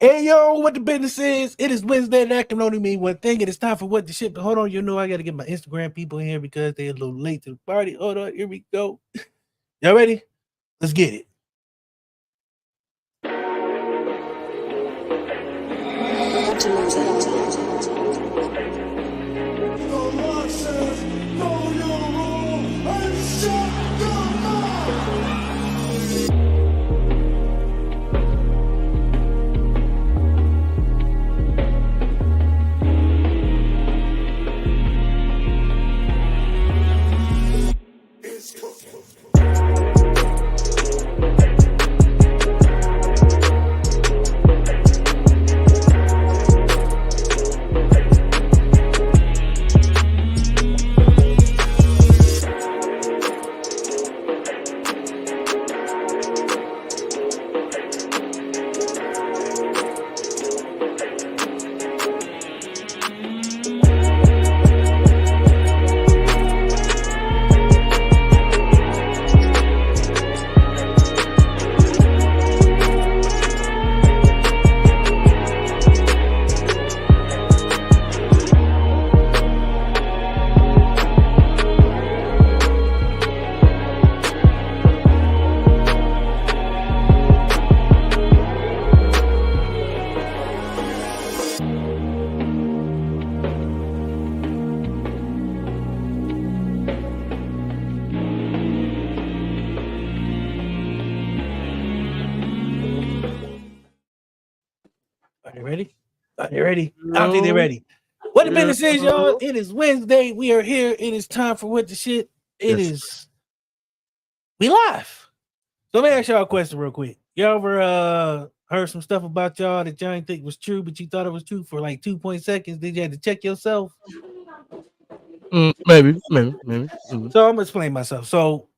Hey, yo, what the business is? It is Wednesday, and that can only mean one thing. It is time for What the Shit. But hold on, I got to get my Instagram people in here because they're a little late to the party. Hold on, here we go. Y'all ready? Let's get it. Are you ready? Are you ready? I think they're ready. What the business is, y'all? It is Wednesday. We are here. It is time for What the Shit. We live. So let me ask y'all a question real quick. Y'all ever heard some stuff about y'all that y'all didn't think was true, but you thought it was true for like 2 seconds? Did you have to check yourself? Maybe. So I'm gonna explain myself. So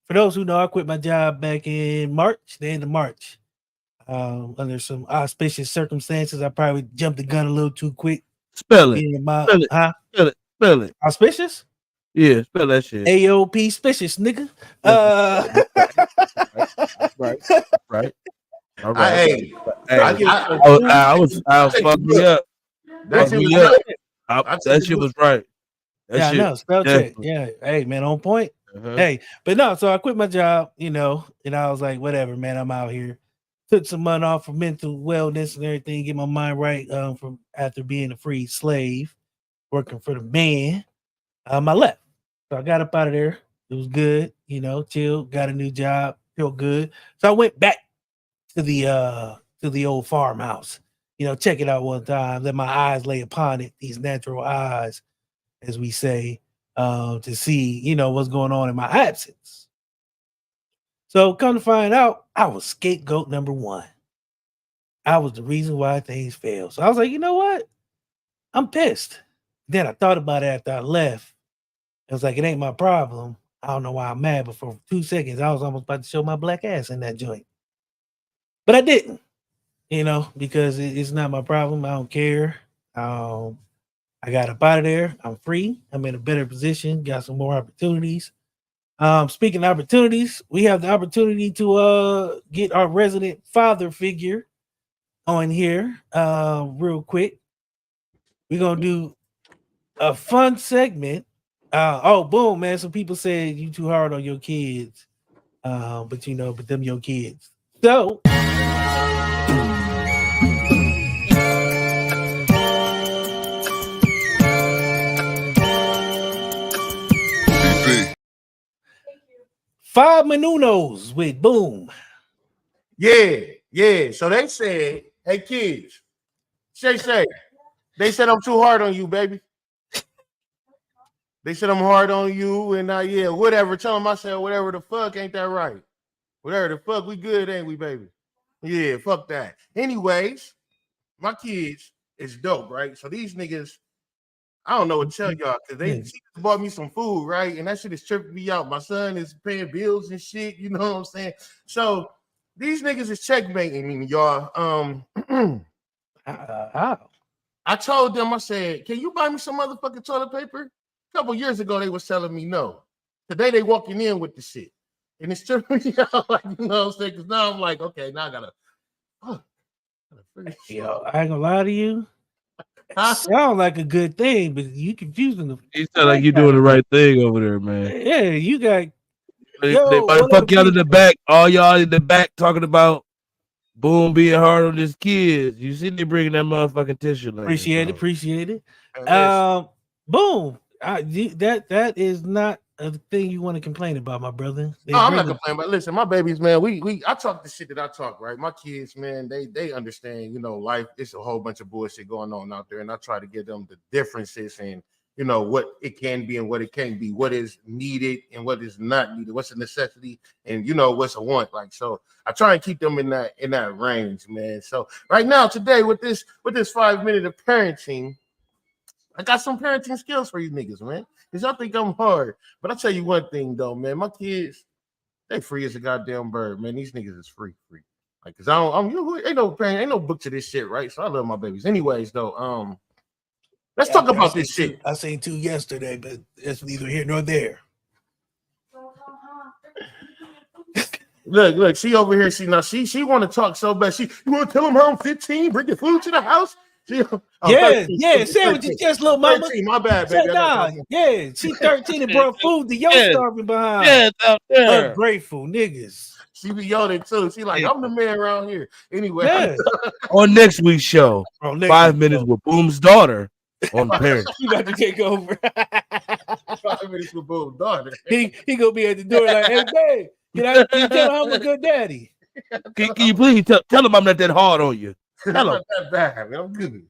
for those who know, I quit my job back in March, the end of March. Under some auspicious circumstances, I probably jumped the gun a little too quick. Spell it. Spell it. Auspicious? Yeah, spell that shit. AOP spicious, nigga. Right. All right. I was fucking me up. That shit was right. I know. Spell check. Yeah. Hey, man, on point. Hey, but no, so I quit my job, and I was like, whatever, man, I'm out here. Took some money off for mental wellness and everything, get my mind right from after being a free slave, working for the man. I left. So I got up out of there. It was good, chill, got a new job, feel good. So I went back to the old farmhouse, check it out one time, let my eyes lay upon it, these natural eyes, as we say, to see, what's going on in my absence. So come to find out, I was scapegoat number one. I was the reason why things failed. So I was like, you know what? I'm pissed. Then I thought about it after I left. I was like, it ain't my problem. I don't know why I'm mad, but for 2 seconds, I was almost about to show my black ass in that joint. But I didn't, because it's not my problem. I don't care. I got up out of there. I'm free. I'm in a better position. Got some more opportunities. Speaking of opportunities, we have the opportunity to get our resident father figure on here real quick. We're gonna do a fun segment. Boom, man. Some people said you too hard on your kids. But them your kids. So Five Minunos with Boom. Yeah. So they said, hey kids, Shay, they said I'm too hard on you, baby. They said I'm hard on you, and whatever. Tell them I said whatever the fuck, ain't that right? Whatever the fuck, we good, ain't we, baby? Yeah, fuck that. Anyways, my kids is dope, right? So these niggas, I don't know what to tell y'all, because they bought me some food, right? And that shit is tripping me out. My son is paying bills and shit, you know what I'm saying? So these niggas is checkmating me, y'all. I told them, I said, can you buy me some motherfucking toilet paper? A couple years ago, they was telling me no. Today, they walking in with the shit. And it's tripping me out, like, you know what I'm saying? Because now I'm like, okay, now I gotta Yo, I ain't gonna lie to you. Huh? Sound like a good thing, but you confusing the. You sound like you doing the right thing over there, man. Yeah, you got. They Yo, might what up, fuck y'all in P? the back. All y'all in the back talking about Boom being hard on his kids. You see they bringing that motherfucking tissue later. Appreciate it. And Boom. That is not a thing you want to complain about, my brother. no, I'm not complaining, but listen, my babies, man, I talk the shit that I talk, right? My kids, man, they understand, life. It's a whole bunch of bullshit going on out there, and I try to give them the differences and what it can be and what it can't be, what is needed and what is not needed, what's a necessity and what's a want. Like, so I try and keep them in that range, man. So right now, today, with this 5 minute of parenting, I got some parenting skills for you niggas, man. Because y'all think I'm hard. But I'll tell you one thing, though, man. My kids, they free as a goddamn bird, man. These niggas is free. Like, because ain't no parent, ain't no book to this shit, right? So I love my babies. Anyways, though, let's talk about this shit. I seen 2 yesterday, but it's neither here nor there. Look, she over here. She want to talk so bad. You want to tell them how I'm 15, bring the food to the house? Yeah, say it with your chest, little mama. 13, my bad, baby. Yeah, she 13 and brought food to your starving behind. Yeah, out there. Ungrateful niggas. She be yelling too. She like, I'm the man around here. Anyway, on next week's show, 5 minutes with Boom's daughter on parents. You got to take over. 5 minutes with Boom's daughter. He gonna be at the door like, hey, babe, can you tell him I'm a good daddy? Can you please tell him I'm not that hard on you? Not that bad, man. I'm good.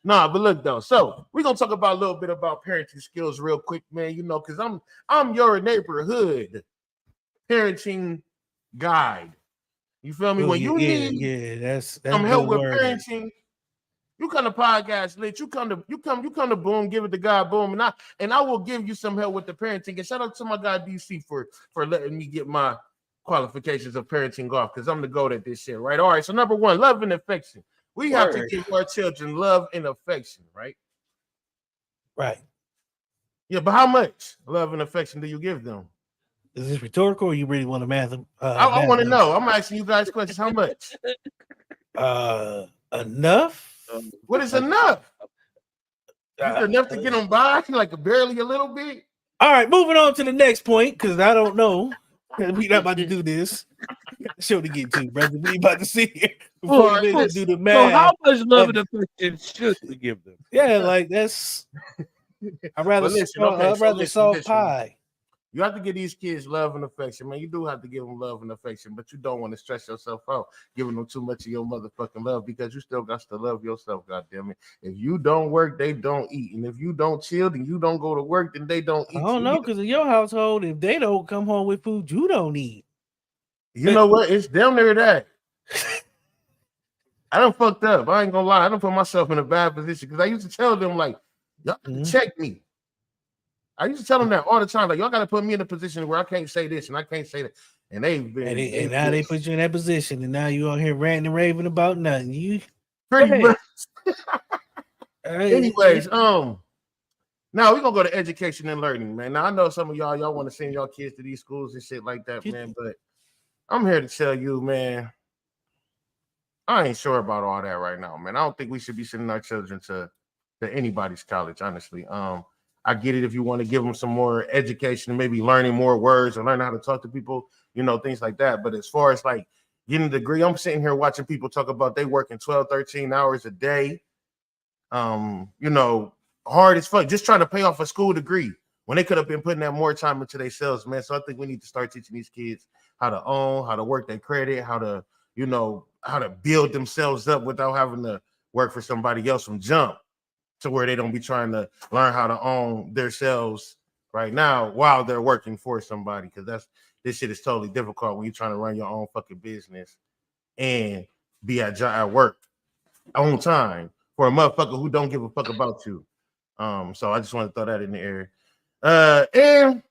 Nah, but look though. So we're gonna talk about a little bit about parenting skills real quick, man. Because I'm your neighborhood parenting guide. You feel me? When you need that's some help with parenting, you come to podcast lit. You come to Boom, give it to God, Boom, and I will give you some help with the parenting. And shout out to my guy DC for letting me get my qualifications of parenting off, because I'm the goat at this shit, right? All right. So number 1, love and affection. We have to give our children love and affection, right? Right. Yeah, but how much love and affection do you give them? Is this rhetorical, or you really want to math them? I want to know. I'm asking you guys questions. How much? Enough. What is enough? Enough to get them by, like barely a little bit. All right, moving on to the next point, because I don't know. We're not about to do this. Show to get to, brother. We about to see here before we do the math. So how much love and affection should we give them? Yeah, like that's. I'd rather soft pie. You have to give these kids love and affection, man. You do have to give them love and affection, but you don't want to stress yourself out giving them too much of your motherfucking love, because you still got to love yourself, goddammit. If you don't work, they don't eat. And if you don't chill, then you don't go to work, then they don't eat. I don't know, because in your household, if they don't come home with food, you don't eat. You know what? It's damn near that. I done fucked up. I ain't gonna lie. I done put myself in a bad position, because I used to tell them, like, y'all check me. I used to tell them that all the time. Like, y'all got to put me in a position where I can't say this and I can't say that. And now they put you in that position, and now you out here ranting and raving about nothing. You pretty much. Anyways, now we're gonna go to education and learning, man. Now I know some of y'all want to send y'all kids to these schools and shit like that, man. But I'm here to tell you, man, I ain't sure about all that right now, man. I don't think we should be sending our children to anybody's college, honestly. I get it if you want to give them some more education and maybe learning more words or learning how to talk to people, things like that. But as far as like getting a degree, I'm sitting here watching people talk about they working 12, 13 hours a day. Hard as fuck, just trying to pay off a school degree when they could have been putting that more time into themselves, man. So I think we need to start teaching these kids how to own, how to work their credit, how to build themselves up without having to work for somebody else from jump, to where they don't be trying to learn how to own themselves right now while they're working for somebody. Because this shit is totally difficult when you're trying to run your own fucking business and be at work on time for a motherfucker who don't give a fuck about you. So I just want to throw that in the air. And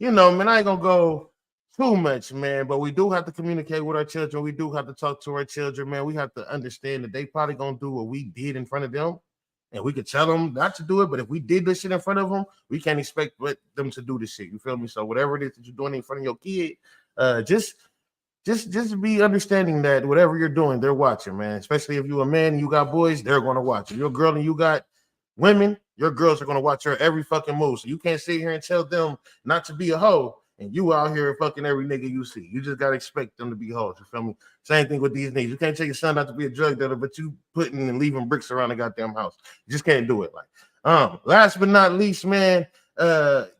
man, I ain't gonna go too much, man, but we do have to communicate with our children. We do have to talk to our children, man. We have to understand that they probably gonna do what we did in front of them. And we could tell them not to do it, but if we did this shit in front of them, we can't expect them to do this shit. You feel me? So whatever it is that you're doing in front of your kid, just just be understanding that whatever you're doing, they're watching, man. Especially if you're a man and you got boys, they're going to watch. If you're a girl and you got women, your girls are going to watch her every fucking move. So you can't sit here and tell them not to be a hoe, and you out here fucking every nigga you see. You just got to expect them to be hoes. You feel me? Same thing with these niggas. You can't tell your son not to be a drug dealer, but you putting and leaving bricks around the goddamn house. You just can't do it. Last but not least, man,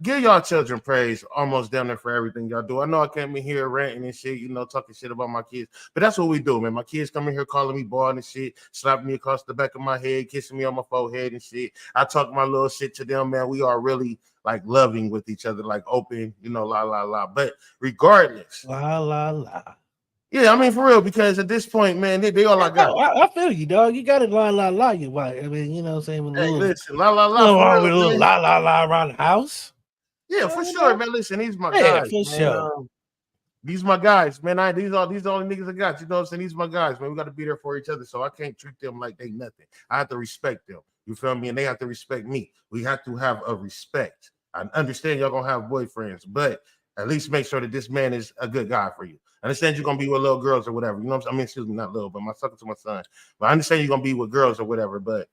give y'all children praise almost down there for everything y'all do. I know I came in here ranting and shit, talking shit about my kids, but that's what we do, man. My kids come in here calling me bald and shit, slapping me across the back of my head, kissing me on my forehead and shit. I talk my little shit to them, man. We are really like loving with each other, like open, la la la. But regardless, la la la. Yeah, I mean for real, because at this point, man, they all I got. I feel you, dog. You got it, la la la. You right? I mean, you know what I'm saying? With Hey, little, listen, la la la. With a little la la la around the house. Yeah, for sure, man. Listen, these my guys, for man. Sure. These my guys, man. These are the only niggas I got. You know what I'm saying? These my guys, man. We got to be there for each other, so I can't treat them like they nothing. I have to respect them. You feel me? And they have to respect me. We have to have a respect. I understand y'all gonna have boyfriends, but at least make sure that this man is a good guy for you. I understand you're gonna be with little girls or whatever. You know what I'm saying? I mean, excuse me, not little, but my sucker to my son. But I understand you're gonna be with girls or whatever. But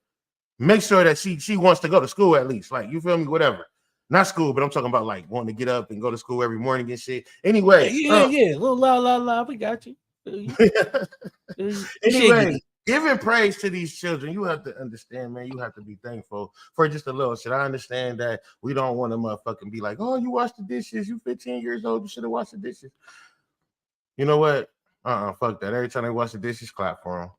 make sure that she wants to go to school at least. Like, you feel me? Whatever. Not school, but I'm talking about like wanting to get up and go to school every morning and shit. Anyway, yeah. Little la la la, we got you. Anyway, giving praise to these children, you have to understand, man. You have to be thankful for just a little shit. I understand that we don't want to motherfucking be like, oh, you wash the dishes. You 15 years old. You should have washed the dishes. You know what? Fuck that. Every time they wash the dishes, clap for them.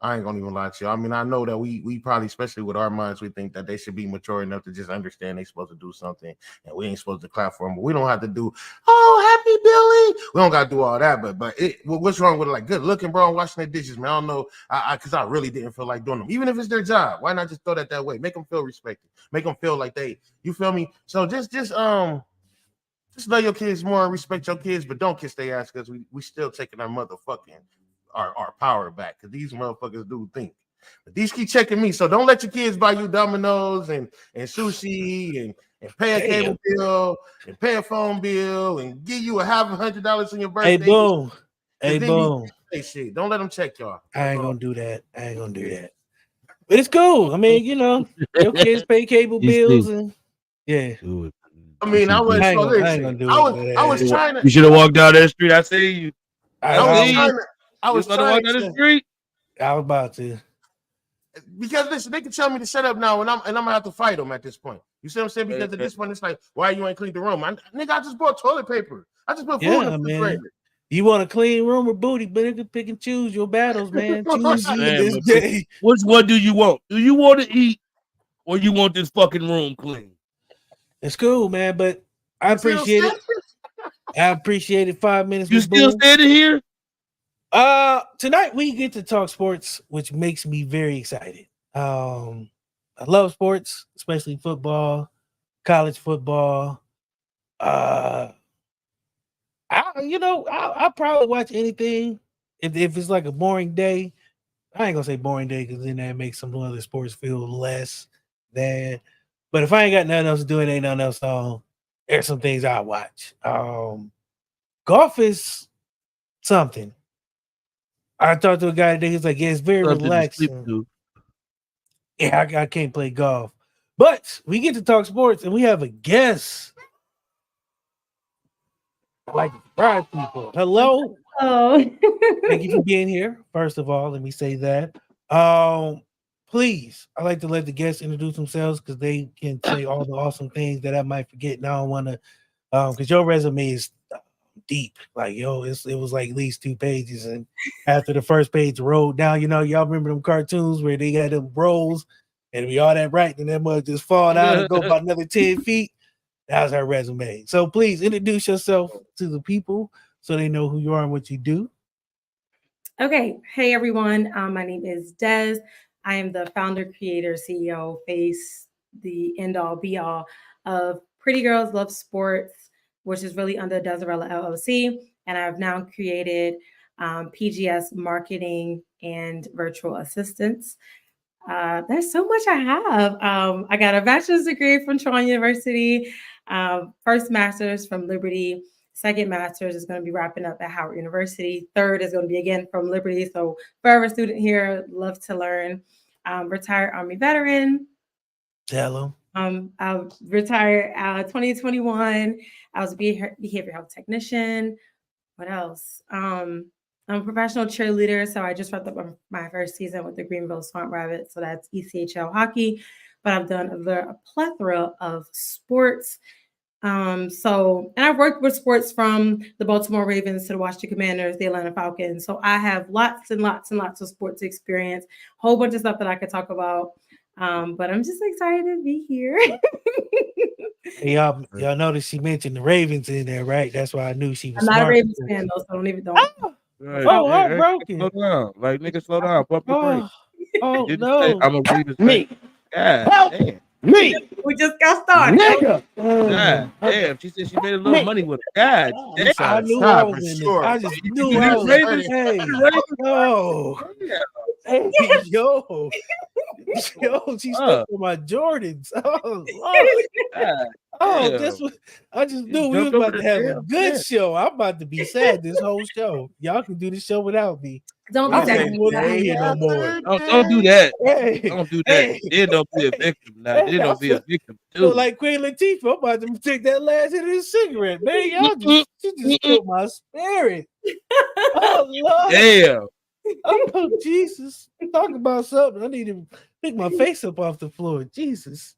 I ain't gonna even lie to you. I mean, I know that we probably, especially with our minds, we think that they should be mature enough to just understand they're supposed to do something, and we ain't supposed to clap for them. But we don't have to do, oh, happy Billy. We don't gotta do all that. But what's wrong with it? Like, good looking, bro, washing their dishes, man. I don't know, because I really didn't feel like doing them. Even if it's their job, why not just throw that way? Make them feel respected. Make them feel like you feel me? So just love your kids more and respect your kids, but don't kiss their ass, because we still taking our motherfucking our power back, because these motherfuckers do think. But these keep checking me, so don't let your kids buy you Domino's and sushi and pay a cable bill and pay a phone bill and give you $100 on your birthday. Hey, boom. Hey, shit. Don't let them check y'all. I ain't gonna do that. But it's cool. I mean, your kids pay cable bills and yeah. I mean, I was trying to. You should have walked down that street. I see you. I was trying to walk down the street. I was about to. Because listen, they can tell me to shut up now, and I'm gonna have to fight them at this point. You see what I'm saying? Because at this point, it's like, why you ain't cleaned the room? Nigga, I just bought toilet paper. I just put food in the refrigerator. You want a clean room or booty, but you can pick and choose your battles, man. Choose this day. Which one do you want? Do you want to eat, or you want this fucking room clean? It's cool, man, but I appreciate it. I appreciate it. 5 minutes. You still standing here? Tonight we get to talk sports, which makes me very excited. I love sports, especially football, college football. I'll probably watch anything if it's like a boring day. I ain't gonna say boring day because then that makes some other sports feel less than. But if I ain't got nothing else to do, it ain't nothing else on. There's some things I watch. Golf is something. I talked to a guy today. He's like, yeah, it's very relaxing. Yeah, I can't play golf. But we get to talk sports, and we have a guest. I like to surprise people. Hello. Oh. Thank you for being here. First of all, let me say that. Please, I like to let the guests introduce themselves because they can say all the awesome things that I might forget. And I don't want to, because your resume is deep. Like, it was like at least 2 pages. And after the first page rolled down, y'all remember them cartoons where they got them rolls and we all that right, and that mug just fall down and go about another 10 feet. That was her resume. So please introduce yourself to the people so they know who you are and what you do. Okay. Hey, everyone. My name is Dez. I am the founder, creator, CEO, face, the end-all, be-all of Pretty Girls Love Sports, which is really under Desarella LLC. And I've now created PGS Marketing and Virtual Assistants. There's so much I have. I got a bachelor's degree from Troy University, first master's from Liberty Second master's is going to be wrapping up at Howard University. Third is going to be again from Liberty. So forever student here, love to learn. Retired Army veteran. Tell them. I retired 2021. I was a behavioral health technician. What else? I'm a professional cheerleader. So I just wrapped up my first season with the Greenville Swamp Rabbits. So that's ECHL hockey. But I've done a plethora of sports. And I've worked with sports from the Baltimore Ravens to the Washington Commanders, the Atlanta Falcons. So I have lots and lots and lots of sports experience, whole bunch of stuff that I could talk about. But I'm just excited to be here. Hey, y'all notice she mentioned the Ravens in there, right? That's why I knew she was. I'm not a Ravens fan though, so don't. Heartbroken. Slow down, like nigga, slow down. Pump your brakes. Oh Didn't no! say I'm a Ravens fan. Me. God Help. damn. Me. We just got started. Nigga. God damn. She said she made a little money with it. God damn. I knew Stop I for was in sure. it. I just knew You I did was. Ravens? Hey, yo, hey, yo, she stuck with my Jordans. Oh, Lord. Oh, this was. I just knew we was about to have a good show. I'm about to be sad this whole show. Y'all can do the show without me. Don't I be don't second. want to be here no more. Don't do that. Hey, Don't do that. hey, Then don't be a victim. Now, then don't be a victim feel too. like Queen Latifah. I'm about to take that last hit of this cigarette, man. Y'all just, she just killed my spirit. Oh Lord. Damn. Oh Jesus. Talk about something. I need to pick my face up off the floor. Jesus.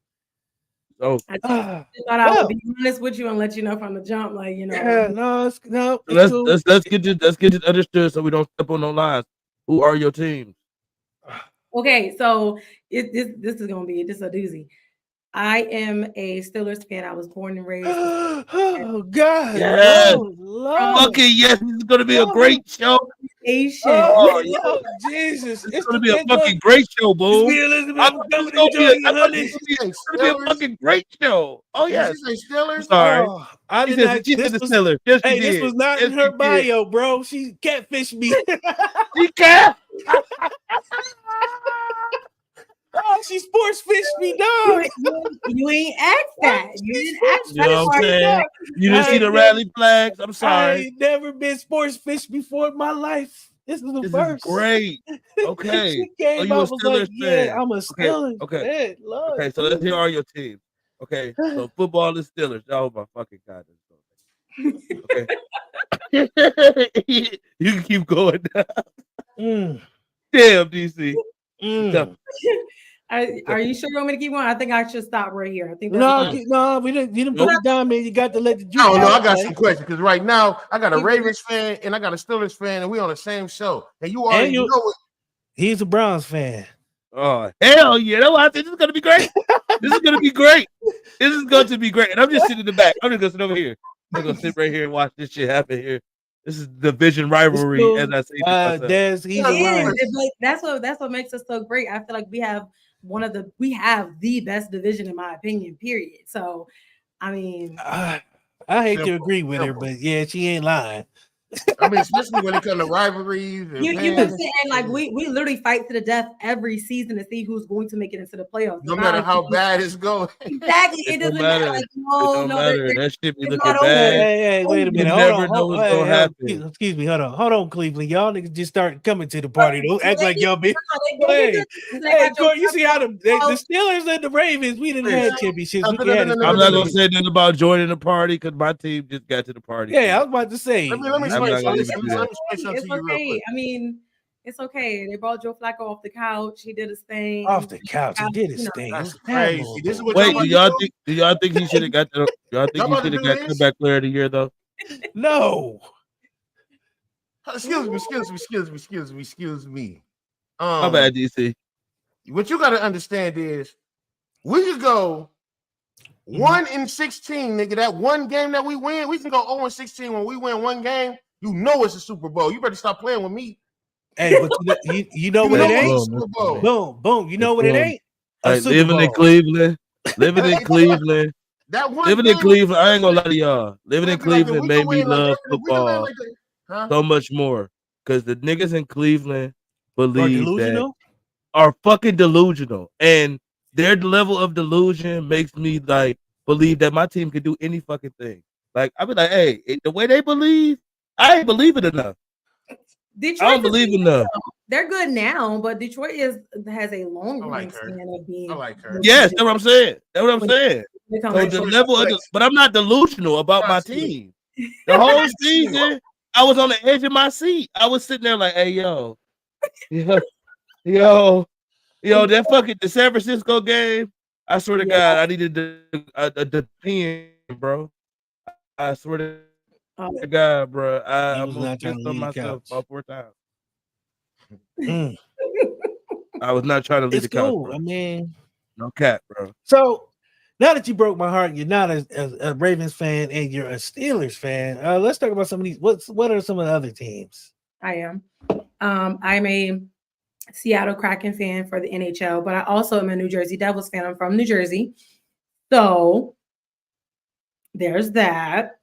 So I thought I would be honest with you and let you know from the jump, like Yeah, no, it's cool. let's get it understood so we don't step on no lines. Who are your teams? Okay, so this is gonna be a doozy. I am a Steelers fan. I was born and raised. Oh God. Yes. Lord. Okay, yes, this is gonna be a great show. Oh, Lord, Jesus. It's gonna be a fucking great show, boom. It's It's gonna be a fucking great show. Oh yes. Did you say Steelers? I'm sorry. Oh, I She did said not. she said the Steelers. Yes, she Hey, did. this was not in Yes, her she did. bio, bro. She catfished me. She can't. Oh, she sports fished me, dog. You ain't asked that. You didn't ask You know what I'm saying? that. You didn't see the rally flags. I'm I sorry. ain't never been sports fished before in my life. This is the This first. is great. Okay. She came you a out was like, Steelers yeah, fan? I'm a Steelers Okay. fan. Lord. Okay, so let's hear all your teams. Okay, so football is Steelers. Oh my fucking God. Okay. You can keep going now. Damn, DC. Are you sure you want me to keep going? I think I should stop right here. I think No, we didn't. You didn't put it down, man. You got to let the juice. I don't know. I out, got man. some questions because right now I got a Ravens fan and I got a Steelers fan, and we on the same show. And you already know it. He's a Browns fan. Oh hell yeah! That's why I said this is gonna be great. This is gonna be great. This is going to be great. And I'm just sitting in the back. I'm just gonna sit over here. I'm gonna sit right here and watch this shit happen here. This is division rivalry, cool. as I say. To Dez, he's a Lion. That's what makes us so great. I feel like we have the best division in my opinion. Period. So, I mean, I hate to agree with her, but yeah, she ain't lying. I mean, especially when it comes to rivalries. You know, saying like we literally fight to the death every season to see who's going to make it into the playoffs. No matter how bad it's going. Exactly. It doesn't matter. Like, it don't matter. That shit be looking bad. Hey, wait a minute. You never know what's gonna happen. Excuse me. Hold on, Cleveland. Y'all niggas just start coming to the party. Don't act like y'all been. Hey, Corey, you see how the Steelers and the Ravens, we didn't have championships. I'm not gonna say nothing about joining the party because my team just got to the party. Yeah, I was about to say. Let me it's okay. I mean, it's okay. They brought Joe Flacco off the couch. He did his thing. Off the couch, he did his thing. That's crazy. This is what Wait, do y'all think he should have got the? Y'all think he should have got comeback player of the year though? No. Excuse me. My bad, DC. What you got to understand is, we could go 1-16, nigga. That one game that we win, we can go 0-16 when we win one game. You know it's a Super Bowl. You better stop playing with me. Hey, but you know what it ain't? Super Bowl. Boom. You know what it ain't? Living in Cleveland. Living in Cleveland. Living in Cleveland. I ain't gonna lie to y'all. Living in Cleveland made me love football so much more. Because the niggas in Cleveland believe that are fucking delusional. And their level of delusion makes me like believe that my team can do any fucking thing. Like I be like, hey, the way they believe, I ain't believe it enough. Detroit I don't believe enough. They're good now, but Detroit has a long like span of being. I like her. Yes, that's what I'm saying. That's what I'm saying. So the Detroit level of but I'm not delusional about my team. The whole season, I was on the edge of my seat. I was sitting there like, hey, yo, that fucking the San Francisco game. I swear to God, I needed the pen, bro. I swear to God, bro. I almost pissed on myself about 4 times. I was not trying to leave the couch. Cool. Bro. I mean, no cap, bro. So now that you broke my heart, you're not a Ravens fan and you're a Steelers fan. Let's talk about some of these. What are some of the other teams? I am. I'm a Seattle Kraken fan for the NHL, but I also am a New Jersey Devils fan. I'm from New Jersey. So there's that.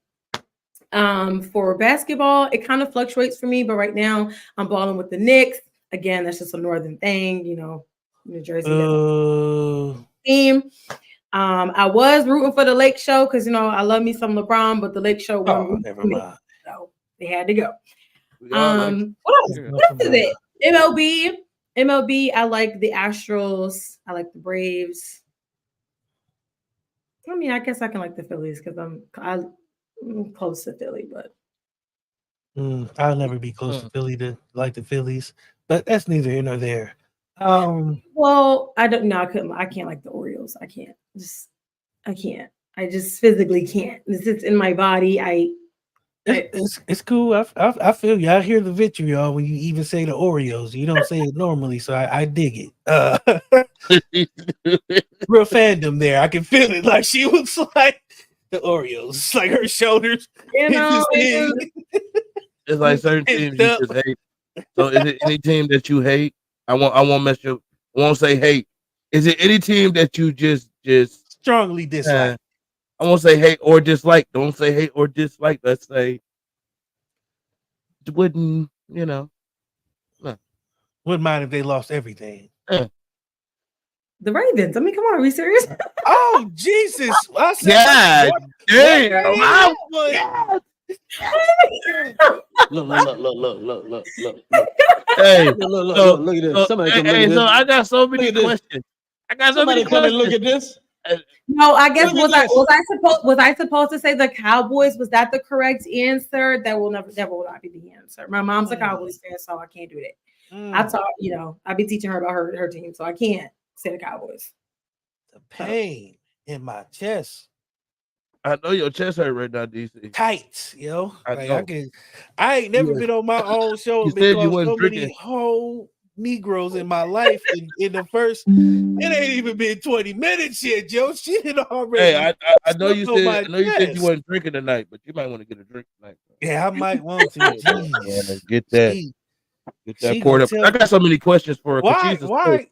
For basketball, it kind of fluctuates for me, but right now I'm balling with the Knicks. Again, that's just a northern thing, New Jersey team. I was rooting for the Lake Show because I love me some LeBron, but the Lake Show won. Never mind. So they had to go. What else? What else is it? MLB. I like the Astros. I like the Braves. I mean, I guess I can like the Phillies because I'm close to Philly, but I'll never be close to Philly to like the Phillies, but that's neither here nor there. Well, I don't know. I can't like the Orioles. I can't. I can't. I just physically can't. It's in my body. It's cool. I feel you. I hear the vitriol when you even say the Oreos. You don't say it normally, so I dig it. Real fandom there. I can feel it. Like she was like the Oreos, like her shoulders. It's like certain teams you just hate. So is it any team that you hate? I won't mess you. I won't say hate. Is it any team that you just strongly dislike? I won't say hate or dislike. Don't say hate or dislike. Let's say wouldn't no. Wouldn't mind if they lost everything. The Ravens. I mean, come on, are we serious? Oh Jesus! I said, yeah, damn. Look. Hey, look at this. Somebody come look at this. So I got so many questions. Somebody come and look at this. No, I guess was I supposed to say the Cowboys? Was that the correct answer? That will not be the answer. My mom's a Cowboys fan, so I can't do that. I taught, I be teaching her about her team, so I can't say the Cowboys. The pain in my chest. I know your chest hurt right now, DC. Tight, I ain't never been on my own show and been called so many whole Negroes in my life in the first. It ain't even been 20 minutes yet, Joe. She did already. Hey, I know you said you said you wasn't drinking tonight, but you might want to get a drink tonight. Bro. Yeah, I might want to. Get that. Get that poured up. I got so many questions for her. Why?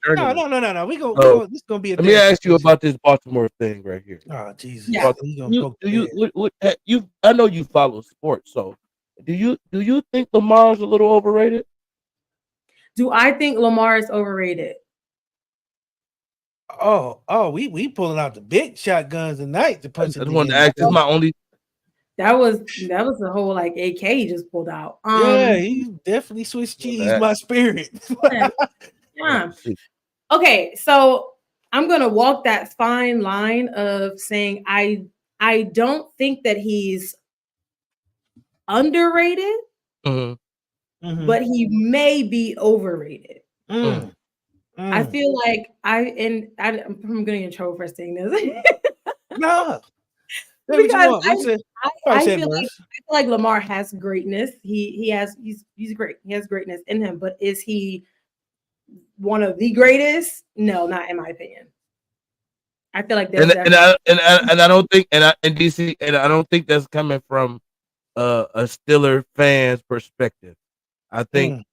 No. We gonna this gonna be a. Let me ask you about this Baltimore thing right here. Oh Jesus! Yeah. I know you follow sports, so do you think Lamar's a little overrated? Do I think Lamar is overrated? Oh, we pulling out the big shotguns tonight to punch. I just wanted to ask. This is my only. That was the whole like AK he just pulled out. Yeah, he definitely Swiss cheese my spirit. Yeah. Okay, so I'm gonna walk that fine line of saying I don't think that he's underrated, but he may be overrated. I feel like I'm gonna get in trouble for saying this. No. Because I feel like Lamar has greatness. He's great. He has greatness in him, but is he one of the greatest? No, not in my opinion. I feel like there's I don't think DC and I don't think that's coming from a Steeler fan's perspective. I think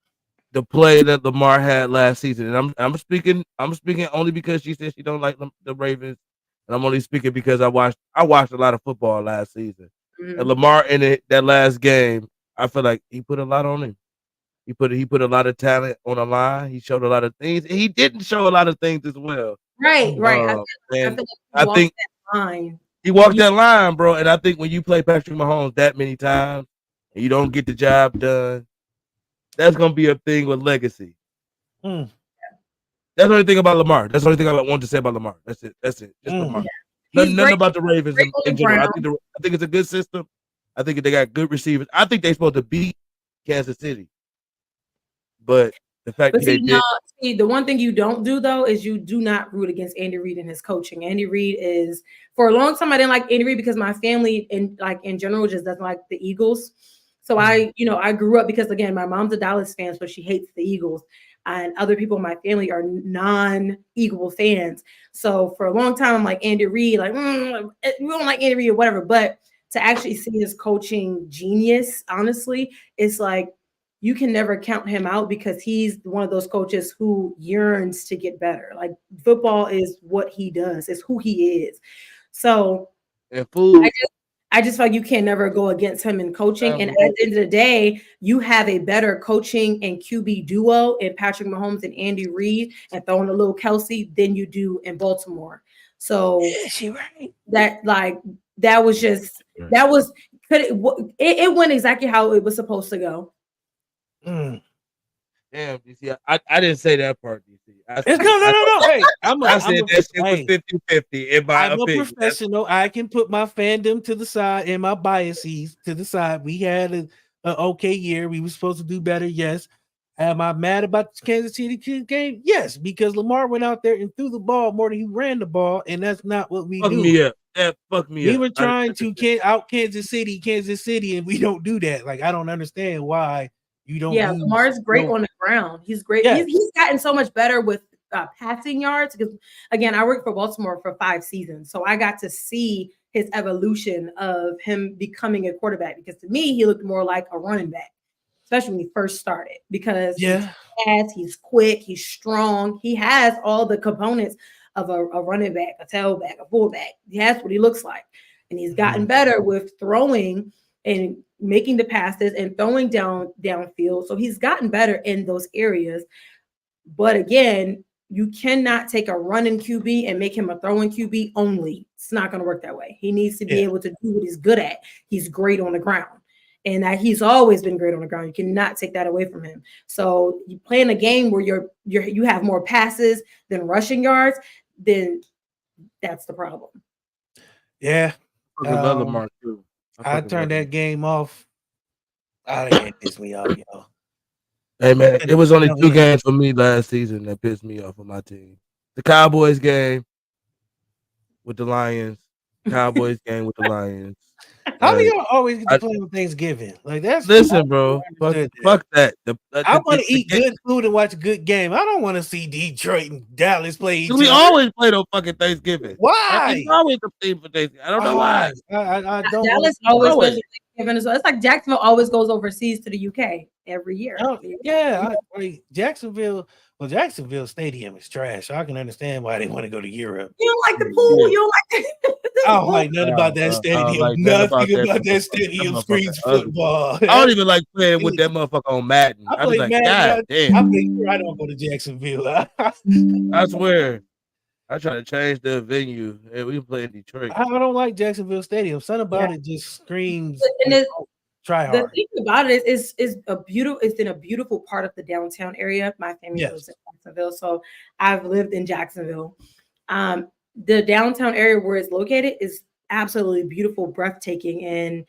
the play that Lamar had last season, and I'm speaking only because she said she don't like the Ravens. And I'm only speaking because I watched a lot of football last season. And Lamar in that last game, I feel like he put a lot on him. He put a lot of talent on the line. He showed a lot of things. He didn't show a lot of things as well. Right. I think He walked that line, bro. And I think when you play Patrick Mahomes that many times and you don't get the job done, that's gonna be a thing with legacy. Mm. That's the only thing about Lamar. That's the only thing I want to say about Lamar. That's it. Just Lamar. Nothing about the Ravens in general. I think it's a good system. I think they got good receivers. I think they're supposed to beat Kansas City. But the fact that the one thing you don't do though is you do not root against Andy Reid and his coaching. Andy Reid is, for a long time I didn't like Andy Reid because my family in general just doesn't like the Eagles. So I grew up because again my mom's a Dallas fan, so she hates the Eagles. And other people in my family are non-Eagle fans. So for a long time, I'm like Andy Reid, we don't like Andy Reid or whatever. But to actually see his coaching genius, honestly, it's like you can never count him out because he's one of those coaches who yearns to get better. Like football is what he does. It's who he is. So I just feel like you can never go against him in coaching. And at the end of the day, you have a better coaching and QB duo in Patrick Mahomes and Andy Reid and throwing a little Kelsey than you do in Baltimore. So it went exactly how it was supposed to go. Damn, DC. I didn't say that part, DC. No. Hey, I said that shit was 50-50 in my opinion. I'm a professional. I can put my fandom to the side and my biases to the side. We had an okay year. We were supposed to do better. Yes. Am I mad about the Kansas City game? Yes, because Lamar went out there and threw the ball more than he ran the ball, and that's not what we do. Fuck me up. We were trying to out Kansas City, and we don't do that. Like, I don't understand why you don't. Yeah, Lamar's great on the ground. He's great. Yeah. He's gotten so much better with passing yards because, again, I worked for Baltimore for 5 seasons, so I got to see his evolution of him becoming a quarterback. Because to me, he looked more like a running back, especially when he first started. Because he's fast, he's quick, he's strong. He has all the components of a running back, a tailback, a fullback. That's what he looks like, and he's gotten better with throwing and making the passes and throwing downfield. So he's gotten better in those areas. But again, you cannot take a running QB and make him a throwing QB only. It's not going to work that way. He needs to be able to do what he's good at. He's great on the ground. And that he's always been great on the ground. You cannot take that away from him. So you play in a game where you have more passes than rushing yards, then that's the problem. Yeah. I turned that game off. It pissed me off, y'all. Hey man, it was only 2 games for me last season that pissed me off on my team. The Cowboys game with the Lions. Cowboys game with the Lions. How do y'all always get to play on Thanksgiving? Like that's bro. Fuck that. I want to eat good food and watch a good game. I don't want to see Detroit and Dallas play each other. We always play on fucking Thanksgiving. Why? It's always the theme for Thanksgiving. I don't know why. I don't. Dallas always plays Thanksgiving as well. It's like Jacksonville always goes overseas to the UK every year. Jacksonville. Well, Jacksonville Stadium is trash. So I can understand why they want to go to Europe. You don't like the pool. You don't like I don't like nothing about that stadium. Nothing about that stadium screams football. I don't even like playing with that motherfucker on Madden. I was like, God damn. I don't go to Jacksonville. I swear. I try to change the venue. And we play in Detroit. I don't like Jacksonville Stadium. Something about it just screams. Try hard. The thing about it is it's in a beautiful part of the downtown area. My family lives in Jacksonville, so I've lived in Jacksonville. The downtown area where it's located is absolutely beautiful, breathtaking, and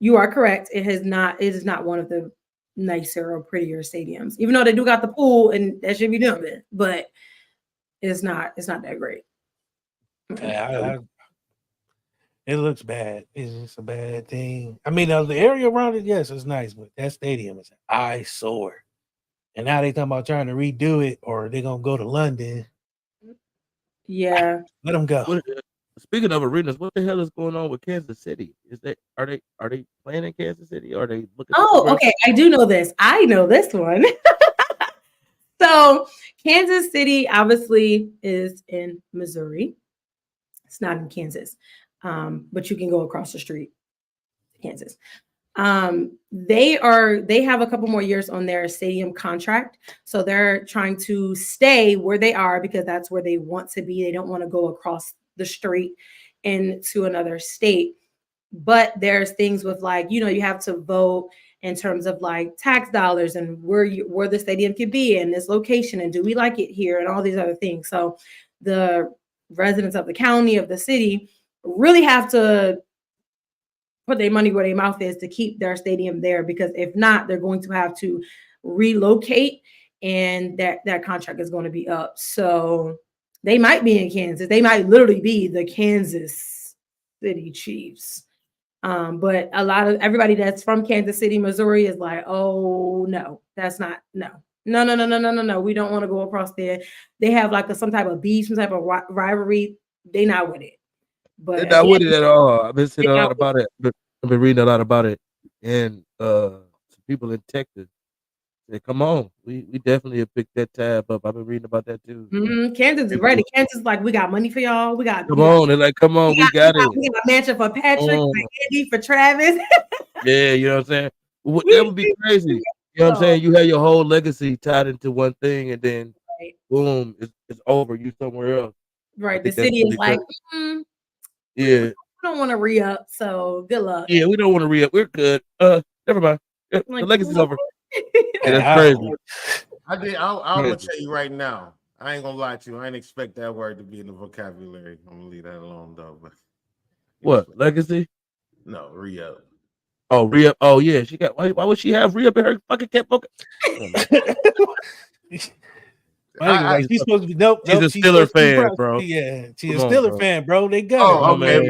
you are correct. It is not one of the nicer or prettier stadiums, even though they do got the pool and that should be done with, but it's not that great. It looks bad. It's just a bad thing. I mean, the area around it, yes, it's nice, but that stadium is an eyesore. And now they talking about trying to redo it, or they're gonna go to London. Yeah, let them go. Speaking of arenas, what the hell is going on with Kansas City? Are they playing in Kansas City? Or are they looking? Oh, okay. I do know this. I know this one. So Kansas City obviously is in Missouri. It's not in Kansas. But you can go across the street to Kansas. They have a couple more years on their stadium contract. So they're trying to stay where they are because that's where they want to be. They don't want to go across the street into another state. But there's things with like, you have to vote in terms of like tax dollars and where the stadium could be and this location and do we like it here and all these other things. So the residents of the county, of the city, really have to put their money where their mouth is to keep their stadium there, because if not, they're going to have to relocate and that contract is going to be up. So they might be in Kansas. They might literally be the Kansas City Chiefs. But everybody that's from Kansas City, Missouri is like, oh no, that's not, no. We don't want to go across there. They have like some type of beef, some type of rivalry. They not with it. But they're not with it at all. I've been seeing a lot about it. I've been reading a lot about it. And some people in Texas say, come on, we definitely have picked that tab up. I've been reading about that too. Kansas is ready. Kansas is like, we got money for y'all. Come on. They're like, come on, we got it. We got a mansion for Patrick, for Andy, for Travis. Yeah, you know what I'm saying? That would be crazy. You know what I'm saying? You have your whole legacy tied into one thing, and then boom, it's over. You somewhere else. Right. The city is like, yeah. We don't want to re-up, so good luck. Yeah, we don't want to re-up. We're good. Never mind. The legacy's over. That's crazy. I'm gonna tell you right now. I ain't gonna lie to you. I ain't expect that word to be in the vocabulary. I'm gonna leave that alone though. But what legacy? No, re-up. Oh, re-up. Oh yeah, she got. Why would she have re-up in her fucking cat pocket? She's supposed to be nope. She's a Steeler fan, bro. Yeah, she's a Steeler fan, bro. They got it. Oh man.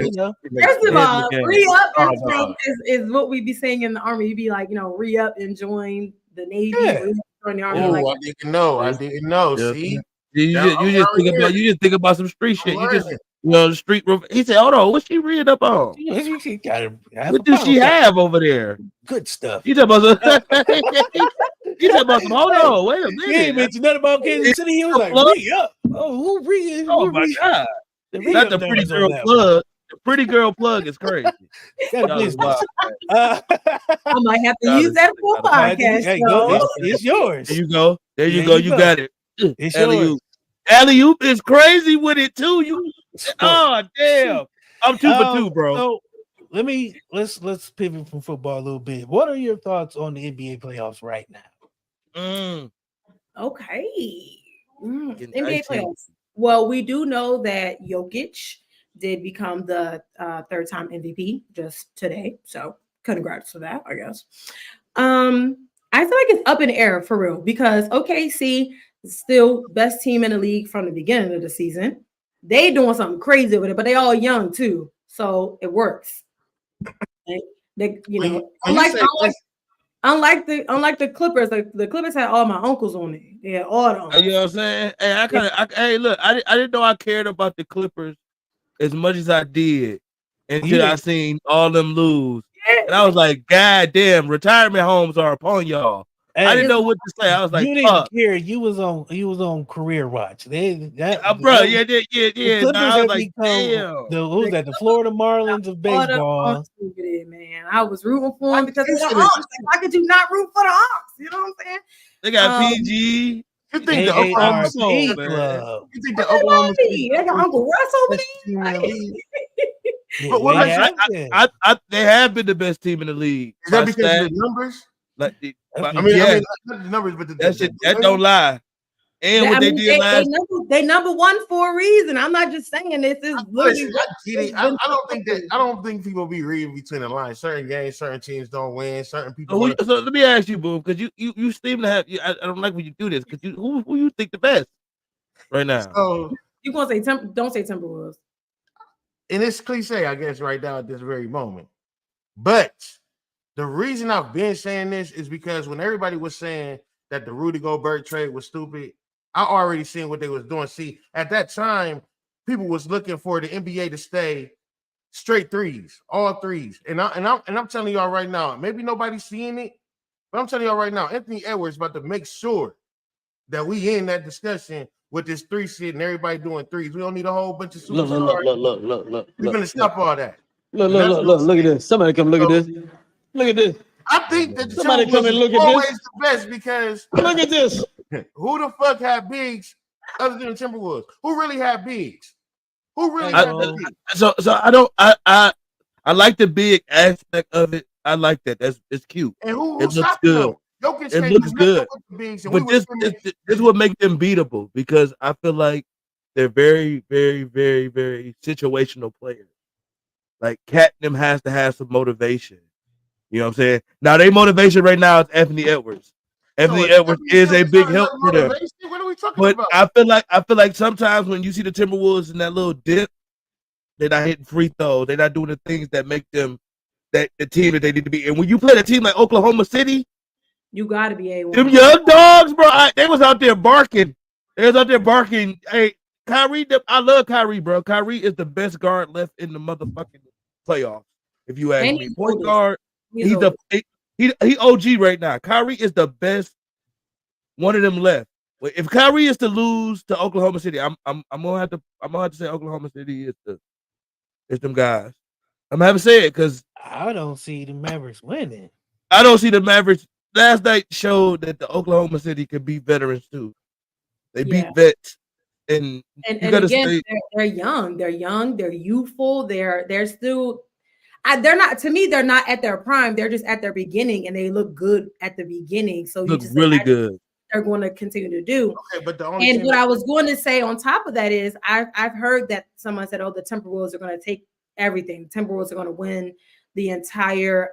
First of all, re-up is what we be saying in the Army. You be like, re-up and join the Navy. Yeah. Join the Army. I didn't know. Yeah. See, you just think about some street shit. You just the street. He said, "Hold on, what's she reading up on? She got it. What does she have over there? Good stuff." You talking about some? You talking about some? Hold on, wait a minute. He ain't mentioned nothing about Kansas City. He was like, re-up. Oh, who re-up? Oh my god! Not the pretty girl plug. The pretty girl plug is crazy. I might have to use that for a podcast. It's yours. There you go. You got it. It's yours. Alley-oop is crazy with it too. Oh damn! I'm 2 for 2, bro. So let's pivot from football a little bit. What are your thoughts on the NBA playoffs right now? Okay. NBA playoffs. Well, we do know that Jokic did become the third-time MVP just today. So congrats to that, I guess. I feel like it's up in the air for real because OKC is still best team in the league from the beginning of the season. They doing something crazy with it, but they all young too, so it works. Unlike the Clippers, the Clippers had all my uncles on it. Yeah, all of them. You know what I'm saying? Hey, look, I didn't know I cared about the Clippers as much as I did until I seen all them lose. Yeah. And I was like, God damn, retirement homes are upon y'all. Hey, I didn't know what to say. I was like, you didn't care. You was on career watch. Bro, yeah. I was like, damn. Who's that? The Florida Marlins of baseball. Man, I was rooting for them because of the Hawks. Why could you not root for the Hawks? You know what I'm saying? They got PG. You think the Oklahoma City Club? You think the Oklahoma City? They got Uncle Russ over there. They have been the best team in the league. Is that because of the numbers? Not the numbers, but that don't lie. And what they did last, they number one for a reason. I'm not just saying this is. I don't think people be reading between the lines. Certain games, certain teams don't win. Certain people. So let me ask you, Boom, because you seem to have. I don't like when you do this because who you think the best right now? So you gonna say don't say Timberwolves. And it's cliche, I guess, right now at this very moment. But the reason I've been saying this is because when everybody was saying that the Rudy Gobert trade was stupid, I already seen what they was doing. See, at that time, people was looking for the NBA to stay straight threes, all threes. And I'm telling y'all right now, maybe nobody's seeing it, but I'm telling y'all right now, Anthony Edwards about to make sure that we in that discussion with this three shit and everybody doing threes. We don't need a whole bunch of superstars. Look. We're gonna stop all that. Look at this. Somebody come look at this. Look at this. I think that somebody come and look at always this. The best because look at this. Who the fuck had bigs other than the Timberwolves? Who really had bigs? Who really so I don't I like the big aspect of it. I like that. It's cute. And who it looks good. It looks good. But this would make them beatable because I feel like they're very, very, very, very situational players. Like Cat them has to have some motivation. You know what I'm saying? Now their motivation right now is Anthony Edwards. Anthony Edwards is a big help for them. What are we talking about? I feel like sometimes when you see the Timberwolves in that little dip, they're not hitting free throws. They're not doing the things that make them that the team that they need to be. And when you play a team like Oklahoma City, you got to be A1. Them young dogs, bro. They was out there barking. Hey, Kyrie, I love Kyrie, bro. Kyrie is the best guard left in the motherfucking playoffs. If you ask me, point guard, he OG right now. Kyrie is the best one of them left. If Kyrie is to lose to Oklahoma City, I'm gonna have to say Oklahoma City is them guys. I'm gonna have to say it because I don't see the Mavericks winning. I don't see the Mavericks. Last night showed that the Oklahoma City could beat veterans too. They beat vets, and again, they're young. They're young. They're youthful. They're still. They're not. To me, they're not at their prime. They're just at their beginning, and they look good at the beginning. So look really good. They're going to continue to do. Okay, but what I was going to say on top of that is I've heard that someone said, "Oh, the Timberwolves are going to take everything. The Timberwolves are going to win the entire."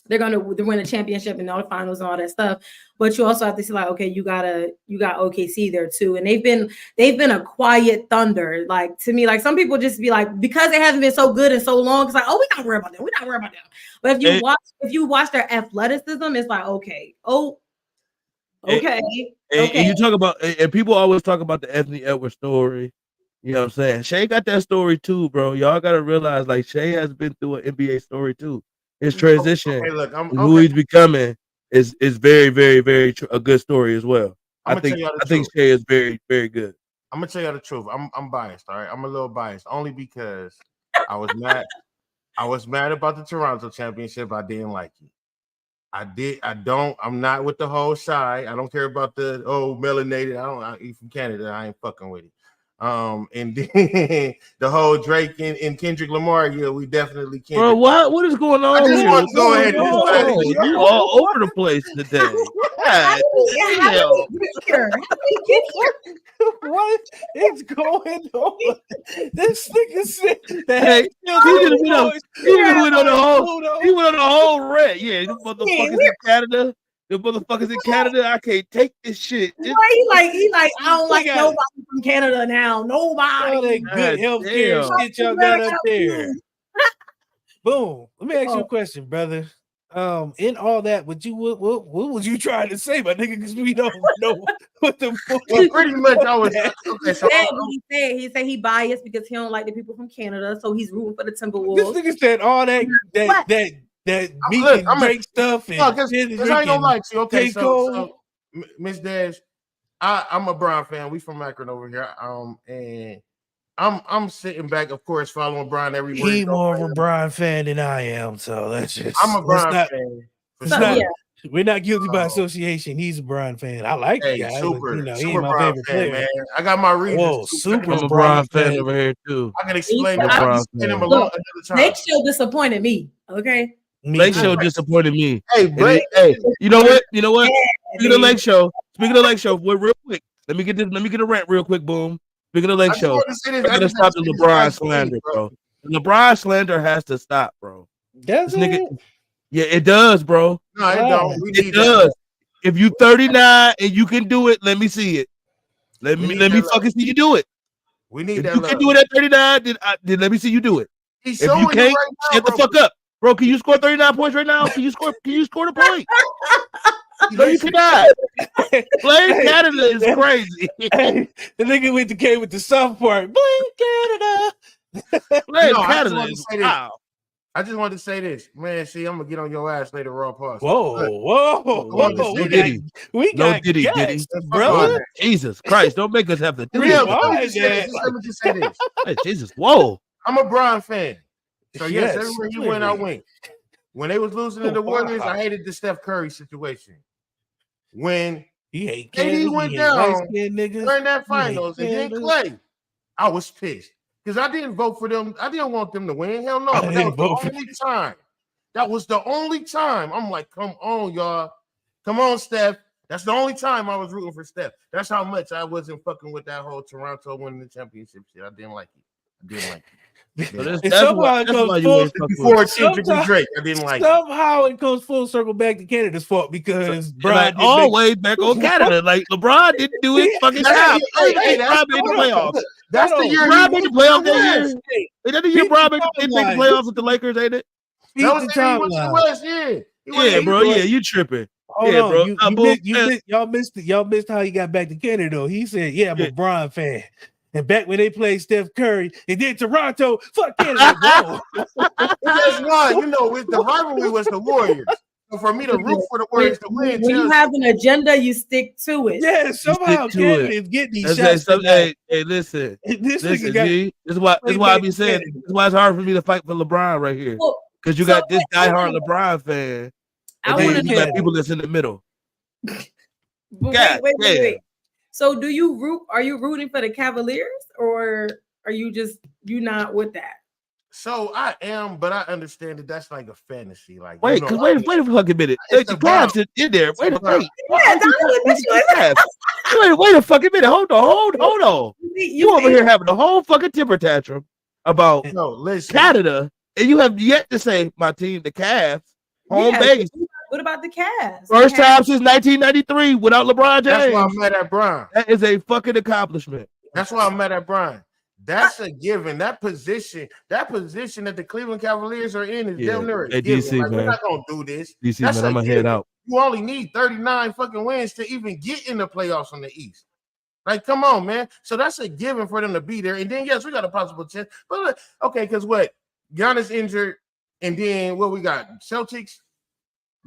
They're going to win the championship and all the finals and all that stuff. But you also have to see like, okay, you got OKC there too. And they've been a quiet thunder. Like to me, like some people just be like, because they haven't been so good in so long, it's like, oh, we not worried about them. We're not worried about them. But if you watch their athleticism, it's like, okay. And you talk about, and people always talk about the Anthony Edwards story. You know what I'm saying? Shea got that story too, bro. Y'all got to realize like Shea has been through an NBA story too. His transition, who he's becoming, is very, very, very a good story as well. I think Shea is very, very good. I'm gonna tell you the truth. I'm biased, all right. I'm a little biased only because I was mad. I was mad about the Toronto championship. I didn't like it. I'm not with the whole shy. I don't care about the melanated. You from Canada. I ain't fucking with it. And then the whole Drake and Kendrick Lamar, we definitely can't. Bro, what is going on? I just want to go ahead and you all over the place today. What is going on? This nigga said that he went on the whole red. Yeah, the motherfuckers in Canada. The motherfuckers in Canada, I can't take this shit. He like, I don't like nobody from Canada now. Nobody. All that good healthcare shit y'all got up there. Boom. Let me ask you a question, brother. In all that, what was you trying to say, my nigga? Because we don't know what the fuck. Well, pretty much, I was. Okay, so he said he biased because he don't like the people from Canada, so he's rooting for the Timberwolves. This nigga said all that meat and Drake stuff. And because I ain't gonna lie to you. Okay, so Miss Dez, I'm a Brown fan. We from Akron over here. And I'm sitting back, of course, following Brian everywhere. He's more of a Brian fan than I am, so that's just. I'm a Brian fan. We're not guilty by association. He's a Brian fan. I like the guy. Super my Brian favorite fan, player. man. I got my reasons. Whoa, super I'm a Brian fan over here too. I can explain him another time. Next show disappointed me. Okay. Lake Show disappointed me. Hey, you know what? Speaking of Lake Show, real quick. Let me get a rant real quick. Boom. Speaking of Lake Show, I gotta stop the LeBron slander, bro. The LeBron slander has to stop, bro. Does it? Yeah, it does, bro. No, it don't. It does. If you 39 and you can do it, let me see it. Let me fucking see you do it. We need if that. You can do it at 39, then let me see you do it. If you can't, shut the fuck up. Bro, can you score 39 points right now? Can you score the point? No, you cannot. Playing Canada is crazy. The nigga came with the soft part. Blame Canada. Playing Canada is wow. I just wanted to say this, man. See, I'm gonna get on your ass later, raw pause. Whoa. We got Diddy, brother. Jesus Christ, don't make us have to do this. Let me just say this. Hey, Jesus, whoa. I'm a Brian fan. So yes, everywhere you went, I went. When they was losing to the Warriors, I hated the Steph Curry situation. When KD went down during that finals and then Clay, I was pissed. because I didn't vote for them. I didn't want them to win. Hell no. But that was the only time. That was the only time. I'm like, come on, y'all. Come on, Steph. That's the only time I was rooting for Steph. That's how much I wasn't fucking with that whole Toronto winning the championship shit. I didn't like it. That's why you ain't before Kendrick and Drake. I didn't like somehow it comes full circle back to Canada's fault because Brian always back on Canada. Like LeBron didn't do it fucking job. LeBron made the playoffs. That's the year LeBron made the playoffs that year. Is that the year LeBron didn't make the playoffs with the Lakers, ain't it? That was the year he went to the West, yeah, bro. Yeah, you tripping. Hold yeah, on. bro. Y'all missed how he got back to Canada though. He said, "Yeah, I'm a Bron fan." And back when they played Steph Curry and then Toronto, fuck Canada, bro. That's why, with the rivalry was the Warriors. So for me to root for the Warriors to win, when you have an agenda, you stick to it. Yeah, somehow Canada is getting these shots. Hey, listen. This is why I be saying. This is why it's hard for me to fight for LeBron right here. Because you got this diehard LeBron fan. And then you got people that's in the middle. Wait. So are you rooting for the Cavaliers or are you not with that? So I am, but I understand that that's like a fantasy. Like wait a fucking minute. The Cavs in there. Wait. Wait a fucking minute. Hold on. You over here having a whole fucking temper tantrum about Canada, and you have yet to say my team, the Cavs, home base. What about the Cavs? First time since 1993 without LeBron James. That's why I'm mad at Brian. That is a fucking accomplishment. That's why I'm mad at Brian. That's a given. That position that the Cleveland Cavaliers are in is damn near a given. DC, we're not gonna do this. DC, man, I'm gonna head out. You only need 39 fucking wins to even get in the playoffs on the East. Like, come on, man. So that's a given for them to be there. And then yes, we got a possible chance. But look, okay, because what? Giannis injured, and then what we got? Celtics.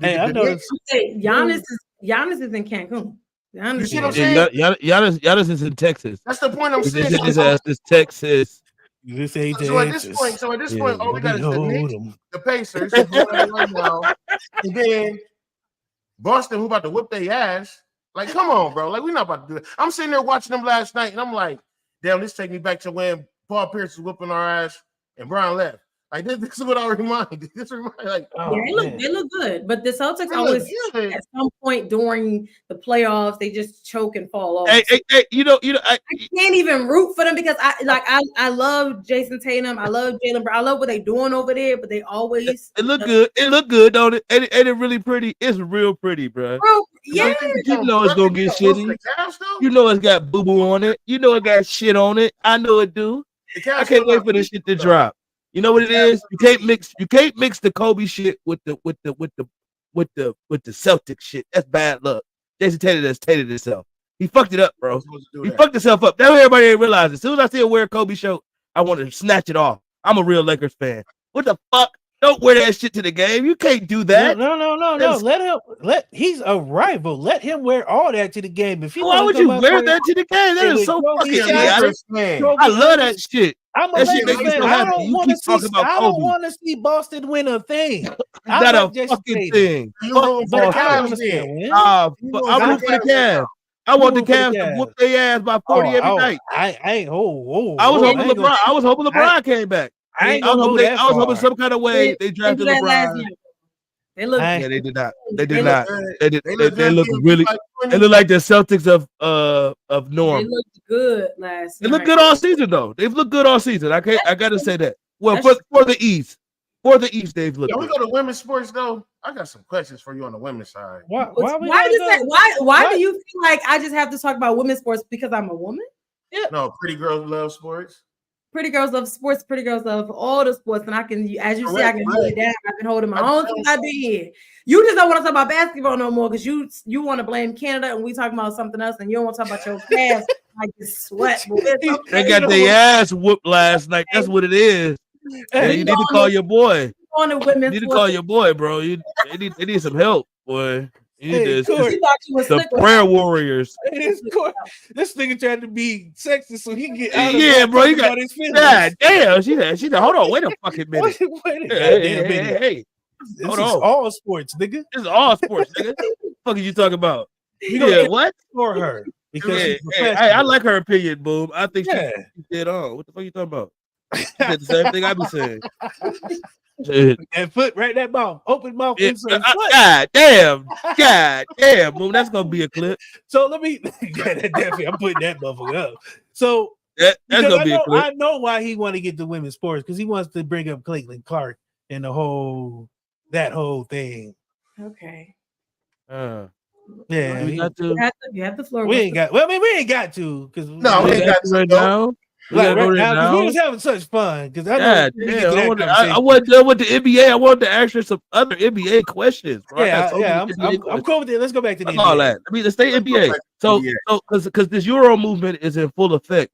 Hey, I know. Giannis is in Cancun. You see what I'm saying? Giannis is in Texas. That's the point I'm saying. This Texas. This ain't so at this point, all we got is the Knicks, the Pacers, right now, and then Boston, who about to whip their ass. Like, come on, bro. Like, we're not about to do it. I'm sitting there watching them last night, and I'm like, damn, this take me back to when Paul Pierce was whipping our ass and Brian left. Like this is what I reminded. They look good, but the Celtics always at some point during the playoffs they just choke and fall off. Hey, I can't even root for them because I love Jason Tatum, I love Jaylen Brown, I love what they're doing over there, but they always it look good. It look good, don't it? Ain't it really pretty? It's real pretty, bro. Yeah, you know it's gonna get shitty. You know it's got boo boo on it. You know it got shit on it. I know it do. I can't wait for this shit to drop. You know what it is? You can't mix the Kobe shit with the Celtic shit. That's bad luck. Jason Tatum has tated himself. He fucked it up, bro. He fucked himself up. That's what everybody ain't realizing. As soon as I see a wear Kobe shirt, I want to snatch it off. I'm a real Lakers fan. What the fuck? Don't wear that shit to the game. You can't do that. No. He's a rival. Let him wear all that to the game. If why would you wear that to the game? That is so fucking idiotic. I love that shit. I'm a Lakers fan. I don't want to see Boston win a thing. Not a fucking thing. I'm rooting for the Cavs. I want the Cavs to whoop their ass by 40 every night. I was hoping LeBron came back. I was hoping some kind of way they drafted LeBron. They look. Yeah, they did not. They did not. They look really. They look like the Celtics of Norm. They looked good last. They look good all season though. They've looked good all season. I gotta say that. Well, for the East, they've looked. We go to women's sports though. I got some questions for you on the women's side. Why do you feel like I just have to talk about women's sports because I'm a woman? Yeah. No, pretty girls love sports. Pretty girls love sports. Pretty girls love all the sports, and I can, as you see, I can hold it down. I've been holding my own since I've been here. You just don't want to talk about basketball no more because you want to blame Canada, and we talking about something else, and you don't want to talk about your Cavs like you sweat. They got their ass whooped last night. That's what it is. Hey, you need to call your boy. You need to call your boy, bro. They need some help, boy. The prayer warriors. This nigga tried to be sexy so he can get out of bro. You got his feelings. God damn. She said, hold on, wait a fucking minute. Hey. Hold on. All sports, nigga. This is all sports, nigga. What the fuck are you talking about? What? For her. Because I like her opinion, boom. I think she did on. What the fuck are you talking about? He said the same thing I be saying. Shit. That foot right that mouth. Open mouth insert foot. God damn. Boom, that's gonna be a clip. So let me definitely I'm putting that motherfucker up. So that's gonna be a clip. I know why he want to get to women's sports because he wants to bring up Caitlin Clark and that whole thing. Okay. Yeah, you have the floor. We ain't got. Well, I mean, we ain't got to because we ain't got to right now. Like right now, we was having such fun because I know I wasn't done with the NBA. I wanted to ask you some other NBA questions. Bro. I'm cool with it. Let's go back to the NBA. All that. I mean, let's stay NBA. So because this Euro movement is in full effect,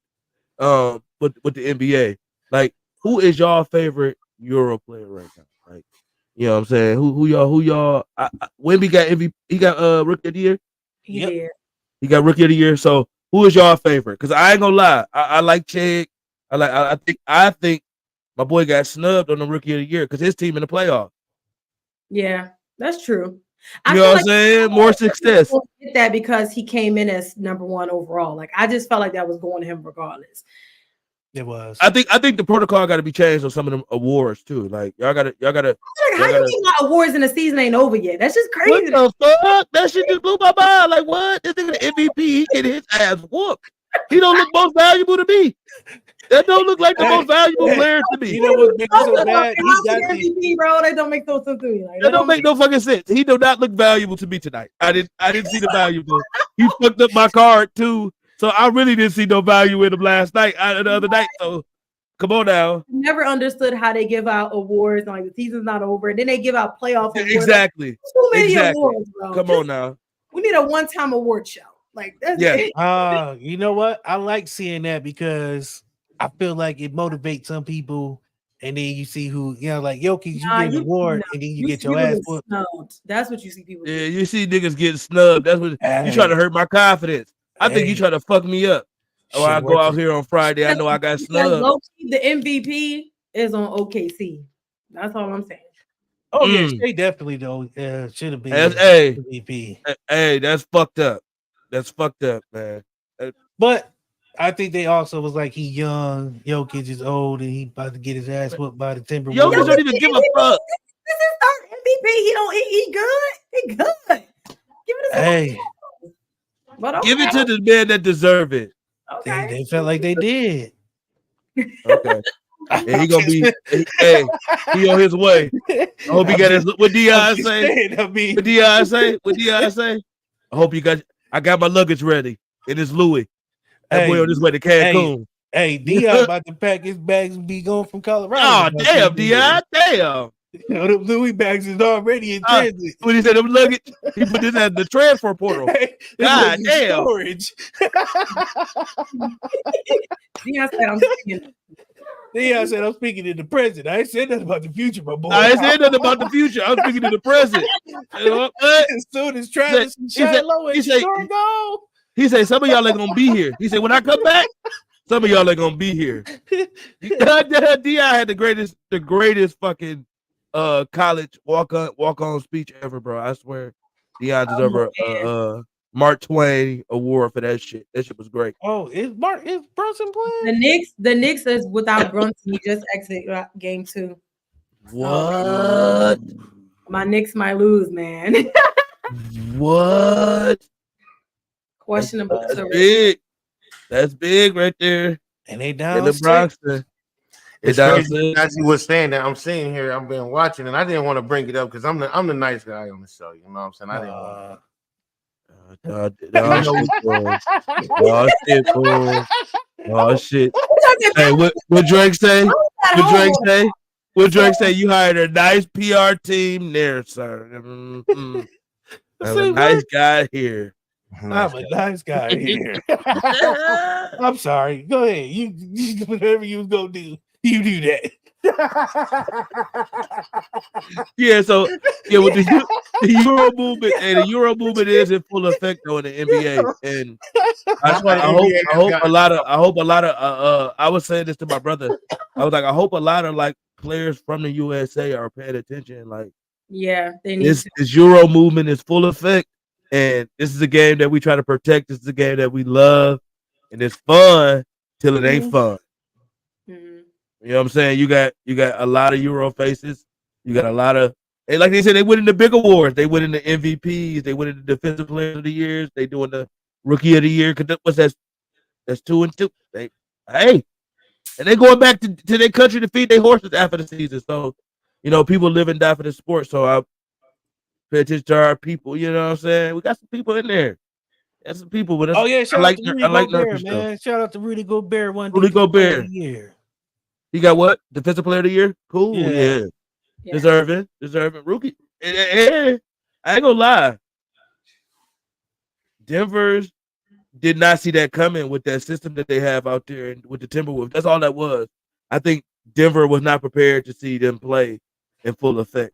with the NBA. Like, who is y'all favorite Euro player right now? Like, you know what I'm saying? Who y'all? Wemby got MVP. He got rookie of the year. He did. He got rookie of the year. So who is y'all favorite? Because I ain't gonna lie, I like Chig. I think my boy got snubbed on the rookie of the year because his team in the playoffs. Yeah, that's true. You know what I'm saying? More success. Get that because he came in as number 1 overall. Like I just felt like that was going to him regardless. It was. I think the protocol got to be changed on some of them awards too. Like y'all gotta. How you get my awards and the season ain't over yet? That's just crazy. What the fuck? That shit just blew my mind. Like what? This nigga the MVP. He get his ass whooped. He don't look most valuable to me. That don't look like the most valuable player to me. You know what makes so bad? He got MVP, bro. That don't make no sense to me. Like, that don't make no fucking sense. He do not look valuable to me tonight. I didn't see the value. He fucked up my card too. So I really didn't see no value in him last night, the other night. So come on now. Never understood how they give out awards. Like the season's not over. And then they give out playoff awards. Exactly. Too many awards, bro. Come on now. We need a one-time award show. Like that's it. You know what? I like seeing that because I feel like it motivates some people. And then you see who, like Jokic, you get an award, and then you get your ass whooped. That's what you see people do. Yeah, you see niggas getting snubbed. That's what you try to hurt my confidence. I think you try to fuck me up. Or I go out here on Friday. I know I got snubbed. The MVP is on OKC. That's all I'm saying. Oh, yeah, they definitely though. Should have been MVP. Hey, that's fucked up. That's fucked up, man. But I think they also was like he young, Jokic is old, and he about to get his ass whooped by the Timberwolves. Jokic don't even give a fuck. This is our MVP. He good. He good. Give it a Give it to the man that deserve it. Okay. They felt like they did. Okay. And he gonna be he on his way. I hope he got his what Dion say. What Dion say? I hope you got I got my luggage ready. It is Louis. That boy on his way to Cancun. Hey, Dion about to pack his bags and be going from Colorado. Oh, damn, Dion. Damn. The Louis bags is already in transit. When he said them luggage, he put this at the transfer portal. God damn. Storage. Dion said, I'm speaking in the present. I ain't said nothing about the future, my boy. I ain't said nothing about the future. I'm speaking in the present. As soon as Travis and Shiloh and Short go. He said, some of y'all ain't gonna be here. He said, when I come back, some of y'all ain't gonna be here. Dion had the greatest fucking college walk-on speech ever, bro. I swear. Dion deserves a Mark Twain award for that shit. That shit was great. Oh, is Brunson playing? The Knicks is without Brunson. He just exited game 2. What? My Knicks might lose, man. What? Questionable. That's big. That's big right there. And they down. The Bronxton. It's crazy. As you was saying that, I'm sitting here, I've been watching, and I didn't want to bring it up because I'm the nice guy on the show. You know what I'm saying? I didn't want Oh shit, fool. Oh shit. Hey, what Drake say? What Drake say? You hired a nice PR team there, sir. I'm a nice guy here. I'm a nice guy here. I'm sorry. Go ahead. You whatever you was gonna do, you do that. With the Euro movement, and the Euro movement is in full effect on the NBA, and I hope a lot of I was saying this to my brother. I was like, I hope a lot of like players from the USA are paying attention. Like, they need this Euro movement is full effect, and this is a game that we try to protect. This is a game that we love, and it's fun till it ain't fun. Mm-hmm. You know what I'm saying? You got a lot of Euro faces. You got a lot of, and like they said, they win in the big awards. They win in the MVPs. They win in the Defensive Player of the Years. They doing the Rookie of the Year. What's that? That's 2-2. And they going back to their country to feed their horses after the season. So, people live and die for the sport. So I pay attention to our people. You know what I'm saying? We got some people in there. That's some people with us. Shout out to Rudy Gobert, man. Shout out to Rudy Gobert. Rudy Gobert. He got what? Defensive Player of the Year? Cool. Yeah. Deserving. Rookie. And I ain't gonna lie. Denver's did not see that coming with that system that they have out there and with the Timberwolves. That's all that was. I think Denver was not prepared to see them play in full effect.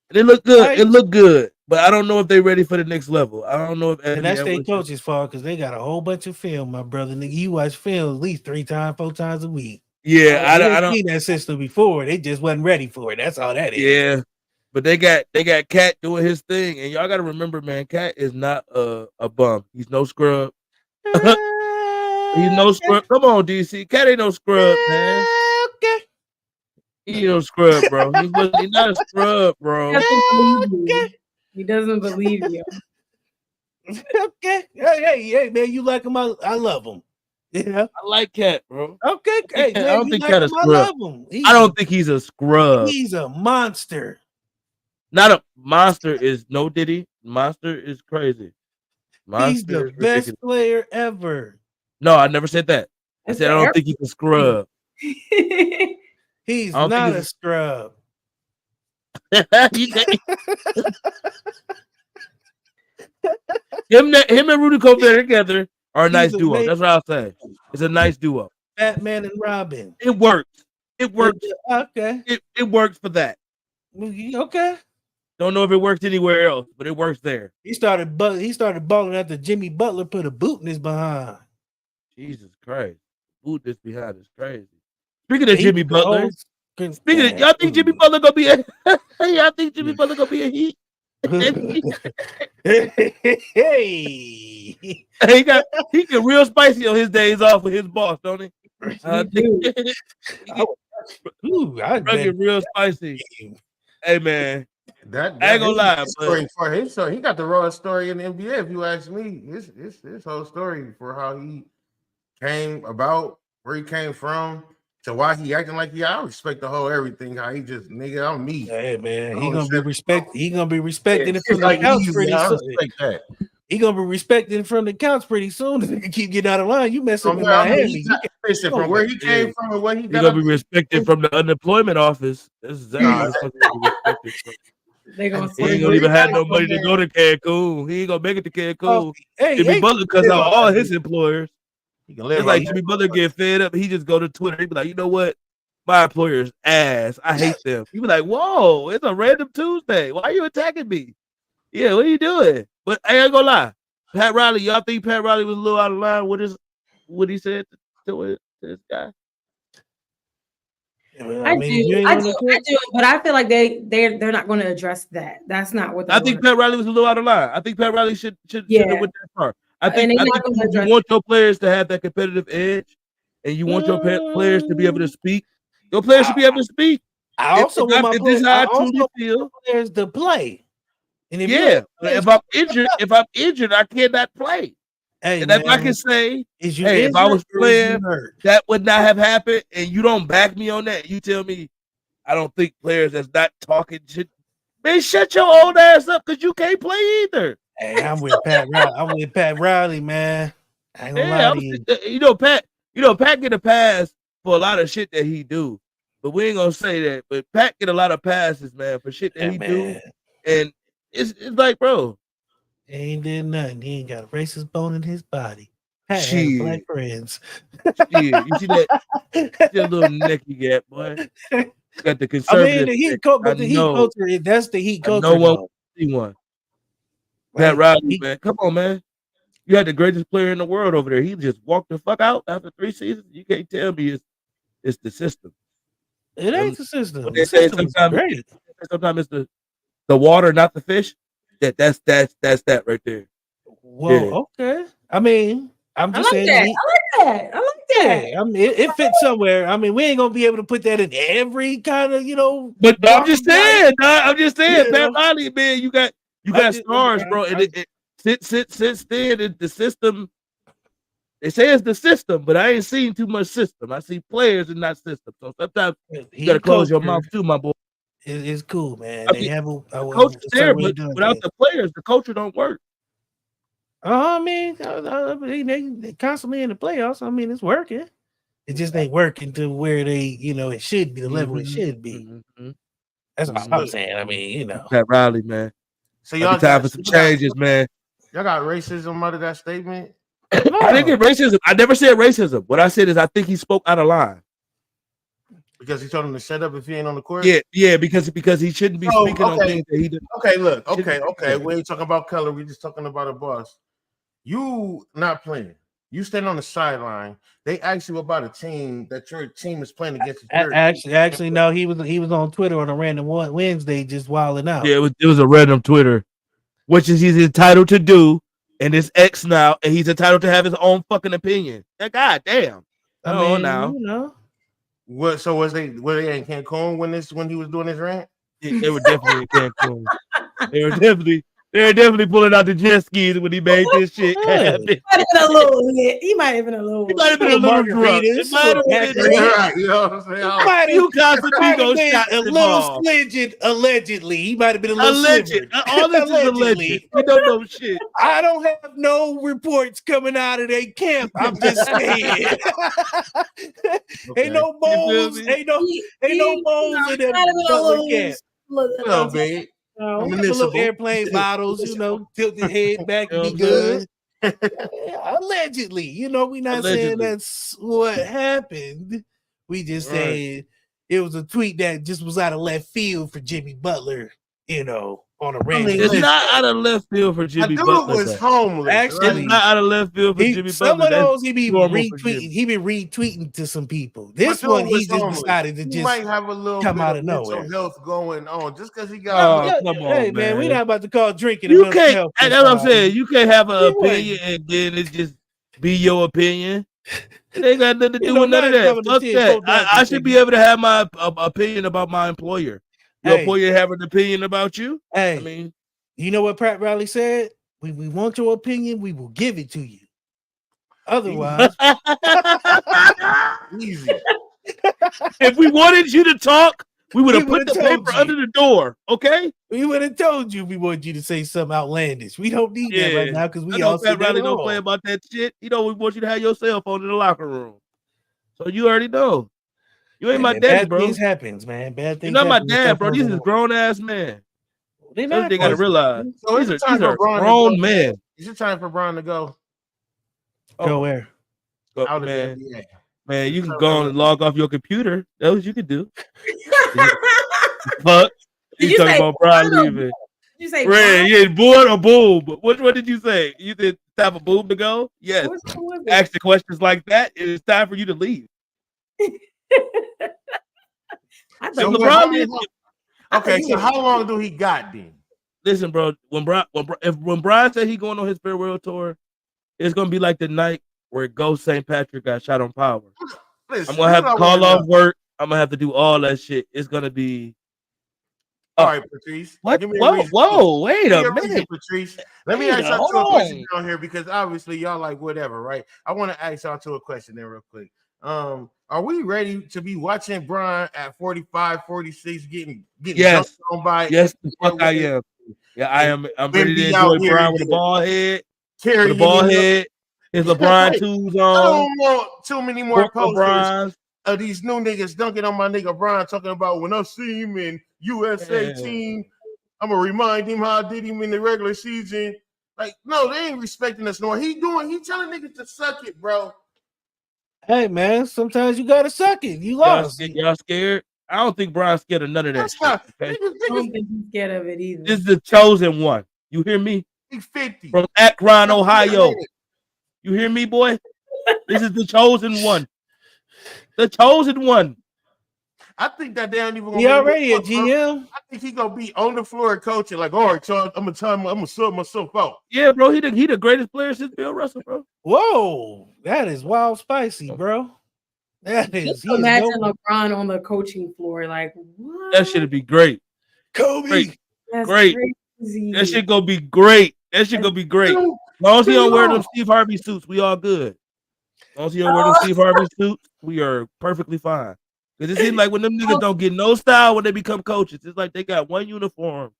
And it looked good. It looked good. But I don't know if they're ready for the next level. I don't know if and that's their coach's fault because they got a whole bunch of film, my brother. Nigga, you watch film at least 3 times, 4 times a week. Yeah, I don't seen that system before. They just wasn't ready for it. That's all that is. Yeah. But they got Cat doing his thing. And y'all gotta remember, man, Cat is not a bum. He's no scrub. He's no scrub. Come on, DC. Cat ain't no scrub, man. Okay. He ain't no scrub, bro. He's not a scrub, bro. He doesn't believe you. Okay. Hey, man, you like him? I love him. Yeah, I like Cat, bro. Okay, hey, man, I don't think Cat is scrub. I love him. I don't think he's a scrub. He's a monster. Not a monster is no Diddy. Monster is crazy. Monster he's the best player ever. No, I never said that. I said I don't think he's a scrub. He's not a scrub. Him and Rudy Gobert together are a nice duo. That's what I'll say. It's a nice duo. Batman and Robin. It works. It works. Okay. It works for that. Okay. Don't know if it works anywhere else, but it works there. He started balling after Jimmy Butler put a boot in his behind. Jesus Christ. Boot this behind is crazy. Speaking of Jimmy Butler. Y'all think Jimmy Butler gonna be y'all think Jimmy Butler gonna be a Heat? Hey, he get real spicy on his days off with his boss, don't he? I get real spicy. Hey man, that I ain't gonna lie, story for him. So he got the rawest story in the NBA. If you ask me, his whole story for how he came about, where he came from, to why he acting like I respect the whole everything. How he just nigga, I'm me. Hey man, he gonna be respected. He gonna be respected from the couch pretty soon. He gonna be respected from the couch pretty soon. If you keep getting out of line, you mess up in Miami. Listen, from where he came from and what he got. He gonna be respected from the unemployment office. This is exactly They gonna he ain't gonna even have no money to go to Cancun. He ain't gonna make it to Cancun. Jimmy Butler cuts out all his employers. It's like Jimmy Butler get fed up. He just go to Twitter. He be like, you know what? My employer's ass. I hate them. You be like, whoa, it's a random Tuesday. Why are you attacking me? Yeah, what are you doing? But I ain't gonna lie. Pat Riley, y'all think Pat Riley was a little out of line with what he said to this guy? I do, but I feel like they're not going to address that. That's not what I think. Pat Riley was a little out of line. I think Pat Riley should have went that far. I think you want your players to have that competitive edge, and you want your players to be able to speak. Your players should be able to speak. I also want my players to play. And if I'm injured, I cannot play. Hey, and if I can say, hey, if I was playing, that would not have happened, and you don't back me on that. You tell me, I don't think players that's not talking shit. Man, shut your old ass up because you can't play either. Hey, I'm with Pat Riley. I'm with Pat Riley, man. I ain't gonna lie to you. Pat get a pass for a lot of shit that he do, but we ain't gonna say that. But Pat get a lot of passes, man, for shit that he do, and it's like, bro, he ain't did nothing. He ain't got a racist bone in his body. Pat has black friends. You see that little neck you got, boy. Got the conservative. The Heat culture. That's the Heat culture. No one see one. Pat Riley, man. Come on, man. You had the greatest player in the world over there. He just walked the fuck out after 3 seasons. You can't tell me it's the system. It ain't the system. They say sometimes it's the water, not the fish. That's that right there. Well, okay. I mean, I'm just saying. I like that. Yeah, I mean, it fits somewhere. I mean, we ain't gonna be able to put that in every kind of, But I'm just saying, Pat know. Riley, man, you got stars, bro. And since then, the system. They say it's the system, but I ain't seen too much system. I see players and not system. So sometimes you gotta close your mouth too, my boy. It's cool, man. I they mean, have the coach is there, but without the players, the culture don't work. I mean, they constantly in the playoffs. I mean, it's working. It just ain't working to where they, it should be the level it should be. That's what I'm saying. I mean, Pat Riley, man. So y'all time for some changes, man. Y'all got racism out of that statement? No. I didn't get racism. I never said racism. What I said is I think he spoke out of line. Because he told him to shut up if he ain't on the court? Yeah, because he shouldn't be speaking on things that he did. Okay, look. Okay. We ain't talking about color. We just talking about a boss. You not playing. You stand on the sideline. They ask you about a team that your team is playing against. Actually, no. He was on Twitter on a random Wednesday, just wilding out. Yeah, it was a random Twitter, which is he's entitled to do, and it's X now, and he's entitled to have his own fucking opinion. God damn. I mean, now. What? So were they in Cancun when he was doing his rant? Yeah, they were definitely in Cancun. They were definitely pulling out the jet skis when he made this shit happen. He might have been a little drunk. It might have been right. You know what I'm saying? A little slidgen, allegedly. He might have been a little alleged. All this is alleged. We don't know shit. I don't have no reports coming out of their camp. I'm just saying. Ain't no bowls. Ain't no bowls in them camp. No, babe. Little airplane bottles, tilt the head back and be good. Allegedly, we not saying that's what happened. We just saying it was a tweet that just was out of left field for Jimmy Butler, on a random. It's not out of left field for Jimmy Butler. Was homeless. Actually, it's not out of left field for Jimmy some Butler. Some of those he be retweeting. He been retweeting to some people. This one he just decided to just might have a little come bit out of nowhere. Health going on just because he got. Come on, hey man, we not about to call drinking. You can't. That's what I'm saying. You can't have an opinion and then it just be your opinion. It ain't got nothing to do with none of that. Fuck that. I should be able to have my opinion about my employer. Your employer have an opinion about you? Hey, I mean, you know what Pat Riley said? We want your opinion, we will give it to you. Otherwise, easy. If we wanted you to talk, we would have put the paper under the door. Okay, we would have told you we want you to say something outlandish. We don't need that right now because we all Pat Riley don't play about that shit. We want you to have your cell phone in the locker room, so you already know. You ain't my dad, bro. Bad things happens, man. Bad things. You're not my dad, bro. These is grown ass men. They gotta realize. So these are grown men. Is it time for Bron to go? Go where? Out man. Man, you can go on and log off your computer. That's what you can do. Fuck. You talking about Bron leaving? Did you say Red? Yeah, board or boom? Which one did you say? You did time for boom to go? Yes. Ask the questions like that. It is time for you to leave. So how long do he got then? Listen, bro. When Brian said he going on his farewell tour, it's gonna be like the night where Ghost St. Patrick got shot on Power. Listen, I'm gonna have to call off work. I'm gonna have to do all that shit. It's gonna be. All right, Patrice. What? Whoa! Wait a minute, Patrice. Let me ask y'all a question down here because obviously y'all like whatever, right? I want to ask y'all a question there real quick. Are we ready to be watching Bron at 45, 46 getting yes. jumped on by? Yes, the fuck I am. Yeah, I am. I'm ready to enjoy Bron with a ball head. With a ball head. His LeBron twos on. I don't want too many more posters of these new niggas dunking on my nigga Bron, talking about when I see him in USA team, I'm gonna remind him how I did him in the regular season. Like, no, they ain't respecting us no more. He telling niggas to suck it, bro. Hey man, sometimes you gotta suck it. You lost. Y'all scared? I don't think Bron's scared of none of that. I don't think he's scared of it either. This is the chosen one. You hear me? He's 50 from Akron, Ohio. You hear me, boy? This is the chosen one. The chosen one. I think that they don't even. He already a GM. I think he gonna be on the floor coaching. Like, all right, so I'm gonna sort myself out. Yeah, bro. He the greatest player since Bill Russell, bro. Whoa, that is wild spicy, bro. That is. Imagine LeBron on the coaching floor, like what? That should be great. Kobe, great. That's great. Crazy. That shit gonna be great. That shit gonna be great. As long as he don't wear them Steve Harvey suits, we all good. As long as he don't wear them Steve Harvey suits, we are perfectly fine. Because it seems like when them niggas don't get no style when they become coaches, it's like they got one uniform,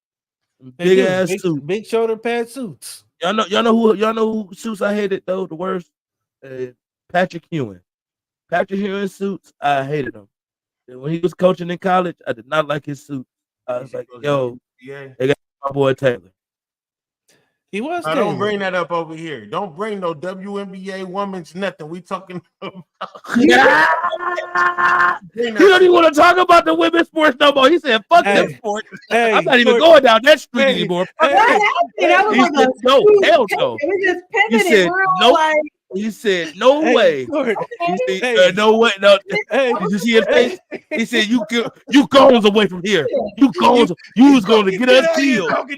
big ass suits, big shoulder pad suits. Y'all know who suits I hated though the worst. Patrick Ewing. Patrick Ewing suits, I hated him. And when he was coaching in college, I did not like his suit. I was like, yo, they got my boy Taylor. He was. Don't bring that up over here. Don't bring no WNBA women's nothing. We talking about. He don't even want to talk about the women's sports no more. He said, "Fuck them sports." I'm not even going down that street anymore. He said, "No, hell no." He said, "No." He said, "No way." He said, "No way." No. Did you see his face? He said, "You goes away from here. You was going to get us killed." He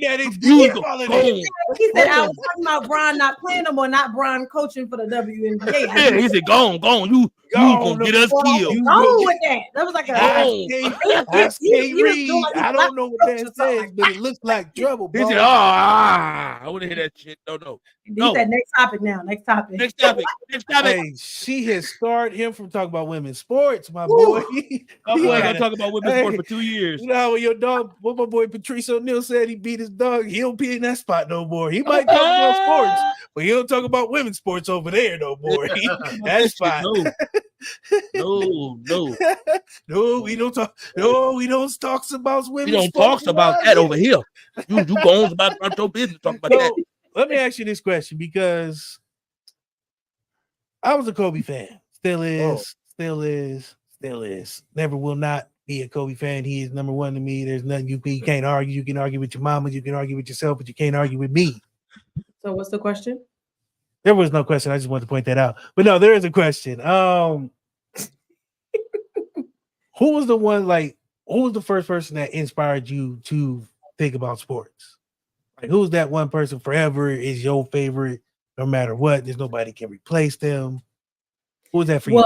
said, "I was talking about Bron not playing no more, not Bron coaching for the WNBA." Yeah, he said, "Gone. You gonna get us killed." Gone with that. That was like I don't know what that says, but it looks like trouble. He said, I want to hear that shit. No. He said, "Next topic now. Next topic." Hey, she has scarred him from talking about women's sports, my boy. My boy gonna talk about women's sports for 2 years. You know what my boy Patrice O'Neal said, he beat his dog. He don't be in that spot no more. He might talk about sports, but he don't talk about women's sports over there no more. That spot. No, we don't talk. No, we don't talk about women's. We don't talk about that over here. You go on about your business. Talk about that. Let me ask you this question, because I was a Kobe fan. Still is. Never will not be a Kobe fan. He is number one to me. There's nothing you can't argue. You can argue with your mama, you can argue with yourself, but you can't argue with me. So what's the question? There was no question. I just wanted to point that out. But no, there is a question. Who was the first person that inspired you to think about sports? Like, who's that one person forever is your favorite, no matter what? There's nobody can replace them. Who was that for you?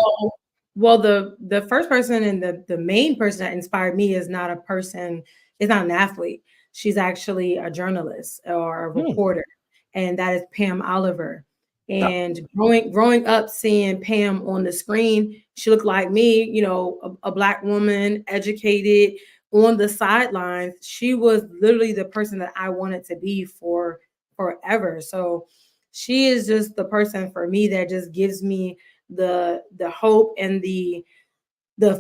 Well, the first person and the main person that inspired me is not a person, is not an athlete. She's actually a journalist or a reporter, and that is Pam Oliver. And growing up, seeing Pam on the screen, she looked like me, you know, a Black woman, educated, on the sidelines. She was literally the person that I wanted to be for forever. So she is just the person for me that just gives me the hope and the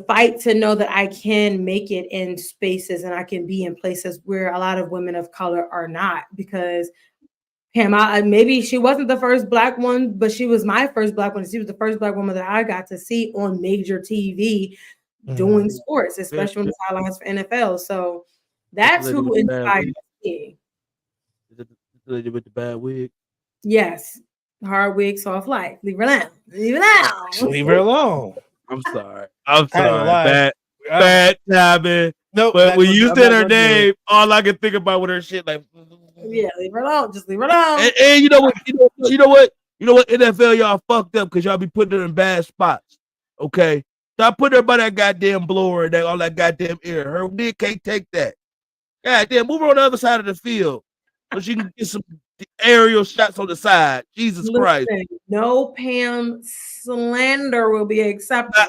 fight to know that I can make it in spaces and I can be in places where a lot of women of color are not, because Pam, maybe she wasn't the first Black one, but she was my first Black one. She was the first Black woman that I got to see on major TV doing sports, especially on the sidelines for NFL. So that's who inspired me. Is it the lady with the bad wig? Yes. Hard wig, soft life. Leave her alone. Leave her alone. I'm sorry. Bad timing. Nope. But when you said her name, all I could think about with her shit, like, yeah, leave her alone. Just leave her alone. And you know what? NFL, y'all fucked up because y'all be putting her in bad spots. Okay. Stop putting her by that goddamn blower and all that goddamn air. Her dick can't take that. Goddamn, move her on the other side of the field so she can get some aerial shots on the side. Jesus Christ. No Pam slander will be accepted.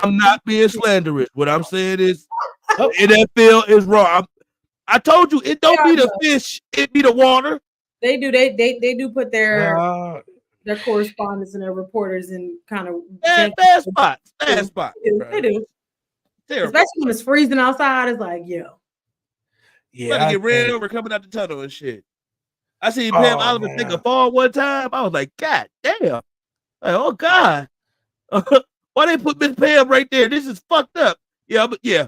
I'm not being slanderous. What I'm saying is NFL is wrong. I told you it don't be the fish, it be the water. They do. They do put their correspondents and their reporters in kind of bad spots. They do. Terrible. Especially when it's freezing outside. It's like, yo. Yeah, get ran over coming out the tunnel and shit. I seen Pam Oliver take a fall one time. I was like, God damn. Like, oh God. Why they put Miss Pam right there? This is fucked up. Yeah, but yeah.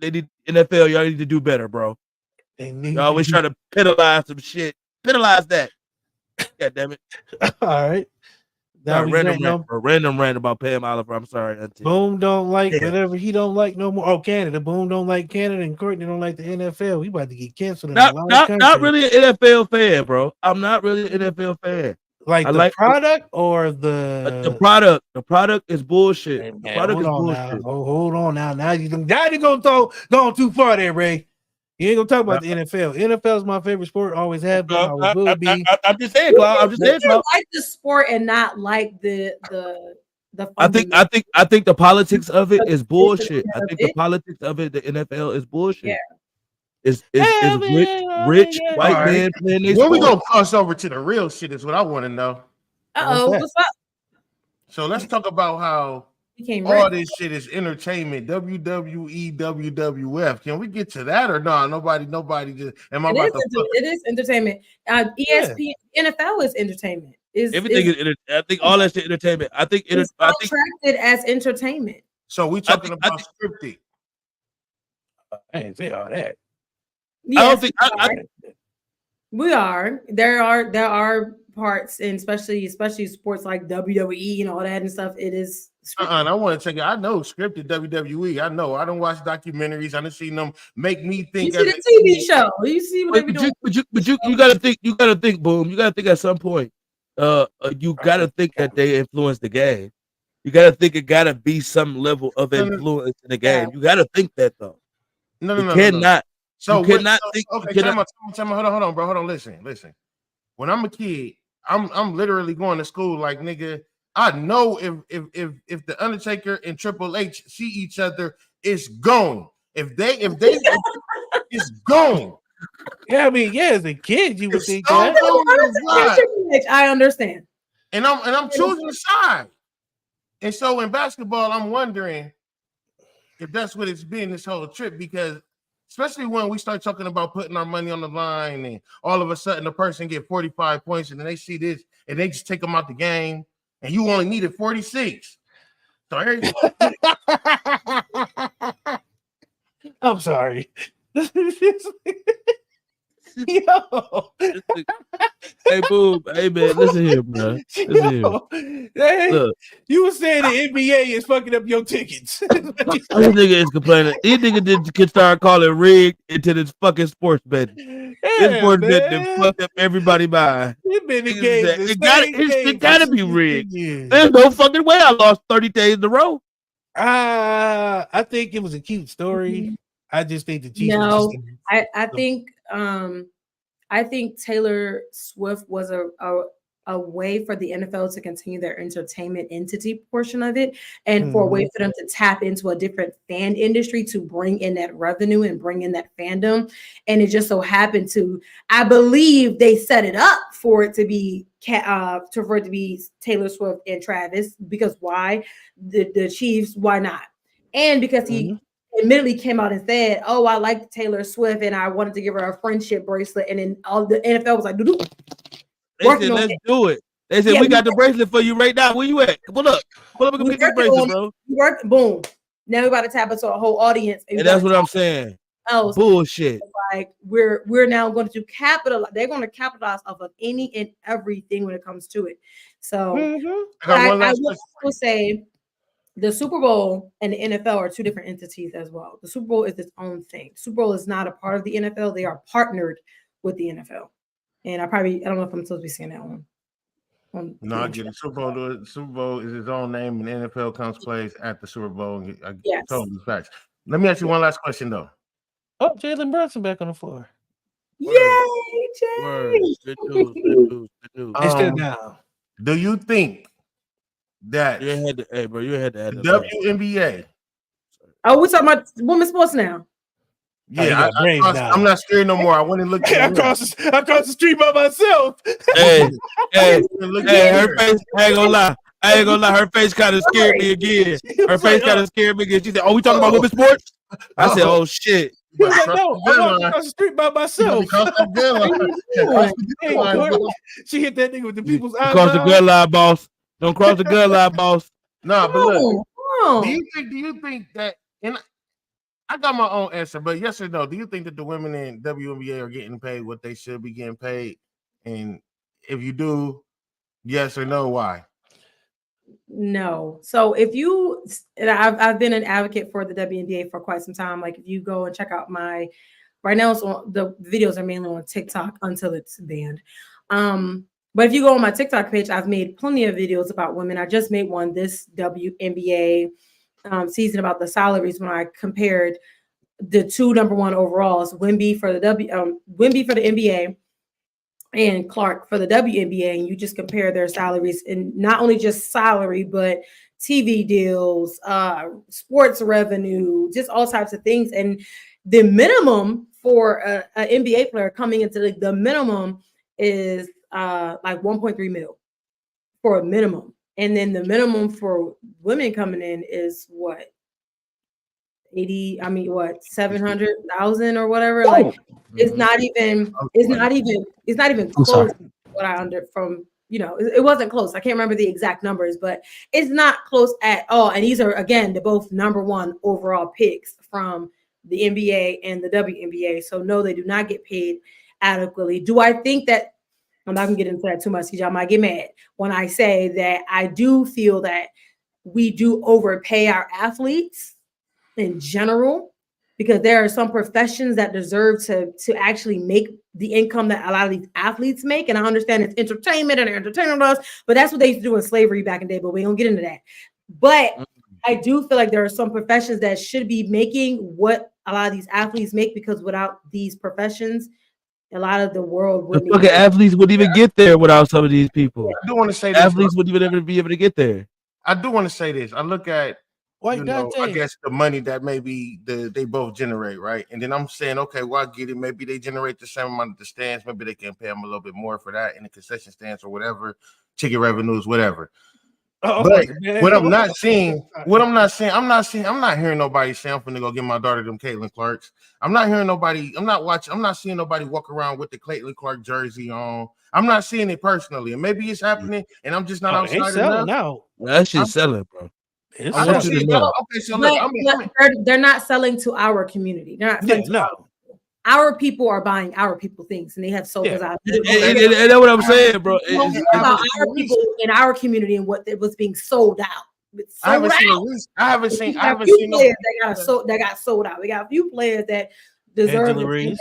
They need NFL, y'all need to do better, bro. Y'all always trying to penalize some shit. Penalize that. God damn it. All right. Now we got random rant about Pam Oliver. I'm sorry, Auntie. Boom don't like whatever he don't like no more. Oh, Canada. Boom don't like Canada, and Courtney don't like the NFL. We about to get canceled in a lot of countries. Not really an NFL fan, bro. I'm not really an NFL fan. Like the product or the product. The product is bullshit. Man, the product is bullshit. Now. Hold on now. Now you gonna go too far there, Ray. You ain't gonna talk about the NFL. NFL is my favorite sport. Always have been. Always will be. I'm just saying, Claude. I'm just saying, Claude. Like the sport and not like the. I think the politics of it is bullshit. I think the politics of it, the NFL is bullshit. Yeah. It's rich white man playing this. When we gonna cross over to the real shit is what I want to know. What's up? So let's talk about how all this shit is entertainment. WWE, WWF. Can we get to that or no? Nobody just. It is entertainment. ESPN, NFL is entertainment. Everything is. I think all that shit entertainment. I think it's contracted as entertainment. So we talking about scripted. I didn't say all that. Yes, I don't think we are. There are parts, and especially sports like WWE and all that and stuff. It is. I want to check it. I know scripted WWE. I know. I don't watch documentaries. I done seen them make me think. You see the TV show. You see what they be doing. But you gotta think. You gotta think. Boom. You gotta think at some point. You gotta think that they influence the game. You gotta think it gotta be some level of influence in the game. You gotta think that though. No. Cannot. So you cannot think. Okay, tell me, hold on, bro. Hold on, listen. When I'm a kid, I'm literally going to school like nigga. I know if the Undertaker and Triple H see each other, it's gone. If they it's gone. Yeah, I mean, as a kid, you would think that. I understand. And I'm choosing a side. And so in basketball, I'm wondering if that's what it's been this whole trip, because especially when we start talking about putting our money on the line and all of a sudden the person get 45 points and then they see this and they just take them out the game and you only needed 46. So I'm sorry. Yo. Hey, boom. Hey, man. Listen here, bro. Hey, you were saying the NBA is fucking up your tickets. This nigga is complaining. These niggas can start calling rigged into this fucking sports betting. This sports betting fucked up everybody mind. It gotta be rigged. There's no fucking way I lost 30 days in a row. I think it was a cute story. I just think the Chiefs. No, I think Taylor Swift was a way for the NFL to continue their entertainment entity portion of it, and for a way for them to tap into a different fan industry to bring in that revenue and bring in that fandom. And it just so happened to, I believe they set it up for it to be Taylor Swift and Travis, because why? The Chiefs, why not? And because he admittedly came out and said, "Oh, I like Taylor Swift and I wanted to give her a friendship bracelet," and then all the NFL was like, "Doo-doo." They said, "Let's do it." They said, "We got the bracelet for you right now. Where you at? Pull up and get the bracelet, bro." Boom. Now we're about to tap into a whole audience, and that's what I'm saying. Bullshit. Like we're now going to capitalize. They're going to capitalize off of any and everything when it comes to it. So I will say, the Super Bowl and the NFL are two different entities as well. The Super Bowl is its own thing. Super Bowl is not a part of the NFL. They are partnered with the NFL. And I don't know if I'm supposed to be saying that one. No, I get it. Super Bowl is its own name, and the NFL comes plays at the Super Bowl. I totally facts. Let me ask you one last question though. Oh, Jalen Brunson back on the floor. Yay, Jay! Good news. It's still down. Do you think that you had to add the WNBA? Oh, we're talking about women's sports now. Yeah, I'm not scared no more. I went and looked across the street by myself. Hey, her face. I ain't gonna lie. Her face kind of scared me again. Her face kind of scared me again. She said, "Oh, we talking about women's sports?" I said, "Oh shit." No, I'm across the street by myself. She hit that nigga with the people's eyes. Cross the gun line, boss. Don't cross the gun line, boss. No, but look. Do you think that? And I got my own answer, but yes or no? Do you think that the women in WNBA are getting paid what they should be getting paid? And if you do, yes or no, why? No. So if you, and I've been an advocate for the WNBA for quite some time. Like if you go and check out my, right now it's on, the videos are mainly on TikTok until it's banned. But if you go on my TikTok page, I've made plenty of videos about women. I just made one this WNBA season about the salaries when I compared the two number one overalls, Wemby for the Wemby for the NBA and Clark for the WNBA, and you just compare their salaries, and not only just salary, but TV deals, sports revenue, just all types of things. And the minimum for a NBA player coming into the minimum is like 1.3 mil for a minimum. And then the minimum for women coming in is what? 700,000 or whatever. Like it's not even close to what I under from, it wasn't close. I can't remember the exact numbers, but it's not close at all. And these are, again, the both number one overall picks from the NBA and the WNBA. So no, they do not get paid adequately. Do I think that, I'm not gonna get into that too much because y'all might get mad when I say that I do feel that we do overpay our athletes in general, because there are some professions that deserve to actually make the income that a lot of these athletes make. And I understand it's entertainment and entertainment us, but that's what they used to do in slavery back in the day, but we don't get into that. But I do feel like there are some professions that should be making what a lot of these athletes make, because without these professions, a lot of the world wouldn't. The athletes wouldn't even get there without some of these people. I do want to say this. Athletes wouldn't even ever be able to get there. I do want to say this. I look at, I guess the money that maybe they both generate, right? And then I'm saying, okay, well, I get it. Maybe they generate the same amount of the stands. Maybe they can pay them a little bit more for that in the concession stands or whatever, ticket revenues, whatever. But what I'm not hearing nobody say I'm finna go get my daughter them Caitlin Clarks. I'm not seeing nobody walk around with the Caitlin Clark jersey on. I'm not seeing it personally, and maybe it's happening, and I'm just not outside enough. No, that shit's selling, bro. Okay, so look, they're not selling to our community. They're not selling to our people are buying our people things, and they have sold us out. And that's what I'm saying, bro. About our people in our community and what it was being sold out. I haven't seen players that got sold out. We got a few players that deserve in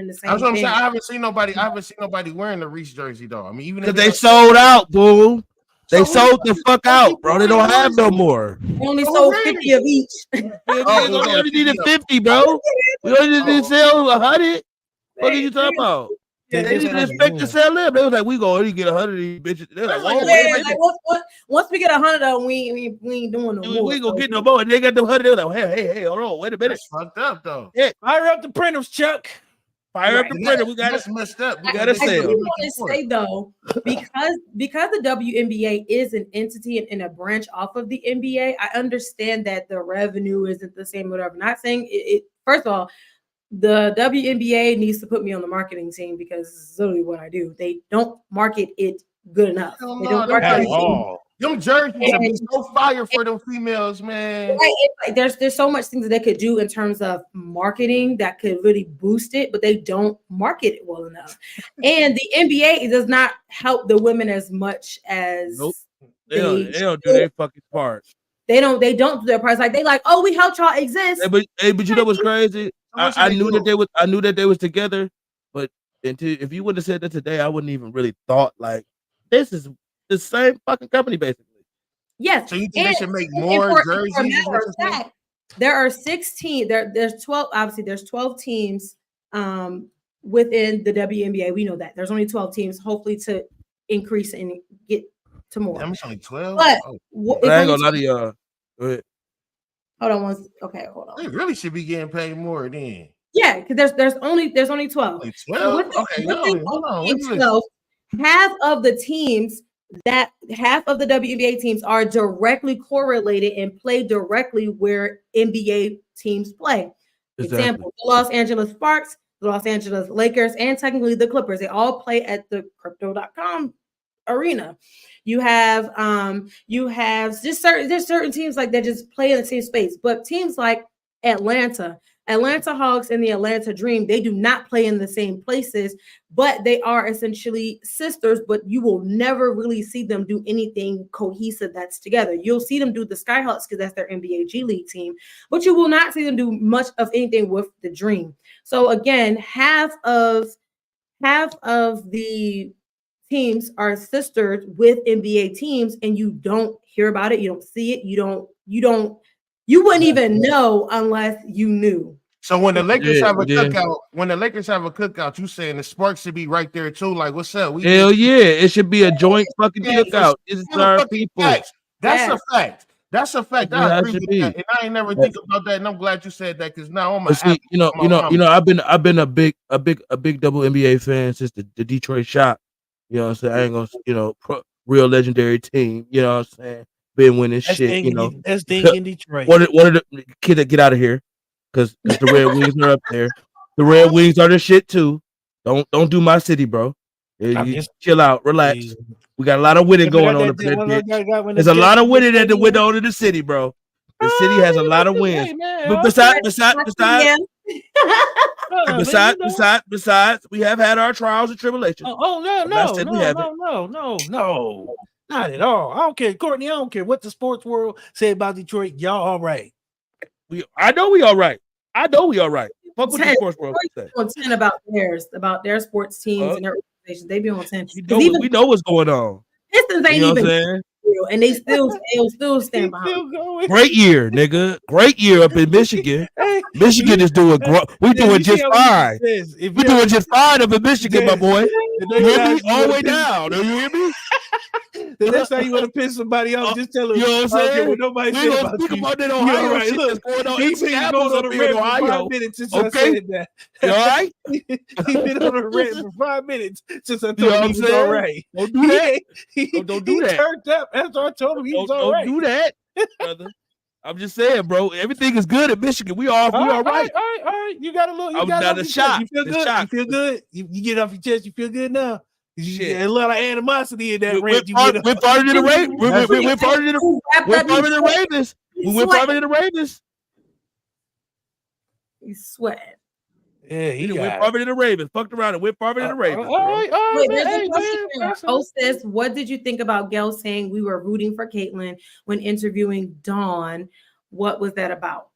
the same. That's what I'm saying. I haven't seen nobody wearing the Reese jersey though. I mean, even because they sold out, boo. They sold the fuck out, bro. They don't have no more. We only sold 50 of each. We only needed 50, bro. We only need to sell 100. What are you talking about? They didn't expect to sell them. They was like, we gonna only get 100 of these bitches. They're like, once we get 100 of them, we ain't doing no more. We ain't gonna get no more. And they got them 100. They was like, hey, hold on, wait a minute. That's fucked up though. Yeah, fire up the printers, Chuck. Fire up the printer. We got it messed up. We got to sell. I want to say though, because the WNBA is an entity and a branch off of the NBA, I understand that the revenue isn't the same. Whatever. Not saying it. First of all, the WNBA needs to put me on the marketing team, because it's literally what I do. They don't market it good enough. They don't market it all. Them jerseys are so fire for them females, man. Like there's so much things that they could do in terms of marketing that could really boost it, but they don't market it well enough. And the NBA does not help the women as much as they don't do their fucking part. They don't do their parts. Like they oh, we helped y'all exist. But you know what's crazy? I knew that they was together, but if you would have said that today, I wouldn't even really thought like this is the same fucking company, basically. Yes. So you think they should make more jerseys? There are 16. There's 12. Obviously, there's 12 teams within the WNBA. We know that there's only 12 teams. Hopefully, to increase and get to more. Damn, it's only 12. But I ain't gonna lie to y'all. Go ahead. Hold on. Hold on. They really should be getting paid more then. Yeah, because there's only 12. Only 12. Okay, hold on. 12. Half of the WNBA teams are directly correlated and play directly where NBA teams play. Exactly. Example, the Los Angeles Sparks, the Los Angeles Lakers, and technically the Clippers. They all play at the crypto.com arena. You have there's certain teams like that just play in the same space, but teams like Atlanta, Atlanta Hawks and the Atlanta Dream, they do not play in the same places, but they are essentially sisters, but you will never really see them do anything cohesive that's together. You'll see them do the Skyhawks because that's their NBA G League team, but you will not see them do much of anything with the Dream. So again, half of the teams are sisters with NBA teams, and you don't hear about it, you don't see it, you wouldn't even know unless you knew. So when the Lakers have a cookout, you saying the Sparks should be right there too? Like, what's up? Hell yeah, it should be a joint fucking cookout. This is our people. That's a fact. That's a fact. I agree with that, and I ain't never think about that. And I'm glad you said that because now I'm I've been a big double NBA fan since the Detroit Shot. You know what I'm saying? I ain't gonna real legendary team. You know what I'm saying? Been winning shit. That's in Detroit. One of the kids that get out of here because the Red Wings are up there. The Red Wings are the shit too. Don't do my city, bro. You chill out, relax. We got a lot of winning going on up there. There's a lot of winning at the window of the city, bro. The city has a lot of wins. But besides, we have had our trials and tribulations. No, not at all. I don't care, Courtney. I don't care what the sports world say about Detroit. Y'all all right? I know we all right. Fuck what the sports world say. On 10 about their sports teams and their organizations. They be on 10. We know what's going on. Pistons ain't even real, and they still stand behind. Great year, nigga. Great year up in Michigan. Michigan is doing we doing just fine. We doing just fine up in Michigan, my boy. You hear me? All the way down. Do you hear me? The next time you want to piss somebody off, just tell them. You know what I'm saying? What nobody said about you. About that Ohio right. shit Look, that's going on. He's been on the rant for 5 minutes since I said that. You all right? He's been on the rant for 5 minutes since I told him he was all right. Don't do that. Don't do that. He turned up after I told him he was all right. Don't do that, brother. I'm just saying, bro. Everything is good in Michigan. We all right. All right. You got a little. You got a shot. You feel good. You feel good. You get it off your chest. You feel good now. Shit. A lot of animosity in that rant. We're part of the Ravens. We're part of the Ravens. We're part of the Ravens. He's sweating. Yeah, we're part of the Ravens. Fucked around and we're part of the Ravens. All right. Wait, there's a question here. Hostess, what did you think about Gail saying we were rooting for Caitlyn when interviewing Dawn? What was that about?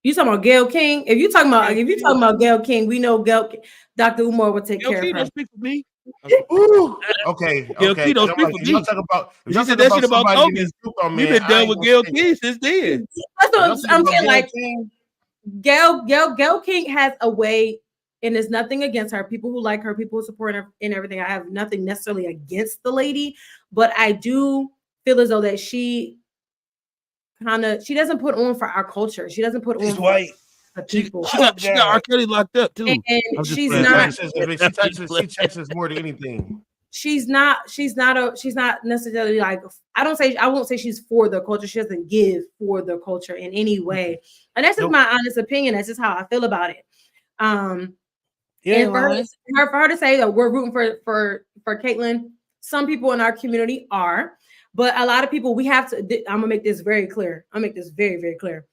You talking about Gail King? If you talking about Gail King, we know Dr. Umar will take care of her. Don't speak for me. Okay. Gail King don't speak for me. You said that shit about Kogan. We've been done with Gail King since then. That's what I'm saying. Like Gail King has a way, and there's nothing against her. People who like her, people who support her, and everything. I have nothing necessarily against the lady, but I do feel as though that she doesn't put on for our culture. She doesn't put on for white. People. She got R. Kelly locked up too. And she's not. She texts more than anything. She's not necessarily like, I won't say she's for the culture. She doesn't give for the culture in any way. And that's just my honest opinion. That's just how I feel about it. And for her to say that we're rooting for Caitlyn, some people in our community are, but a lot of people, we have to, I'm gonna make this very clear. I'll make this very, very clear.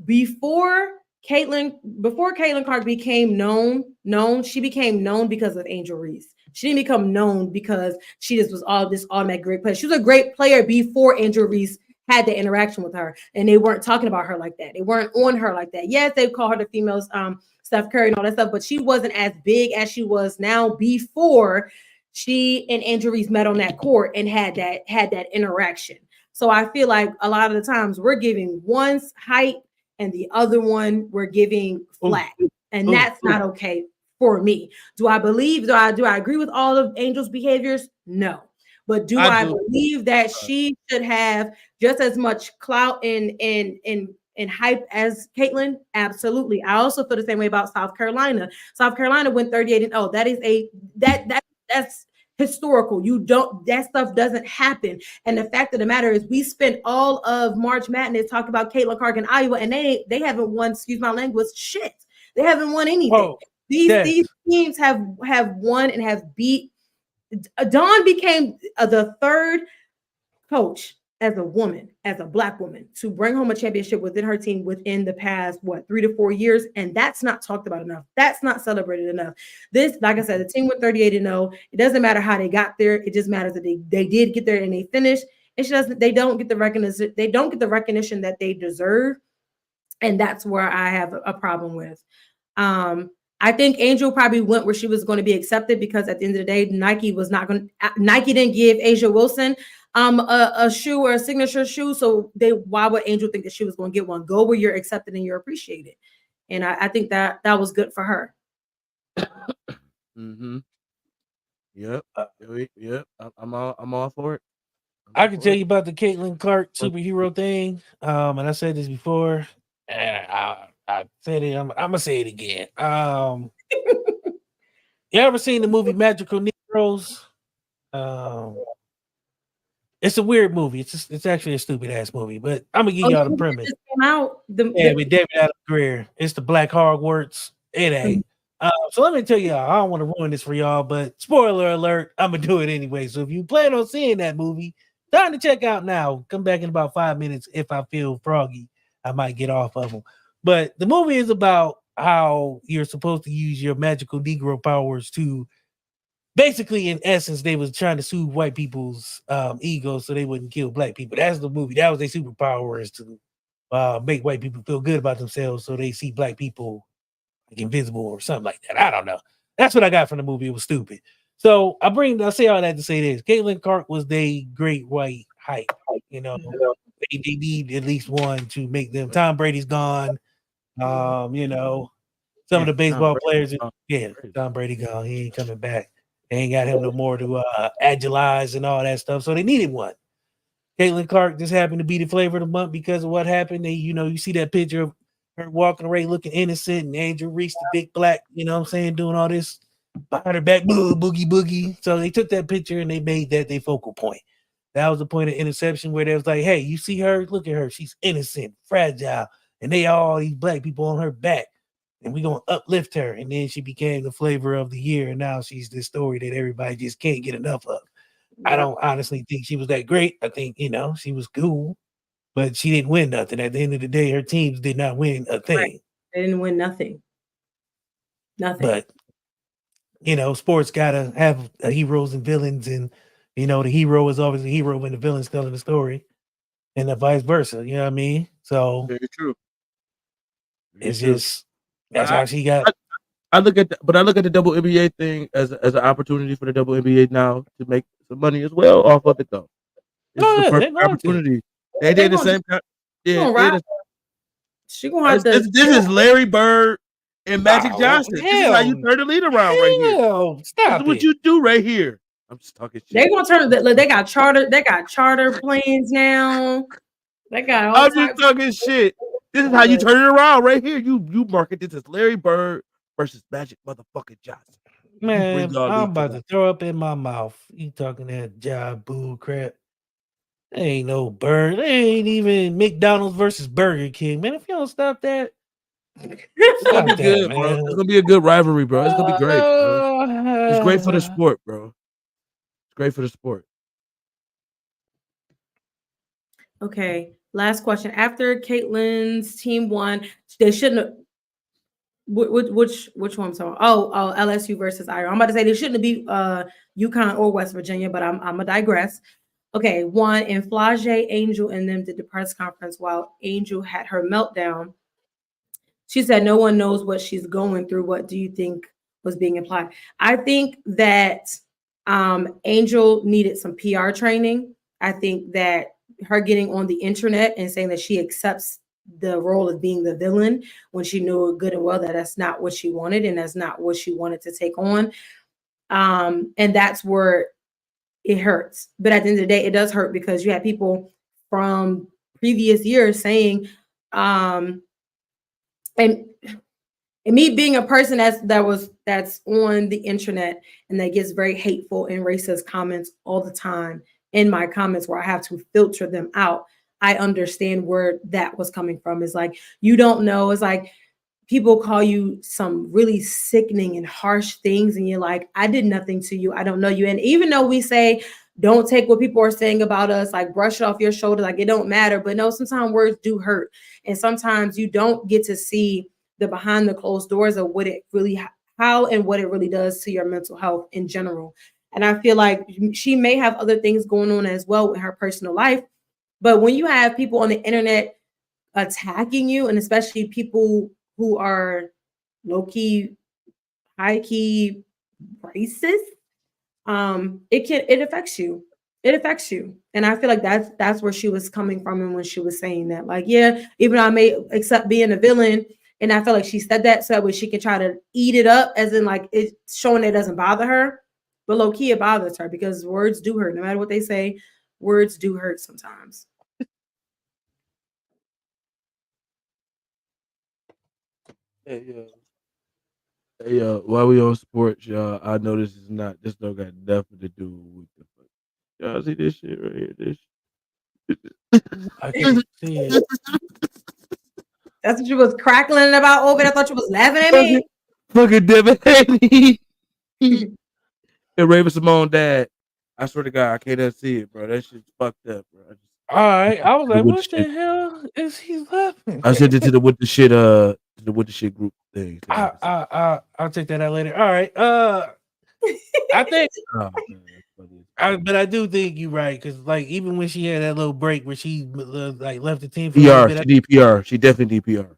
Before Caitlyn Clark became known, she became known because of Angel Reese. She didn't become known because she just was all this automatic great player. She was a great player before Angel Reese had the interaction with her, and they weren't talking about her like that. They weren't on her like that. Yes, they call her the females, Steph Curry and all that stuff, but she wasn't as big as she was now before she and Angel Reese met on that court and had that interaction. So I feel like a lot of the times we're giving one's height and the other one we're giving flat, and that's not okay for me. Do I agree with all of Angel's behaviors? No. But do I believe that she should have just as much clout and hype as Caitlyn? Absolutely. I also feel the same way about South Carolina. South Carolina went 38-0. That is that's historical. That stuff doesn't happen. And the fact of the matter is we spent all of March Madness talking about Caitlyn Clark in Iowa, and they haven't won, excuse my language, shit. They haven't won anything. Whoa. These teams have won and have beat. Dawn became the third coach as a woman, as a Black woman, to bring home a championship within her team within the past, 3 to 4 years. And that's not talked about enough. That's not celebrated enough. This, like I said, the team went 38-0. It doesn't matter how they got there. It just matters that they did get there and they finished. They don't get the recognition. They don't get the recognition that they deserve. And that's where I have a problem with. I think Angel probably went where she was going to be accepted, because at the end of the day, Nike didn't give Asia Wilson a shoe or a signature shoe. So why would Angel think that she was going to get one? Go where you're accepted and you're appreciated. And I think that was good for her. Mm-hmm. Yep. Yep. I'm all for it. I can tell you about the Caitlin Clark superhero thing. And I said this before, and I said it. I'm gonna say it again. You ever seen the movie Magical Negroes? It's a weird movie. It's actually a stupid ass movie, but I'm gonna give y'all the premise. With David Adam Greer. It's the Black Hogwarts. It ain't. So let me tell y'all, I don't want to ruin this for y'all, but spoiler alert, I'm gonna do it anyway. So if you plan on seeing that movie, time to check out now. Come back in about 5 minutes. If I feel froggy, I might get off of them. But the movie is about how you're supposed to use your magical Negro powers to basically, in essence, they was trying to soothe white people's egos so they wouldn't kill Black people. That's the movie. That was their superpower, is to make white people feel good about themselves so they see Black people like invisible or something like that. I don't know. That's what I got from the movie. It was stupid. So I say all that to say this. Caitlin Clark was the great white hype. You know, they need at least one to make them. Tom Brady's gone. You know, some of the baseball players. Tom Brady gone. He ain't coming back. They ain't got him no more to agilize and all that stuff. So they needed one. Caitlin Clark just happened to be the flavor of the month because of what happened. You see that picture of her walking away looking innocent, and Angel Reese, the big Black, you know what I'm saying, doing all this behind her back, boogie. So they took that picture and they made that their focal point. That was the point of interception where they was like, hey, you see her? Look at her. She's innocent, fragile, and they all these Black people on her back. And we're going to uplift her. And then she became the flavor of the year. And now she's this story that everybody just can't get enough of. Yeah. I don't honestly think she was that great. I think, she was cool, but she didn't win nothing. At the end of the day, her teams did not win a thing. Right. They didn't win nothing. But, sports got to have heroes and villains. And, the hero is always a hero when the villain's telling the story. And the vice versa. You know what I mean? So very true. It's just... That's how she got. I look at the WNBA thing as an opportunity for the WNBA now to make some money as well off of it, though. It's a perfect opportunity. They did the same. She gonna have to. This is Larry Bird and Magic Johnson. This is how you turn the lead around right here. This is what you do right here. I'm just talking shit. They gonna turn. They got charter planes now. They got. I'm just talking shit. This is how you turn it around right here. You market this as Larry Bird versus Magic motherfucking Johnson. Man, I'm about to throw up in my mouth. You talking that job bull crap. There ain't no Bird. There ain't even McDonald's versus Burger King. Man, if you don't stop that, it's gonna be good, bro. It's gonna be a good rivalry, bro. It's gonna be great, bro. It's great for the sport, bro. It's great for the sport. Okay. Last question. After Caitlin's team won, they shouldn't have. Which one? I'm talking. Oh, LSU versus Iowa. I'm about to say they shouldn't have beat UConn or West Virginia, but I'm gonna digress. Okay, one, and Flage, Angel, and them did the press conference while Angel had her meltdown. She said, "No one knows what she's going through. What do you think was being implied?" I think that Angel needed some PR training. I think that her getting on the internet and saying that she accepts the role of being the villain when she knew good and well that that's not what she wanted and that's not what she wanted to take on. And that's where it hurts. But at the end of the day, it does hurt because you have people from previous years saying, and me being a person that's on the internet and that gets very hateful and racist comments all the time in my comments where I have to filter them out. I understand where that was coming from. It's like, you don't know. It's like people call you some really sickening and harsh things. And you're like, I did nothing to you. I don't know you. And even though we say don't take what people are saying about us, like brush it off your shoulder, like it don't matter. But no, sometimes words do hurt. And sometimes you don't get to see the behind the closed doors of what it really, how and what it really does to your mental health in general. And I feel like she may have other things going on as well with her personal life. But when you have people on the internet attacking you, and especially people who are low-key, high-key racist, it affects you. It affects you. And I feel like that's where she was coming from, and when she was saying that, like, yeah, even though I may accept being a villain, and I feel like she said that so that she can try to eat it up, as in like it's showing it doesn't bother her, but low key it bothers her because words do hurt. No matter what they say, words do hurt sometimes. Hey, while we on sports, y'all, I know this don't got nothing to do with the fuck. Y'all see this shit right here? This I can't see it. That's what you was crackling about over. I thought you was laughing at me. Fucking Devin Haney and Raven Simone dad. I swear to God, I can't unsee it, bro. That shit's fucked up, bro. All right, I was like, what the hell is he laughing? I sent it to the with the shit group thing. I'll take that out later. All right. I think, but I do think you're right, because like even when she had that little break where she like left the team for PR, a little bit, she DPR. She definitely DPR.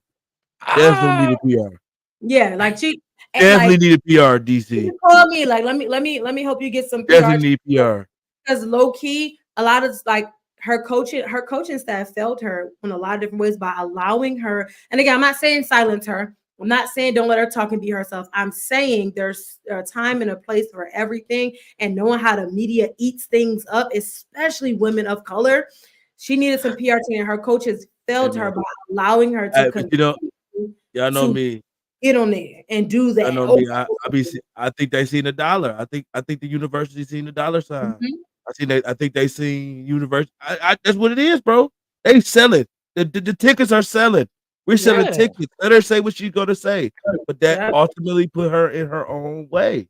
Definitely needed PR. Yeah, like she definitely needed PR. DC. Call me, like let me help you get some PR. Definitely need PR. Because low key, a lot of like her coaching staff failed her in a lot of different ways by allowing her. And again, I'm not saying silence her. I'm not saying don't let her talk and be herself. I'm saying there's a time and a place for everything, and knowing how the media eats things up, especially women of color. She needed some PR team, and her coaches failed her by allowing her to continue. Y'all know me. Get on there and do that. I know me. I think they seen the dollar. I think the university seen the dollar sign. Mm-hmm. I think they seen university. That's what it is, bro. They selling. The tickets are selling. We're selling tickets. Let her say what she's gonna say, but that ultimately put her in her own way.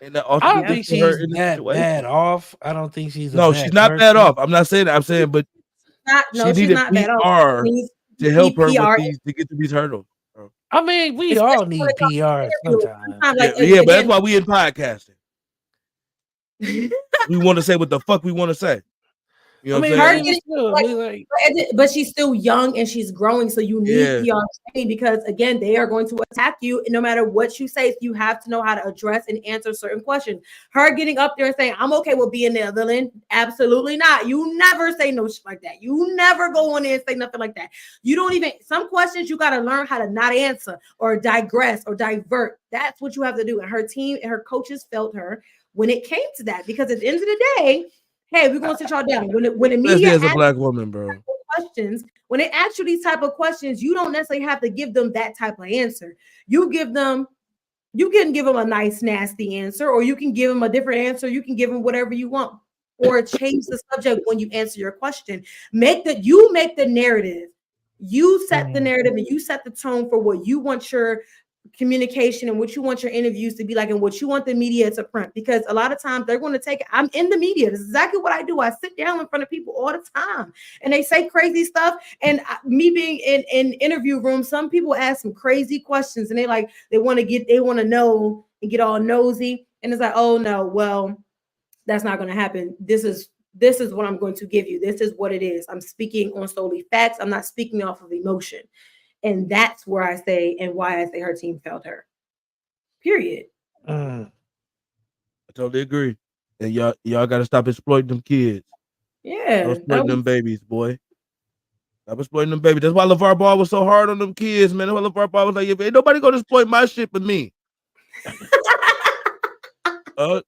And that I don't think she's that bad off. I don't think she's she's not bad off. I'm not saying that. I'm saying, but she needed PR to help her with these to get to these hurdles. Bro. I mean, we all need PR sometimes. But that's why we in podcasting. We want to say what the fuck we want to say. You know what I'm saying? But she's still young and she's growing, so you need PR training, because again, they are going to attack you no matter what you say. So you have to know how to address and answer certain questions. Her getting up there and saying, "I'm okay with being the villain," absolutely not. You never say no shit like that. You never go on there and say nothing like that. You don't even. Some questions you got to learn how to not answer or digress or divert. That's what you have to do. And her team and her coaches felt her when it came to that, because at the end of the day, hey, we're gonna sit y'all down. When the media as a black woman, bro, questions, when they ask you these type of questions, you don't necessarily have to give them that type of answer. You can give them a nice, nasty answer, or you can give them a different answer. You can give them whatever you want, or change the subject when you answer your question. Make the narrative. You set the narrative and you set the tone for what you want your communication and what you want your interviews to be like, and what you want the media to print, because a lot of times they're going to take it. I'm in the media. This is exactly what I do. I sit down in front of people all the time and they say crazy stuff. And me being in interview rooms, some people ask some crazy questions and they want to know and get all nosy. And it's like, oh no, well, that's not going to happen. This is what I'm going to give you. This is what it is. I'm speaking on solely facts. I'm not speaking off of emotion. And that's where I say, and why I say her team failed her. Period. I totally agree. And y'all got to stop exploiting them kids. Yeah. Stop exploiting them babies, boy. Stop exploiting them babies. That's why LeVar Ball was so hard on them kids, man. That's why LeVar Ball was like, ain't nobody going to exploit my shit but me. Somebody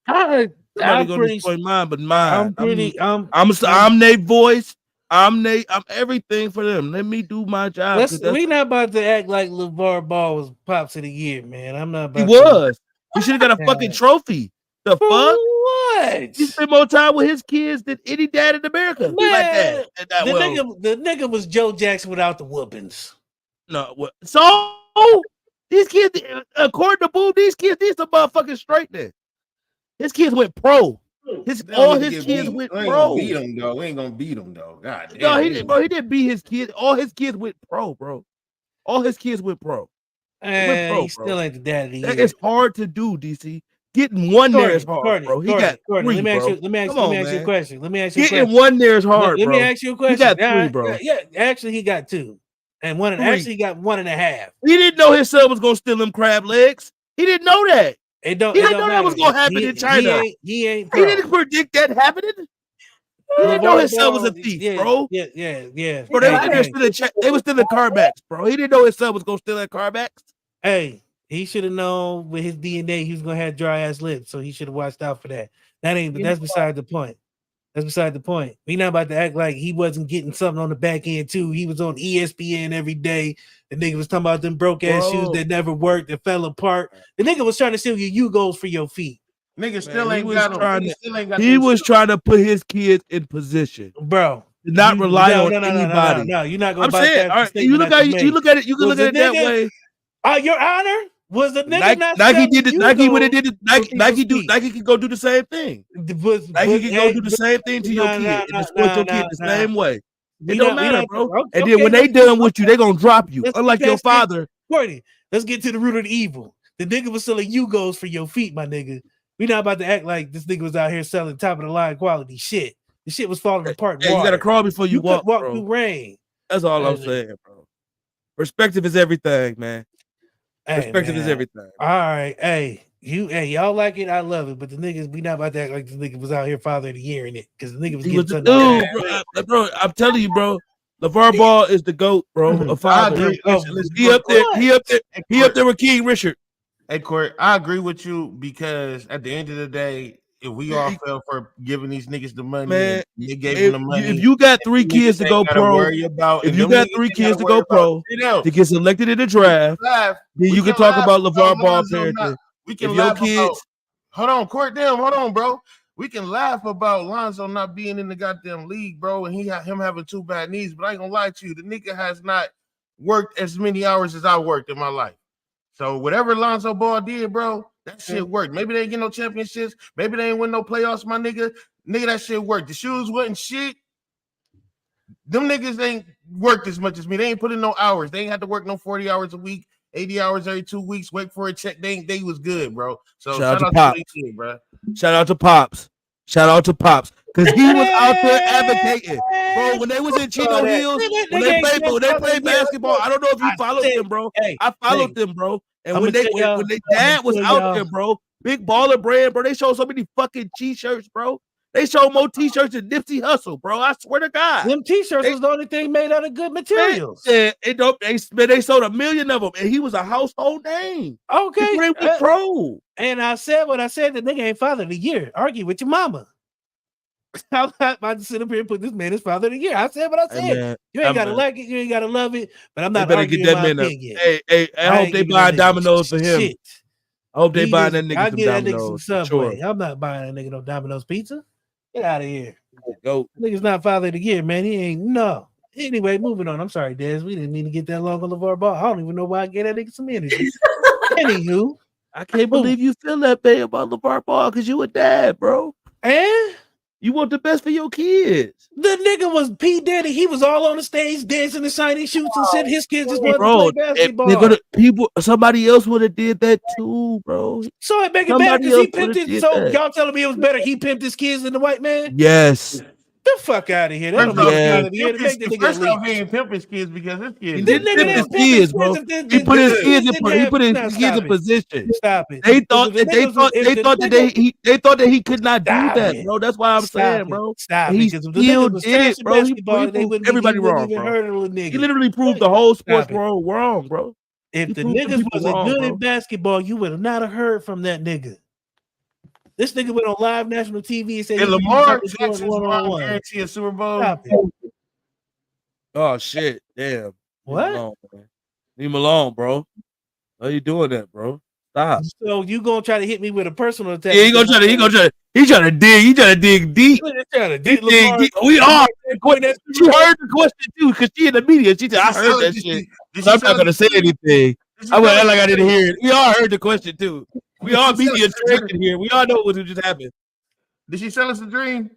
going to exploit mine but mine. I'm Nate voice. I'm everything for them. Let me do my job. We not about to act like LeVar Ball was Pops of the Year, man. I'm not about He was. He should have got a fucking trophy. The fuck? What? He spent more time with his kids than any dad in America. Man, the nigga was Joe Jackson without the whoopings. No, what? So these kids, according to Boo, these are motherfucking straight there. His kids went pro. All his kids went pro. We ain't gonna beat him though. God damn. No, he didn't beat his kids. All his kids went pro, bro. All his kids went pro. He still ain't the dad of the year. It's hard to do, DC. Getting one there is hard, bro. He got three, let me ask you a question. Getting one there is hard, bro. Let me ask you a question. He got three, bro. Yeah, actually, he got two. And actually, he got 1.5. He didn't know his son was gonna steal them crab legs. He didn't know that. He didn't know that was gonna happen in China. He ain't. He didn't predict that happening. He didn't know his son was a thief, bro. Yeah. Bro, they was stealing carbacks, bro. He didn't know his son was gonna steal that carbacks. Hey, he should have known with his DNA he was gonna have dry ass lips, so he should have watched out for that. That's beside the point. That's beside the point. We not about to act like he wasn't getting something on the back end too. He was on ESPN every day. The nigga was talking about them broke ass shoes that never worked, that fell apart. The nigga was trying to steal your Ugos for your feet. Nigga still ain't got them. He was trying to put his kids in position, bro. Not rely on anybody. No, you're not gonna. I'm saying, right, you look at it. You can look at it that way. Your Honor, was the nigga not Nike did it? Nike would have did it. Nike can go do the same thing. Nike can go do the same thing to your kid and exploit your kid the same way. It don't matter, bro. And then when they done with you, they gonna drop you. Unlike your father. Courtney, let's get to the root of the evil. The nigga was selling Ugos for your feet, my nigga. We not about to act like this nigga was out here selling top of the line quality shit. The shit was falling apart. Yeah, you gotta crawl before you walk through rain. That's all I'm saying, bro. Perspective is everything, man. Perspective is everything. All right, y'all like it, I love it, but the niggas, we not about to act like this nigga was out here father of the year in it because the nigga was getting something. Bro, I'm telling you, bro. LeVar Ball is the GOAT, bro. A father. He up there with King Richard. Hey, Court, I agree with you because at the end of the day, if we all fell for giving these niggas the money, man, they gave them the money. If you got 3 kids to go pro, to get selected in the draft, then you can talk about LeVar Ball parenting. We can laugh about. Hold on, Court, hold on, bro. We can laugh about Lonzo not being in the goddamn league, bro, and him having 2 bad knees. But I ain't gonna lie to you, the nigga has not worked as many hours as I worked in my life. So whatever Lonzo Ball did, bro, that shit worked. Maybe they ain't get no championships. Maybe they ain't win no playoffs, my nigga. Nigga, that shit worked. The shoes wasn't shit. Them niggas ain't worked as much as me. They ain't put in no hours. They ain't had to work no 40 hours a week, 80 hours every 2 weeks, wait for a check. They was good, bro. So shout out to Pops. Bro. Shout out to Pops. Because he was out there advocating. Bro, when they was in Chino Hills, when they played basketball, I don't know if you followed them, bro. I followed them, bro. And when they dad was out there, bro, big baller brand, bro, they showed so many fucking t-shirts, bro. They showed more t-shirts than Nipsey Hussle, bro. I swear to God. Them t-shirts was the only thing made out of good materials. They sold 1 million of them, and he was a household name. Okay. They went pro. And I said what I said, the nigga ain't father of the year. Argue with your mama. I'm not about to sit up here and put this man as father of the year. I said what I said. Hey, man, you ain't gotta like it, you ain't gotta love it, but I'm not better arguing get that my man opinion. Hey, I hope they buy Domino's for him. Shit. I hope they buy that nigga I'll some get that Domino's. nigga some Subway. Sure. I'm not buying that nigga no Domino's pizza. Get out of here. Go. Nigga's not father of the year, man. He ain't no. Anyway, moving on. I'm sorry, Dez. We didn't mean to get that long on LeVar Ball. I don't even know why I get that nigga some energy. Anywho, I can't believe you feel that way about LeVar Ball because you a dad, bro. And you want the best for your kids. The nigga was P. Diddy. He was all on the stage dancing and signing shoots and said his kids just wanted to play basketball. Somebody else would have did that too, bro. So it make it better because he pimped it. So y'all telling me it was better he pimped his kids than the white man? Yes. The fuck out of here. That First off, he ain't pimp his kids because his kids. He didn't pimp his kids, bro. He put his kids in position. Stop it. They thought that he could not do that, bro. That's why I'm saying, bro. Stop. He still did it, bro. He proved everybody wrong, bro. He literally proved the whole sports world wrong, bro. If the niggas wasn't good at basketball, you would have not have heard from that nigga. This nigga went on live national TV and said, hey, Lamar Jackson's mom guarantee a Super Bowl. Oh, shit. Damn. What? Leave him alone, bro. Why are you doing that, bro? Stop. So you gonna try to hit me with a personal attack? Yeah, he trying to dig deep. We are. She heard the question too, because she in the media. She said, I heard that shit. So I'm not gonna say anything. I went like I didn't hear it. We all heard the question too. We all media trained in here. We all know what just happened. Did she sell us a dream?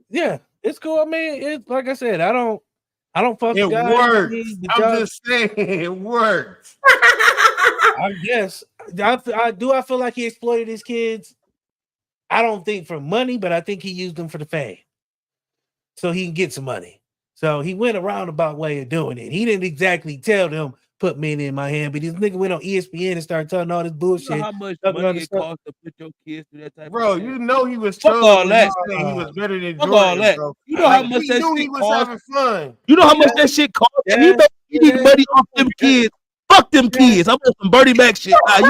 Yeah, it's cool. I mean, it's like I said, I don't fuck it the guy. Works. I'm just saying it works. I guess. I feel like he exploited his kids. I don't think for money, but I think he used them for the fame. So he can get some money. So he went a roundabout way of doing it. He didn't exactly tell them put money in my hand, but this nigga went on ESPN and started telling all this bullshit. You know how much money it costs to put your kids through that type bro, of you know he was trolling all that. He was better than Fuck Jordan, all that. bro. You know how much that shit costs? Having fun. You know how much that shit costs? If you make any money off them kids, fuck them kids. I'm on some Bernie Mac shit. Fuck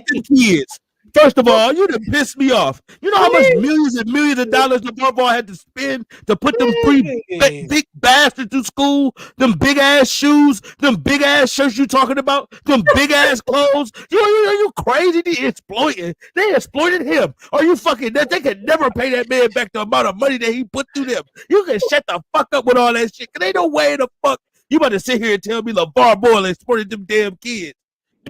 them kids. First of all, you done pissed me off. You know how much millions and millions of dollars LeVar Ball had to spend to put them three big bastards through school, them big ass shoes, them big ass shirts you talking about, them big ass clothes. You crazy? They exploited him. Are you fucking that? They could never pay that man back the amount of money that he put through them. You can shut the fuck up with all that shit. Cause ain't no way in the fuck you about to sit here and tell me LeVar Ball exploited them damn kids.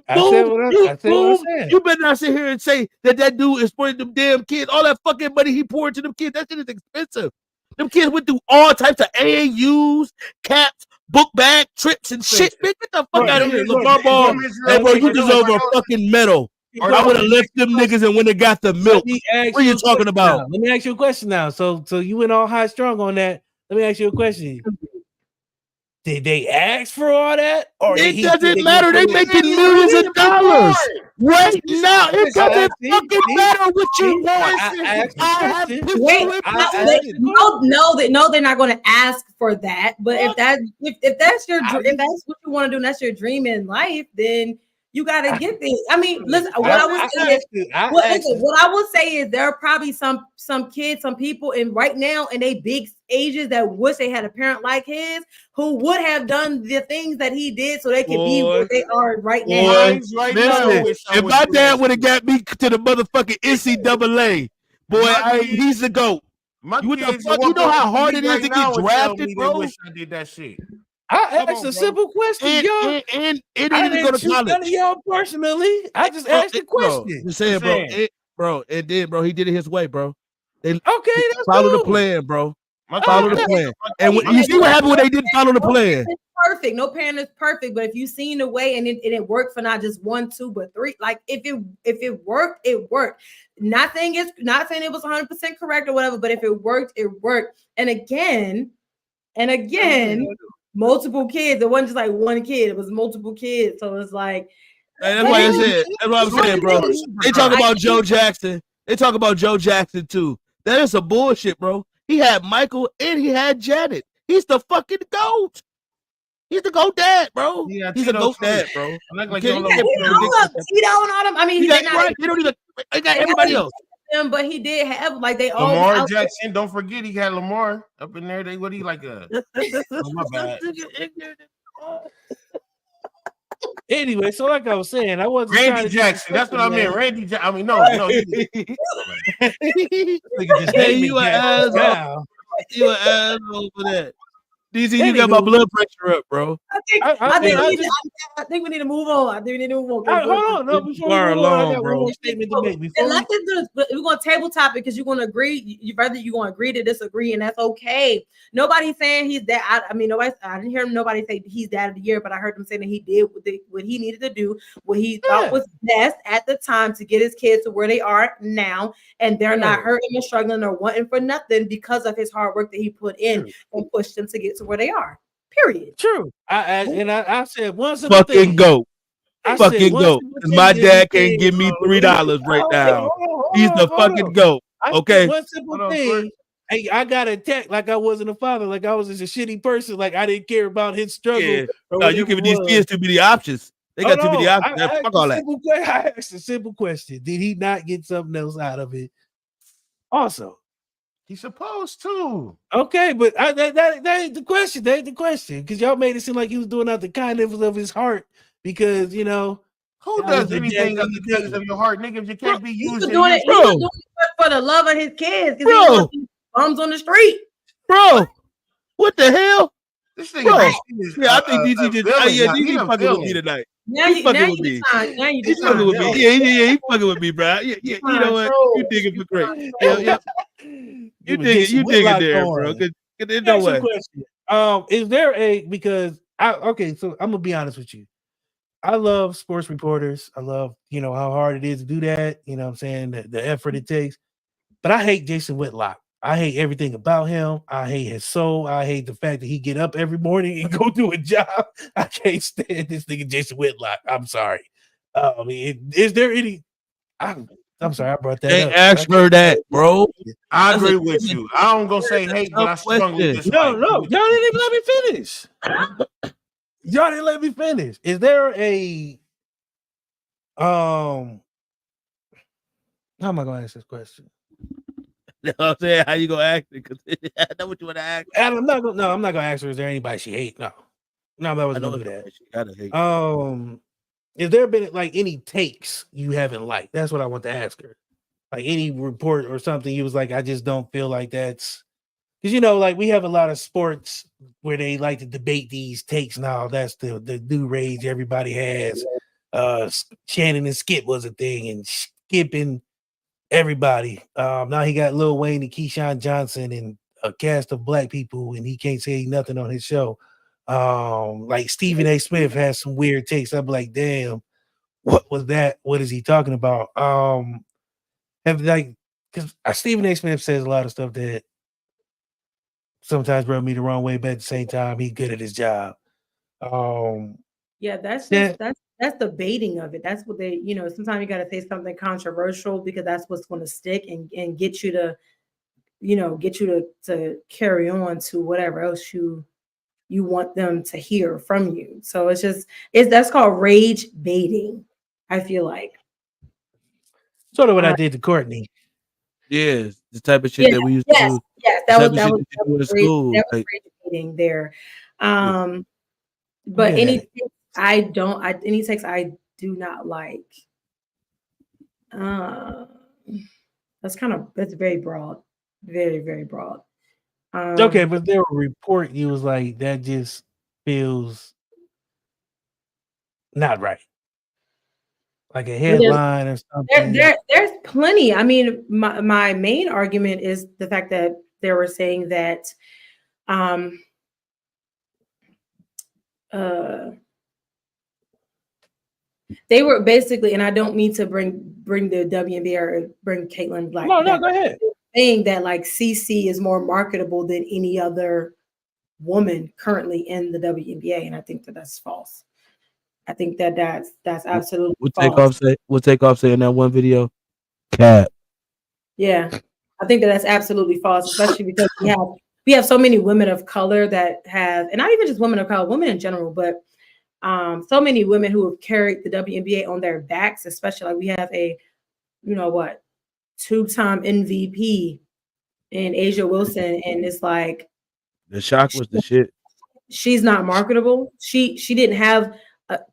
I said what I said. You better not sit here and say that dude exploited them damn kids. All that fucking money he poured into them kids, that shit is expensive. Them kids went through all types of AAUs, caps, book bag, trips, and shit. Man, get the fuck out of here. LeVar Ball, hey, bro, you deserve a fucking medal. I would have left them niggas and when they got the milk. What are you talking about? Let me ask you a question now. So you went all high strong on that. Let me ask you a question. Did they ask for all that? Or it doesn't matter. They making millions of dollars right now. It doesn't fucking matter what you want. No, they're not going to ask for that. But if that's what you want to do, and that's your dream in life, then you got to get this. I mean, listen. What I will say is there are probably some kids, some people, and right now in they big ages that wish they had a parent like his who would have done the things that he did so they could be where they are right now. If my dad would have got me to the motherfucking NCAA, boy, he's the GOAT. You know how hard it is to get drafted, bro? Wish I did that shit. I asked a simple question, yo. And it didn't go to college. None of y'all personally. I just asked a question. Just saying, bro. It did, bro. He did it his way, bro. That's follow the plan, bro. Follow the plan. And you see what happened when they didn't follow the plan. Perfect. No parent is perfect, but if you seen the way and it worked for not just 1, 2, but 3, like if it worked, it worked. Not saying it was 100% correct or whatever, but if it worked, it worked. And again. Multiple kids. It wasn't just like one kid. It was multiple kids. So it's like that's why I said. That's what I'm saying, bro. They talk about Joe Jackson. They talk about Joe Jackson too. That is some bullshit, bro. He had Michael and he had Janet. He's the fucking GOAT. He's the GOAT dad, bro. Yeah, he's a GOAT dad, bro. I mean, he got right. He don't even. They got everybody else. But he did have they all Lamar Jackson. Don't forget he had Lamar up in there. What he like a? My bad. Anyway, so like I was saying, I wasn't Randy Jackson. That's what I meant. Randy Jackson. I mean, no. You an asshole. You an asshole for that. DC, you got my blood pressure up, bro. I think we need to move on. Hold on, no, before we move on, I got one more statement to make. We're going to table topic because you're going to agree. You're going to agree to disagree, and that's okay. Nobody's saying he's that. I didn't hear nobody say he's dad of the year, but I heard him saying that he did what he needed to do, what he thought was best at the time to get his kids to where they are now, and they're not hurting or struggling or wanting for nothing because of his hard work that he put in and pushed them to get to where they are. Period. True. I said one fucking GOAT. Fucking GOAT. My dad can't give me $3 right now. He's the fucking GOAT. Okay. One simple thing. Hey, I got attacked like I wasn't a father, like I was just a shitty person, like I didn't care about his struggle. Yeah. No, you giving these kids too many options. They got too many options. Fuck all that. I asked a simple question. Did he not get something else out of it? Also. He's supposed to. Okay, but that ain't the question. That ain't the question. Because y'all made it seem like he was doing out the kindness of his heart. Because, you know. Who does anything out the kindness of your heart, nigga? If you can't be used he was doing it for the love of his kids. Because he bums on the street. Bro, what the hell? This nigga Bro, is, I think DC just DC fucking with me tonight. He fucking with me. He's fucking with me. Yeah, he fucking with me, bro. Yeah, you know what? You digging for great. Yep. You digging there, bro. Cause there's no way. Question. Is there because so I'm gonna be honest with you. I love sports reporters. I love, how hard it is to do that. You know what I'm saying? The effort it takes. But I hate Jason Whitlock. I hate everything about him. I hate his soul. I hate the fact that he get up every morning and go do a job. I can't stand this nigga Jason Whitlock. I'm sorry. Is there any? I'm sorry, I brought that up. Ask her that, bro. I agree with you. I don't gonna say hate, but I strongly dislike. No, y'all didn't even let me finish. Y'all didn't let me finish. Is there a how am I gonna ask this question? No, I'm saying how you gonna ask it? Because I know what you want to ask. I'm not gonna ask her. Is there anybody she hate? No, I wasn't gonna do that. She gotta hate. Has there been like any takes you haven't liked? That's what I want to ask her. Like any report or something you was like, I just don't feel like that's because like we have a lot of sports where they like to debate these takes now. That's the new rage everybody has. Shannon and Skip was a thing, and skipping everybody. Now he got Lil Wayne and Keyshawn Johnson and a cast of black people, and he can't say nothing on his show. Like Stephen A. Smith has some weird takes. I'm like, damn, what was that? What is he talking about? Because Stephen A. Smith says a lot of stuff that sometimes rub me the wrong way, but at the same time, he's good at his job. That's the baiting of it. That's what they, sometimes you got to say something controversial because that's what's going to stick and get you to, to carry on to whatever else you want them to hear from you. So that's called rage baiting. I feel like sort of what I did to Courtney. Yeah, the type of shit that we used to do. Yes, that was rage baiting there. But any text I do not like. That's very broad, very, very broad. Okay, but there a report you was like that just feels not right, like a headline or something. There's plenty. I mean, my main argument is the fact that they were saying that they were basically, and I don't mean to bring the WNBA or bring Caitlin Black. No, go ahead. Saying that like CC is more marketable than any other woman currently in the WNBA, and I think that's false. I think that's absolutely false. We'll take off saying that one video. Cat. Yeah, I think that's absolutely false, especially because we have so many women of color that have, and not even just women of color, women in general, but so many women who have carried the WNBA on their backs, especially like we have a, two-time MVP in Asia Wilson, and it's like the shock was the shit. She's not marketable. She didn't have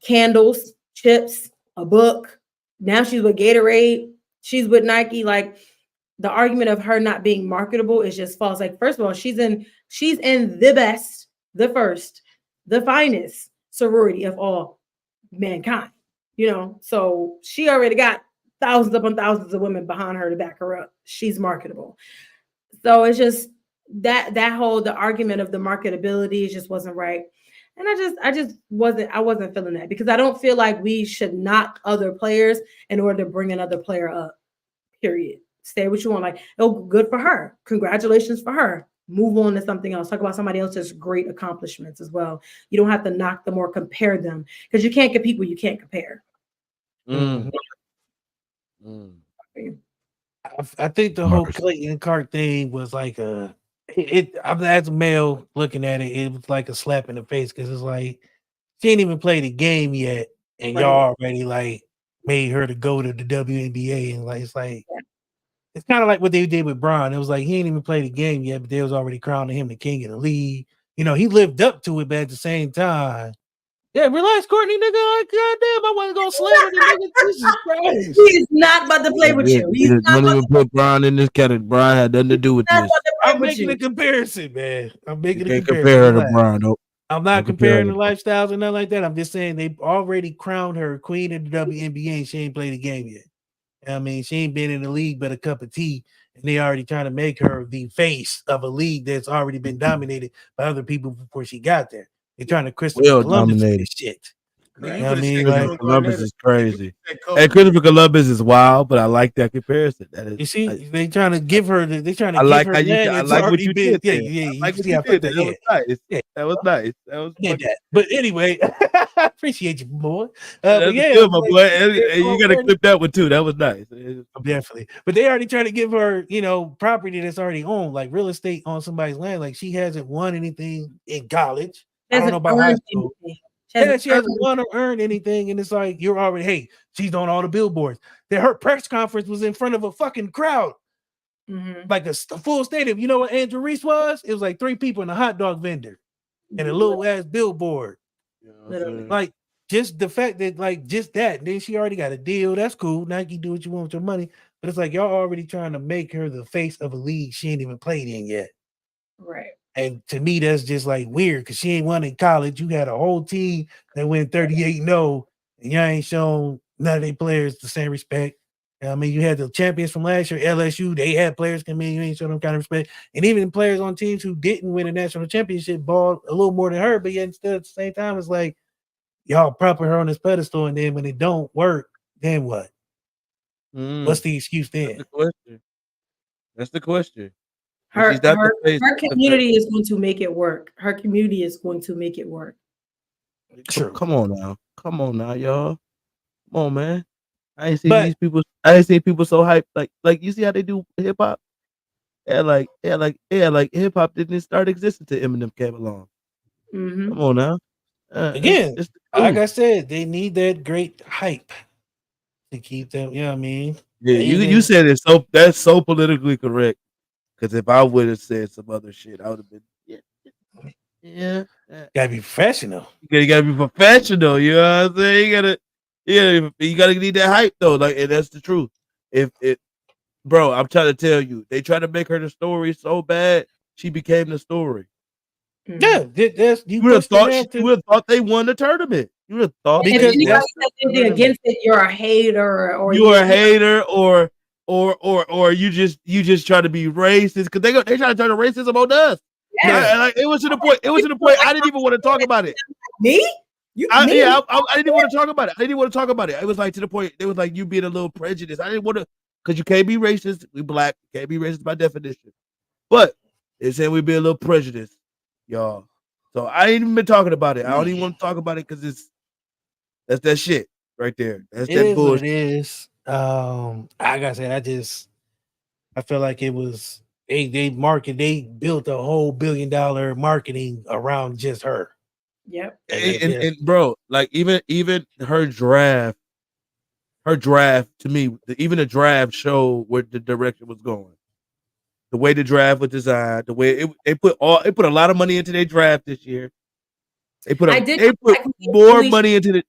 candles, chips, a book. Now she's with Gatorade. She's with Nike. Like the argument of her not being marketable is just false. Like first of all, she's in the best, the first, the finest sorority of all mankind. So she already got thousands upon thousands of women behind her to back her up. She's marketable. So it's just the argument of the marketability just wasn't right. And I wasn't feeling that because I don't feel like we should knock other players in order to bring another player up, period. Say what you want. Like, oh, good for her. Congratulations for her. Move on to something else. Talk about somebody else's great accomplishments as well. You don't have to knock them or compare them because you can't compete what you can't compare. I think the whole Clayton Clark thing was like as a male looking at it, it was like a slap in the face because it's like she ain't even played the game yet, and y'all already like made her to go to the WNBA, and like it's kind of like what they did with Bron. It was like he ain't even played the game yet, but they was already crowning him the king of the league. He lived up to it, but at the same time. Yeah, relax, Courtney, nigga. Goddamn, I wasn't gonna slam it, nigga. Jesus Christ. He's not about to play with you. He's not even put Brian in this category. Brian had nothing to do with this. I'm making a comparison, man. I'm making a comparison. Compare her to Brian, though. I'm not comparing the lifestyles or nothing like that. I'm just saying they already crowned her queen of the WNBA and she ain't played a game yet. I mean, she ain't been in the league but a cup of tea, and they already trying to make her the face of a league that's already been dominated by other people before she got there. They're trying to Christopher Columbus this shit. Right. You know what I mean? Like, Columbus is crazy. Hey, Christopher Columbus is wild, but I like that comparison. That is, you see, they trying to give her. They trying to I give like her. how you. I like what you did. Yeah, there. yeah. I like what you you did. That was nice. Yeah. That was nice. That was that. But anyway, I appreciate you, boy. That's yeah, good, my boy. And you got to clip that one too. That was nice. Definitely. But they already trying to give her, property that's already owned, like real estate on somebody's land. Like she hasn't won anything in college. I don't know about high school. She hasn't won or earned anything, and it's like you're already. Hey, she's on all the billboards. Her press conference was in front of a fucking crowd, like a full stadium. You know what Andrew Reese was? It was like 3 people and a hot dog vendor and a little ass billboard. Like just the fact that, like, just that. Then she already got a deal. That's cool. Nike, do what you want with your money, but it's like y'all already trying to make her the face of a league she ain't even played in yet. Right. And to me, that's just like weird because she ain't won in college. You had a whole team that went 38-0, and y'all ain't shown none of their players the same respect. I mean, you had the champions from last year, LSU. They had players come in, you ain't show them kind of respect. And even players on teams who didn't win a national championship ball a little more than her, but yet still at the same time, it's like y'all propping her on this pedestal, and then when it don't work, then what? What's the excuse then? That's the question. That's the question. Her community is going to make it work. Her community is going to make it work. Come on now, y'all. Come on, man. I ain't seen people so hyped. Like you see how they do hip hop? Like hip hop didn't start existing till Eminem came along. Come on now. Again, like I said, they need that great hype to keep them. You know what I mean? Yeah, you said it that's so politically correct. Because if I would have said some other shit, I would have been yeah. Gotta be professional. You gotta be professional. You know what I'm saying? You gotta need that hype though. Like, and that's the truth. Bro, I'm trying to tell you, they try to make her the story so bad, she became the story. Yeah, you would have thought they won the tournament. You would have thought because anybody says anything against it, you're a hater, or you're a hater, or you just try to be racist because they try to turn the racism on us. Yeah. Like, it was to the point. I didn't even want to talk about it. Me? I didn't even want to talk about it. I didn't want to talk about it. It was like to the point. It was like you being a little prejudiced. I didn't want to, because you can't be racist. We black, you can't be racist by definition. But it said we be a little prejudiced, y'all. So I ain't even been talking about it. I don't even want to talk about it because that's that shit right there. That's that bullshit. It is. Like I said, I feel like it was they built a whole $1 billion marketing around just her. Yep. And bro, like even her draft to me, even the draft showed where the direction was going. The way the draft was designed, the way they put a lot of money into their draft this year. They put more money into the.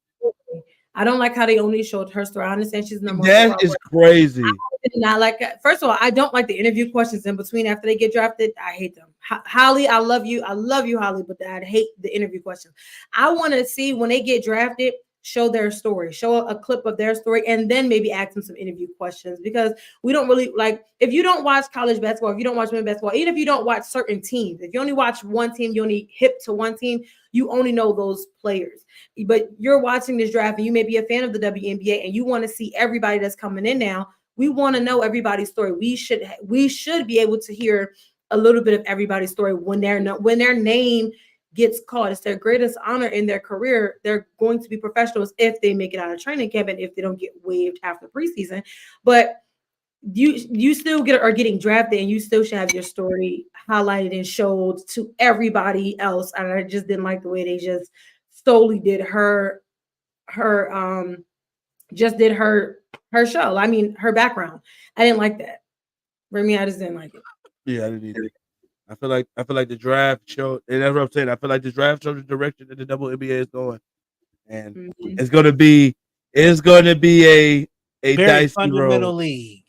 I don't like how they only showed her story. I understand she's number one. That is crazy. I did not like it. First of all, I don't like the interview questions in between after they get drafted. I hate them. Holly, I love you. I love you, Holly, but I hate the interview questions. I want to see when they get drafted, show their story, show a clip of their story, and then maybe ask them some interview questions, because we don't really like, if you don't watch college basketball, if you don't watch women's basketball, even if you don't watch certain teams, if you only watch one team, you only hip to one team, you only know those players. But you're watching this draft and you may be a fan of the WNBA and you want to see everybody that's coming in now. We want to know everybody's story. We should be able to hear a little bit of everybody's story when their name gets called. It's their greatest honor in their career. They're going to be professionals if they make it out of training camp and if they don't get waived after preseason. But you still are getting drafted, and you still should have your story highlighted and showed to everybody else. And I just didn't like the way they just solely did her show. I mean, her background. I didn't like that. For me, I just didn't like it. Yeah, I didn't either. I feel like the draft showed, and that's what I'm saying. I feel like the draft showed the direction that the WNBA is going, and it's gonna be a very dicey fundamental road. league.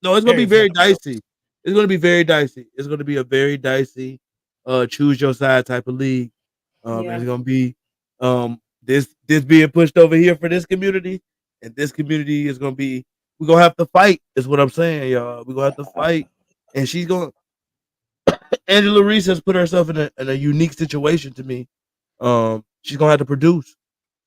No, it's gonna be very dicey. It's gonna be very dicey. It's gonna be a very dicey, choose your side type of league. And it's gonna be this being pushed over here for this community, and this community is gonna be. We're gonna have to fight. Is what I'm saying, y'all. We're gonna have to fight, and she's gonna. Angela Reese has put herself in a unique situation to me. She's gonna have to produce.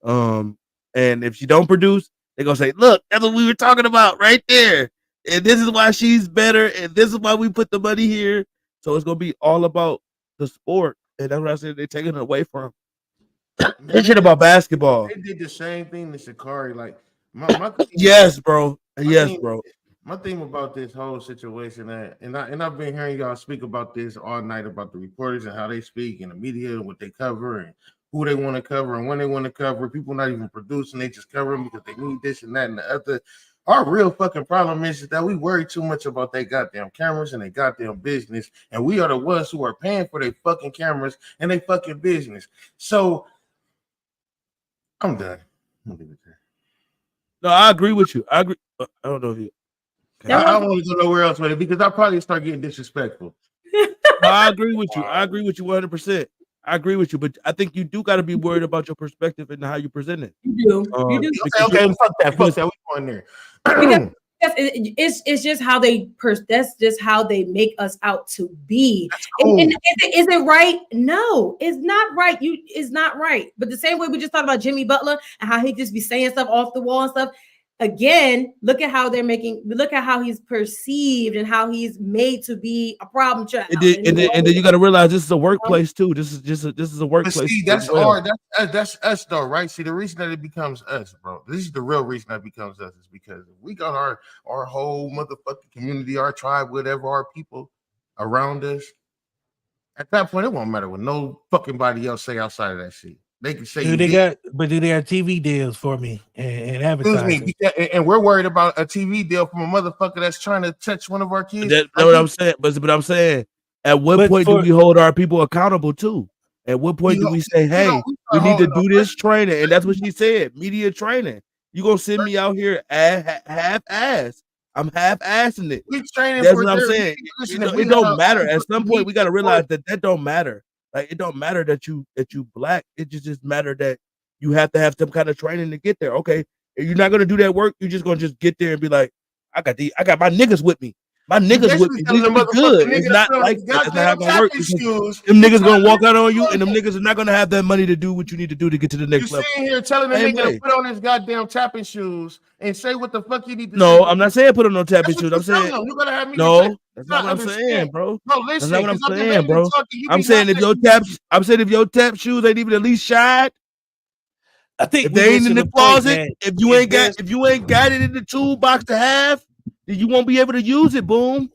And if she don't produce, they're gonna say, "Look, that's what we were talking about right there." And this is why she's better, and this is why we put the money here. So it's gonna be all about the sport, and that's what I said. They're taking it away from. This shit about basketball. They did the same thing to Sha'Carri. Like my yes, bro. Yes, bro. My thing about this whole situation, and I've been hearing y'all speak about this all night about the reporters and how they speak and the media and what they cover and who they want to cover and when they want to cover. People not even producing, they just cover them because they need this and that and the other. Our real fucking problem is that we worry too much about their goddamn cameras and their goddamn business, and we are the ones who are paying for their fucking cameras and their fucking business. So I'm done. No, I agree with you. I agree. I don't know if you. I don't want to go nowhere else with it because I'll probably start getting disrespectful. No, I agree with you. I agree with you 100%. I agree with you, but I think you do got to be worried about your perspective and how you present it. You do. You do. Okay, fuck that. Fuck that. We going there. It's just how that's just how they make us out to be. Cool. And is it right? No, it's not right. It's not right. But the same way we just talked about Jimmy Butler and how he just be saying stuff off the wall and stuff. Again, look at how he's perceived and how he's made to be a problem child. And then you got to realize this is a workplace too. This is a workplace. But see, that's us though, right? See, the reason that it becomes us, bro. This is the real reason that it becomes us is because we got our whole motherfucking community, our tribe, whatever, our people around us. At that point, it won't matter what no fucking body else say outside of that shit. They can say do they got TV deals for me and advertising? And we're worried about a TV deal from a motherfucker that's trying to touch one of our kids. That's what I'm saying. But I'm saying, at what point do we hold our people accountable too? At what point do we say, hey, we need to do this training? And that's what she said, media training. You gonna send me out here half-ass? I'm half-assing it. That's what I'm saying. It don't matter. At some point, we gotta realize that don't matter. Like it don't matter that you black. It just matter that you have to have some kind of training to get there. Okay, if you're not gonna do that work, you're just gonna get there and be like, I got my niggas with me. My niggas with me. This is good. It's not like that. That's not how gonna work. Them niggas gonna walk out on you, and them niggas are not gonna have that money to do what you need to do to get to the next level. You sitting here telling the nigga to put on his goddamn tapping shoes and say what the fuck you need to No, say. I'm not saying put on no tapping shoes. I'm saying you gotta have me no. That's not what I'm saying, bro. No, listen. That's not what I'm saying, bro. I'm saying if your tap shoes ain't even at least shined. I think if they ain't in the closet, if you ain't got it in the toolbox to have, then you won't be able to use it. Boom.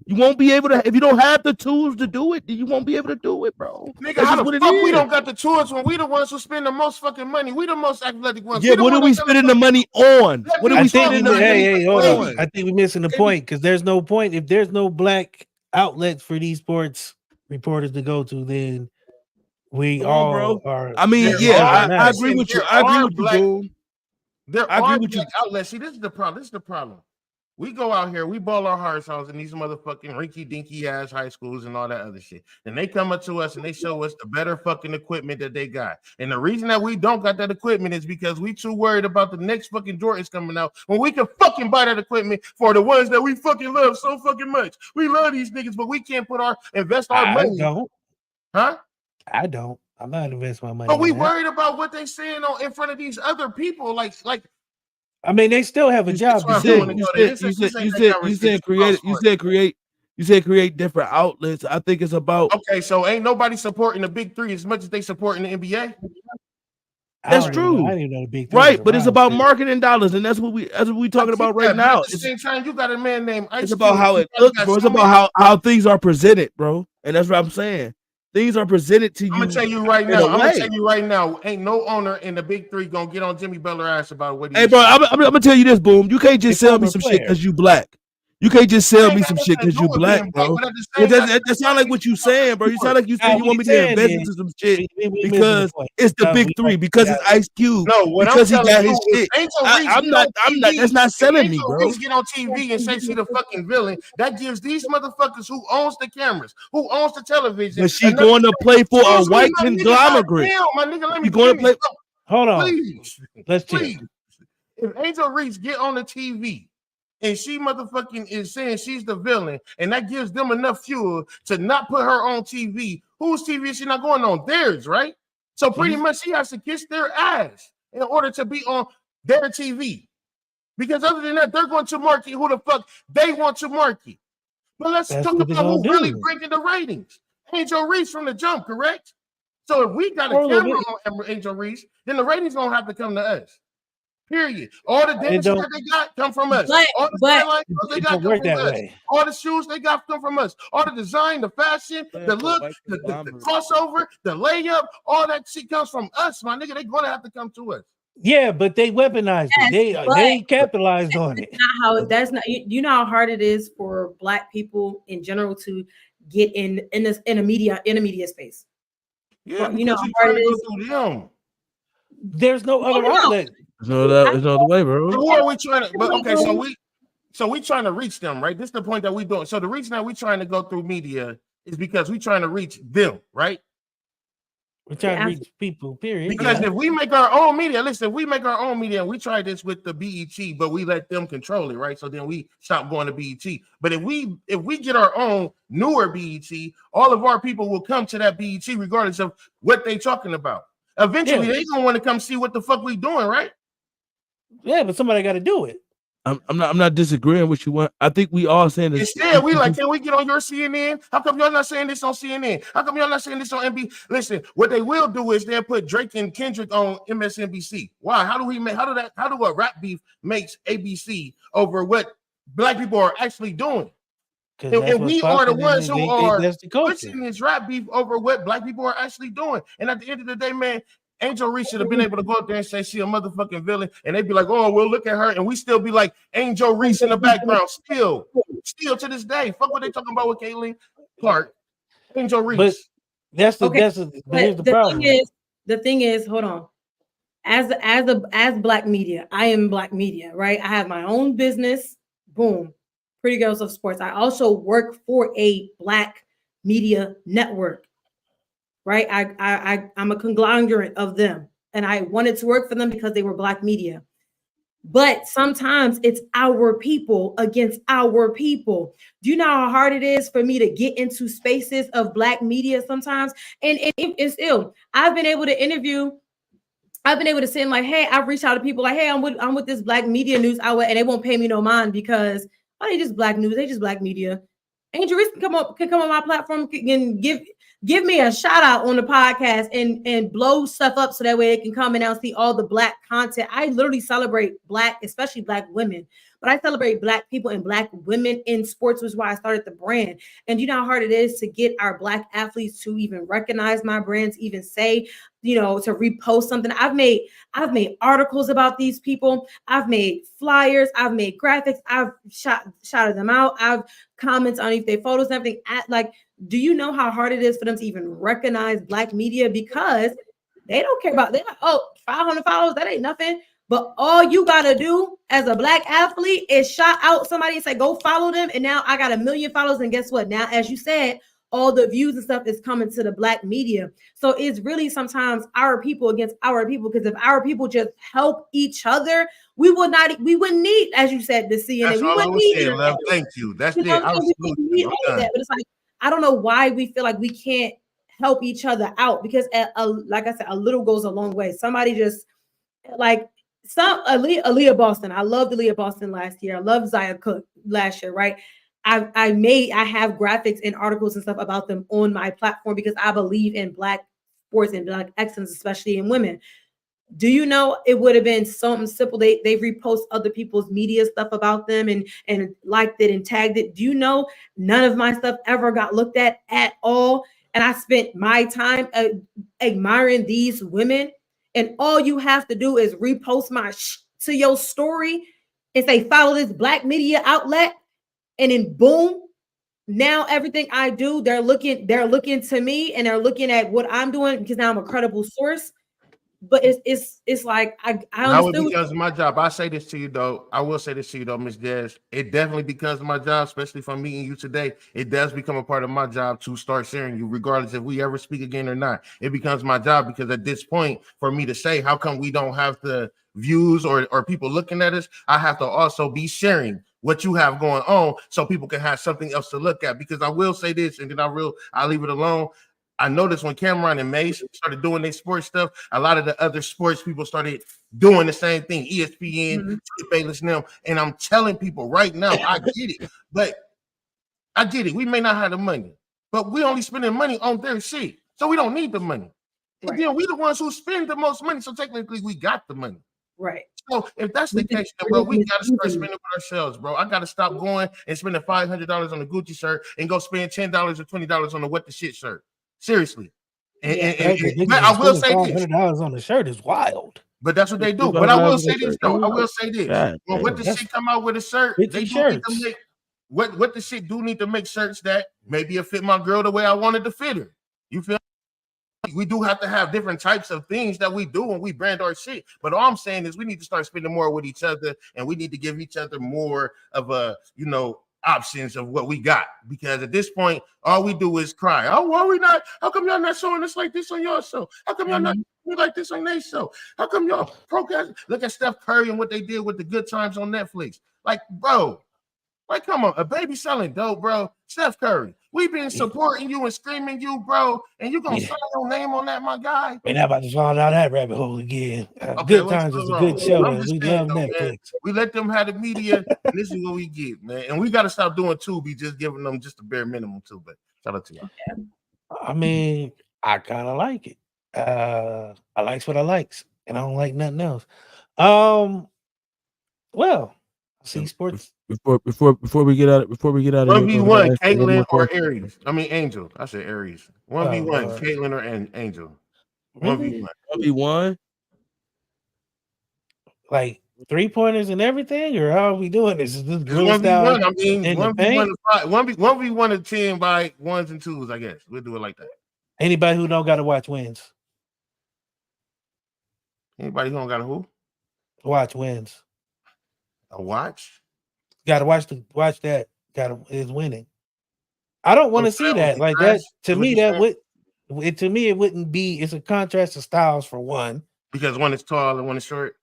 You won't be able to, if you don't have the tools to do it, then you won't be able to do it, bro. Nigga, how the fuck we don't got the tools when we the ones who spend the most fucking money? We the most athletic ones. Yeah, what are we spending the money on? What are we spending the money on? I think we're missing the point because there's no point. If there's no black outlets for these sports reporters to go to, then we all are. I mean, I agree with you. I agree with you, boom. There are black outlets. See, this is the problem. We go out here, we ball our hearts out in these motherfucking rinky-dinky ass high schools and all that other shit. Then they come up to us and they show us the better fucking equipment that they got. And the reason that we don't got that equipment is because we too worried about the next fucking Jordans coming out when we can fucking buy that equipment for the ones that we fucking love so fucking much. We love these niggas, but we can't invest our money. I don't. I'm not investing my money. But we worried about what they saying in front of these other people. Like. I mean, they still have a job. You said create different outlets. I think it's about. Okay, so ain't nobody supporting the big three as much as they supporting the NBA. That's true. I didn't know the big three, right? But it's about marketing dollars, and that's what we talking about right now. At the same time, you got a man named Ice. It's about how it looks, bro. It's about how things are presented, bro. And that's what I'm saying. Things are presented to you. I'm gonna tell you right now. Ain't no owner in the big three gonna get on Jimmy Butler ass about what he. Hey, bro, I'm gonna tell you this, boom. You can't just sell me some shit because you black. You can't just sell me some shit because you black, bro. That sound like what you saying, bro. You sound like you saying you want me to invest into some shit because it's the big three, because it's Ice Cube, no, because he got his shit. I'm not. That's not selling me, bro. Get on TV and say she the fucking villain. That gives these motherfuckers who owns the cameras, who owns the television. But she going to play for a white conglomerate. My nigga, let me going to play. Hold on, please. Let's please. If Angel Reese get on the TV and she motherfucking is saying she's the villain, and that gives them enough fuel to not put her on TV, whose TV is she not going on? Theirs, right? So pretty much she has to kiss their ass in order to be on their TV. Because other than that, they're going to market who the fuck they want to market. But let's talk about who really bringing the ratings. Angel Reese from the jump, correct? So if we got a camera on Angel Reese, then the ratings don't have to come to us. Period. All the dances that they got come from us. All the skylights they got come from us. All the shoes they got come from us. All the design, the fashion, the look, the crossover, the layup, all that shit comes from us, my nigga. They're gonna have to come to us. Yeah, but they weaponized it. They capitalized on it. Not how that's not. You know how hard it is for Black people in general to get in a media space. Yeah, you know how hard it is. There's no other outlet. There's no other way, bro. Who are we trying to? But okay, so we trying to reach them, right? This is the point that we doing. So the reason that we trying to go through media is because we trying to reach them, right? We're trying to reach people, period. Because if we make our own media, listen, if we make our own media, and we tried this with the BET, but we let them control it, right? So then we stop going to BET. But if we get our own newer BET, all of our people will come to that BET regardless of what they talking about. Eventually, they gonna want to come see what the fuck we doing, right? Yeah, but somebody got to do it. I'm not disagreeing with you. I think we all saying this. Instead, we like, can we get on your CNN? How come y'all not saying this on CNN? How come y'all not saying this on NBC? Listen, what they will do is they'll put Drake and Kendrick on MSNBC. Why? How do a rap beef makes ABC over what Black people are actually doing? And we are the ones who are pushing this rap beef over what Black people are actually doing. And at the end of the day, man, Angel Reese should have been able to go up there and say she a motherfucking villain, and they'd be like, "Oh, well, look at her," and we still be like, Angel Reese in the background, still to this day. Fuck what they talking about with Caitlin Clark, Angel Reese. But here's the problem. The thing is, hold on. As Black media, I am Black media, right? I have my own business. Boom, Pretty Girls Love Sports. I also work for a Black media network. Right, I'm a conglomerate of them, and I wanted to work for them because they were Black media. But sometimes it's our people against our people. Do you know how hard it is for me to get into spaces of Black media sometimes? And it's ill. I've been able to interview. I've been able to say like, hey, I've reached out to people like, hey, I'm with this Black media news outlet, and they won't pay me no mind because they just Black news, they just Black media. Angel Reese can come on my platform and give me a shout out on the podcast and blow stuff up so that way they can come and see all the Black content. I literally celebrate Black, especially Black women, but I celebrate Black people and Black women in sports, which is why I started the brand. And you know how hard it is to get our Black athletes to even recognize my brands, even say, to repost something. I've made articles about these people. I've made flyers. I've made graphics. I've shouted them out. I've commented on their photos and everything. Do you know how hard it is for them to even recognize Black media? Because they don't care about 500 followers. That ain't nothing. But all you gotta do as a Black athlete is shout out somebody and say, go follow them. And now I got 1 million followers. And guess what? Now, as you said, all the views and stuff is coming to the Black media. So it's really sometimes our people against our people. Because if our people just help each other, we wouldn't need, as you said, the CNN. That's all I was saying, love. Thank you. That's it. But it's like, I don't know why we feel like we can't help each other out, because like I said, a little goes a long way. Somebody just like Aaliyah Boston. I loved Aaliyah Boston last year. I loved Zaya Cook last year, right? I have graphics and articles and stuff about them on my platform because I believe in Black sports and Black excellence, especially in women. Do you know it would have been something simple? They repost other people's media stuff about them and liked it and tagged it. Do you know none of my stuff ever got looked at all? And I spent my time admiring these women. And all you have to do is repost my to your story and say, follow this Black media outlet. and then boom, now everything I do, they're looking to me and they're looking at what I'm doing because now I'm a credible source. But it's like I Now it understood becomes my job. I say this to you though. I will say this to you though, Miss Dez. It definitely becomes my job, especially from meeting you today. It does become a part of my job to start sharing you, regardless if we ever speak again or not. It becomes my job because at this point, for me to say, how come we don't have the views or people looking at us? I have to also be sharing what you have going on so people can have something else to look at. Because I will say this, and then I'll leave it alone. I noticed when Cameron and Mace started doing their sports stuff, a lot of the other sports people started doing the same thing. ESPN, Bayless, now, and I'm telling people right now, I get it, but I get it. We may not have the money, but we only spending money on their shit, so we don't need the money. Right. And then we the ones who spend the most money, so technically we got the money. Right. So if that's the case, then, bro, we got to start spending with ourselves, bro. I got to stop going and spending $500 on a Gucci shirt and go spend $10 or $20 on a what the shit shirt. Seriously. And I will say this. $500 on the shirt is wild. But that's what they do. But I will say this, though. I will say this. When what the shit come out with a shirt, they do need to make what the shit do need to make shirts that maybe it fit my girl the way I wanted to fit her. You feel? We do have to have different types of things that we do when we brand our shit. But all I'm saying is we need to start spending more with each other, and we need to give each other more of a, options of what we got, because at this point all we do is cry. Oh, why we not? How come y'all not showing us like this on your show? How come y'all not like this on their show? How come y'all procast? Look at Steph Curry and what they did with the Good Times on Netflix. Like, bro, like, come on, a baby selling dope, bro. Steph Curry, we've been supporting you and screaming you, bro, and you gonna sign your name on that, my guy? We're not about to fall down that rabbit hole again. Good Times is a good show. We love Netflix. Man, we let them have the media, and this is what we get, man. And we got to stop doing Tubi, just giving them just the bare minimum too. But shout out to y'all. I mean, I kind of like it. I likes what I likes, and I don't like nothing else. Well, see sports. Before we get out of 1v1, Caitlyn or Aries. I mean Angel. I said Aries. 1v1, Caitlyn or Angel. 1v1. Like 3-pointers and everything, or how are we doing this? Is this 1v1? I mean, 1v1 to 10 by ones and twos. I guess we'll do it like that. Anybody who don't got to watch wins. Anybody who don't got to who? Watch wins. A watch. Got to watch that. Is winning. I don't want to see that. Like that to me, it wouldn't be. It's a contrast of styles for one. Because one is tall and one is short.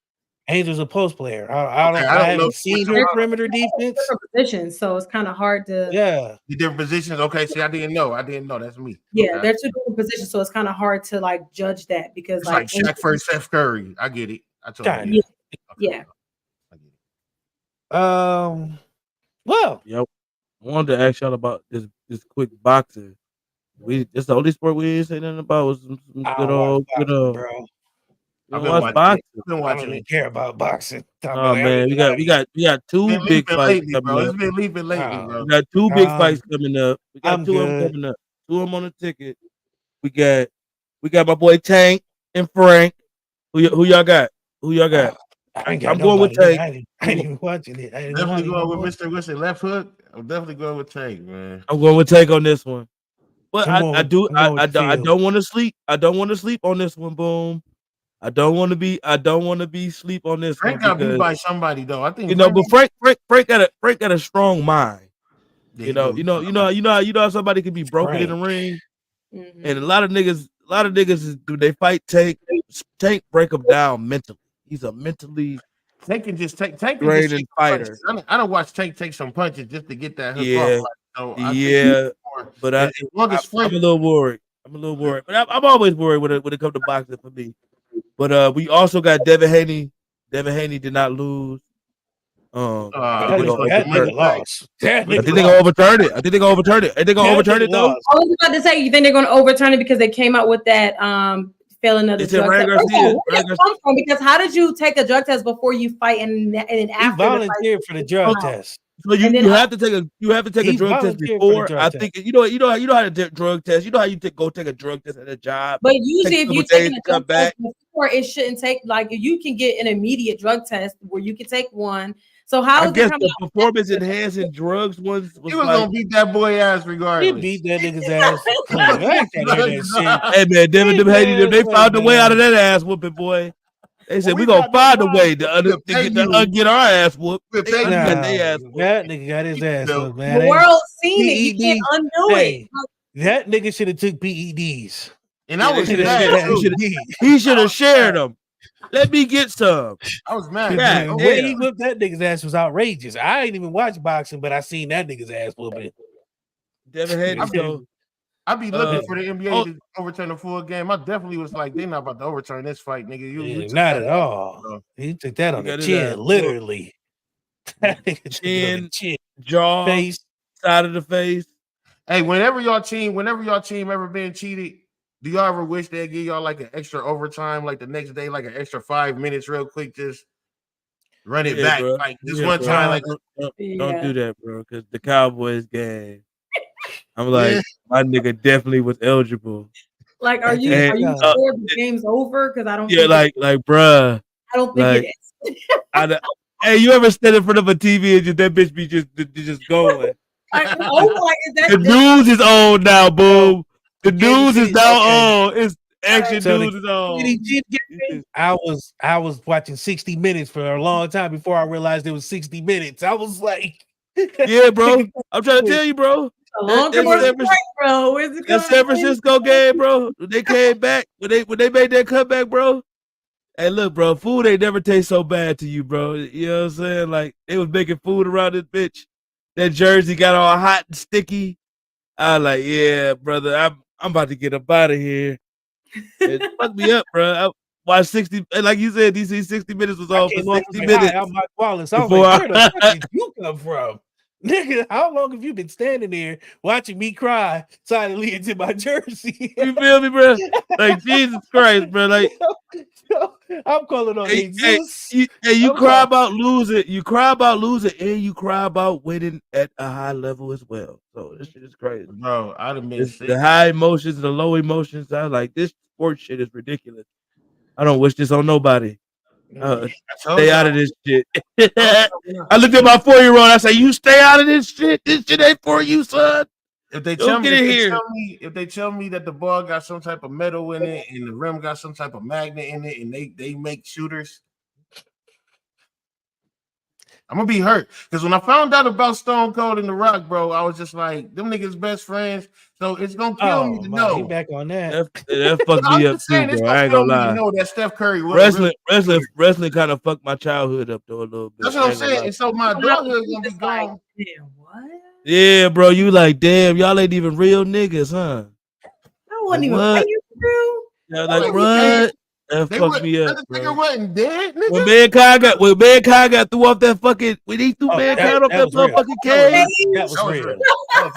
Angel's a post player. I haven't seen her perimeter defense. Different positions, so it's kind of hard to. Yeah, the different positions. Okay, see, I didn't know. That's me. Yeah, okay. They're two different positions, so it's kind of hard to like judge that because it's like Shaq first Steph Curry. I get it. I told you. Yeah. Well, I wanted to ask y'all about this quick boxing. It's the only sport we ain't say nothing about was some good old bro. I've been watching I don't even care about boxing. Oh man, we got two big fights coming up. It's been leaving lately, bro. We got two big fights coming up. We got two of them coming up. Two of them on the ticket. We got my boy Tank and Frank. Who y'all got? I'm going with Tank. I ain't even watching it. Definitely going with Mr. Wilson left hook. I'm definitely going with Tank, man. I'm going with Tank on this one. But I don't want to sleep. I don't want to sleep on this one. Boom. I don't want to be sleep on this Frank one. Frank got beat by somebody though. I think but Frank got a strong mind. You know how somebody can be broken in the ring, and a lot of niggas do they fight Tank break them down mentally. He's a mentally Tank can just take great fighter. I don't watch Tank take some punches just to get that hook off. But I'm a little worried. But I'm always worried when it comes to boxing for me. But we also got Devin Haney. Devin Haney did not lose. I think they're gonna overturn it. I think they're gonna overturn it. Though. I was about to say, you think they're gonna overturn it because they came out with that failing of the drug test? Because how did you take a drug test before you fight and after he volunteered for the drug test? So you have to take a drug test before. I think you know how to take drug test. You know how you go take a drug test at a job. But usually, if you take a drug test before, it shouldn't take you can get an immediate drug test where you can take one. So how I is guess it the performance enhancing drugs was he was gonna beat that boy ass He regardless. beat that nigga's ass clean. I ain't trying to hear that shit. Hey man, Devin, them Haiti, they found a way out of that. that ass whooping, boy. They said Well, we we gonna got no find a way problem. to get our ass whooped. We'll They pay you. got Nah, their ass whooped. that nigga got his ass No. whooped, man. The world's seen it. You PEDs. can't undo Hey, it. that nigga should have took PEDs. And I was Shoulda mad had too. He should have shared them. Let me get some. I was mad. God, The way he whipped that nigga's ass was outrageous. I ain't even watch boxing, but I seen that nigga's ass whooping. Devin Haiti, so I'd be looking for the NBA to overturn the full game. I definitely was like, they're not about to overturn this fight, nigga. You not at all. Bro. He took that on the chin, literally. Chin, jaw, face, side of the face. Hey, whenever y'all team ever been cheated, do y'all ever wish they'd give y'all like an extra overtime, like the next day, like an extra 5 minutes, real quick, just run it back, bro. like this one time, like don't do that, bro, because the Cowboys game. I'm like, my nigga definitely was eligible. Like, are you sure the game's over? Because I don't. Yeah, like, bruh. I don't think it is. Hey, you ever stand in front of a TV and just that bitch be just going? The news is on now, boom. The news is now on. It's action news is on. I was watching 60 Minutes for a long time before I realized it was 60 Minutes. I was like, yeah, bro. I'm trying to tell you, bro. That San Francisco game, bro. They came back when they made that comeback, bro. Hey, look, bro. Food ain't never taste so bad to you, bro. You know what I'm saying? Like they was making food around this bitch. That jersey got all hot and sticky. I was like, yeah, brother. I'm about to get up out of here. It fucked me up, bro. I watched 60, like you said, DC 60 Minutes was on for 60 minutes. I'm Mike Wallace. I was like, where the fuck did you come from? Nigga, how long have you been standing there watching me cry silently into my jersey? You feel me, bro? Like, Jesus Christ, bro. Like, I'm calling on Jesus. You cry about losing. You cry about losing, and you cry about winning at a high level as well. So this shit is crazy, bro. I'd have been the high emotions, the low emotions. I was like, this sports shit is ridiculous. I don't wish this on nobody. Stay out of this shit. I looked at my 4-year-old. I say, "You stay out of this shit. This shit ain't for you, son." If they tell me that the ball got some type of metal in it and the rim got some type of magnet in it, and they make shooters, I'm gonna be hurt. Because when I found out about Stone Cold and The Rock, bro, I was just like, them niggas best friends. So it's gonna kill me to know. He back on that. That fucked me up too, bro. I ain't gonna lie. Know that Steph Curry wrestling kind of fucked my childhood up though a little bit. That's what I'm saying. And so my adulthood is gonna be gone. Yeah, bro. You like, damn, y'all ain't even real niggas, huh? I wasn't even real. Yeah, like what? That fucked me up, bro. Nigga wasn't dead, nigga. When Mankind got threw off that fucking, when he threw Mankind off that motherfucking cage. That was real.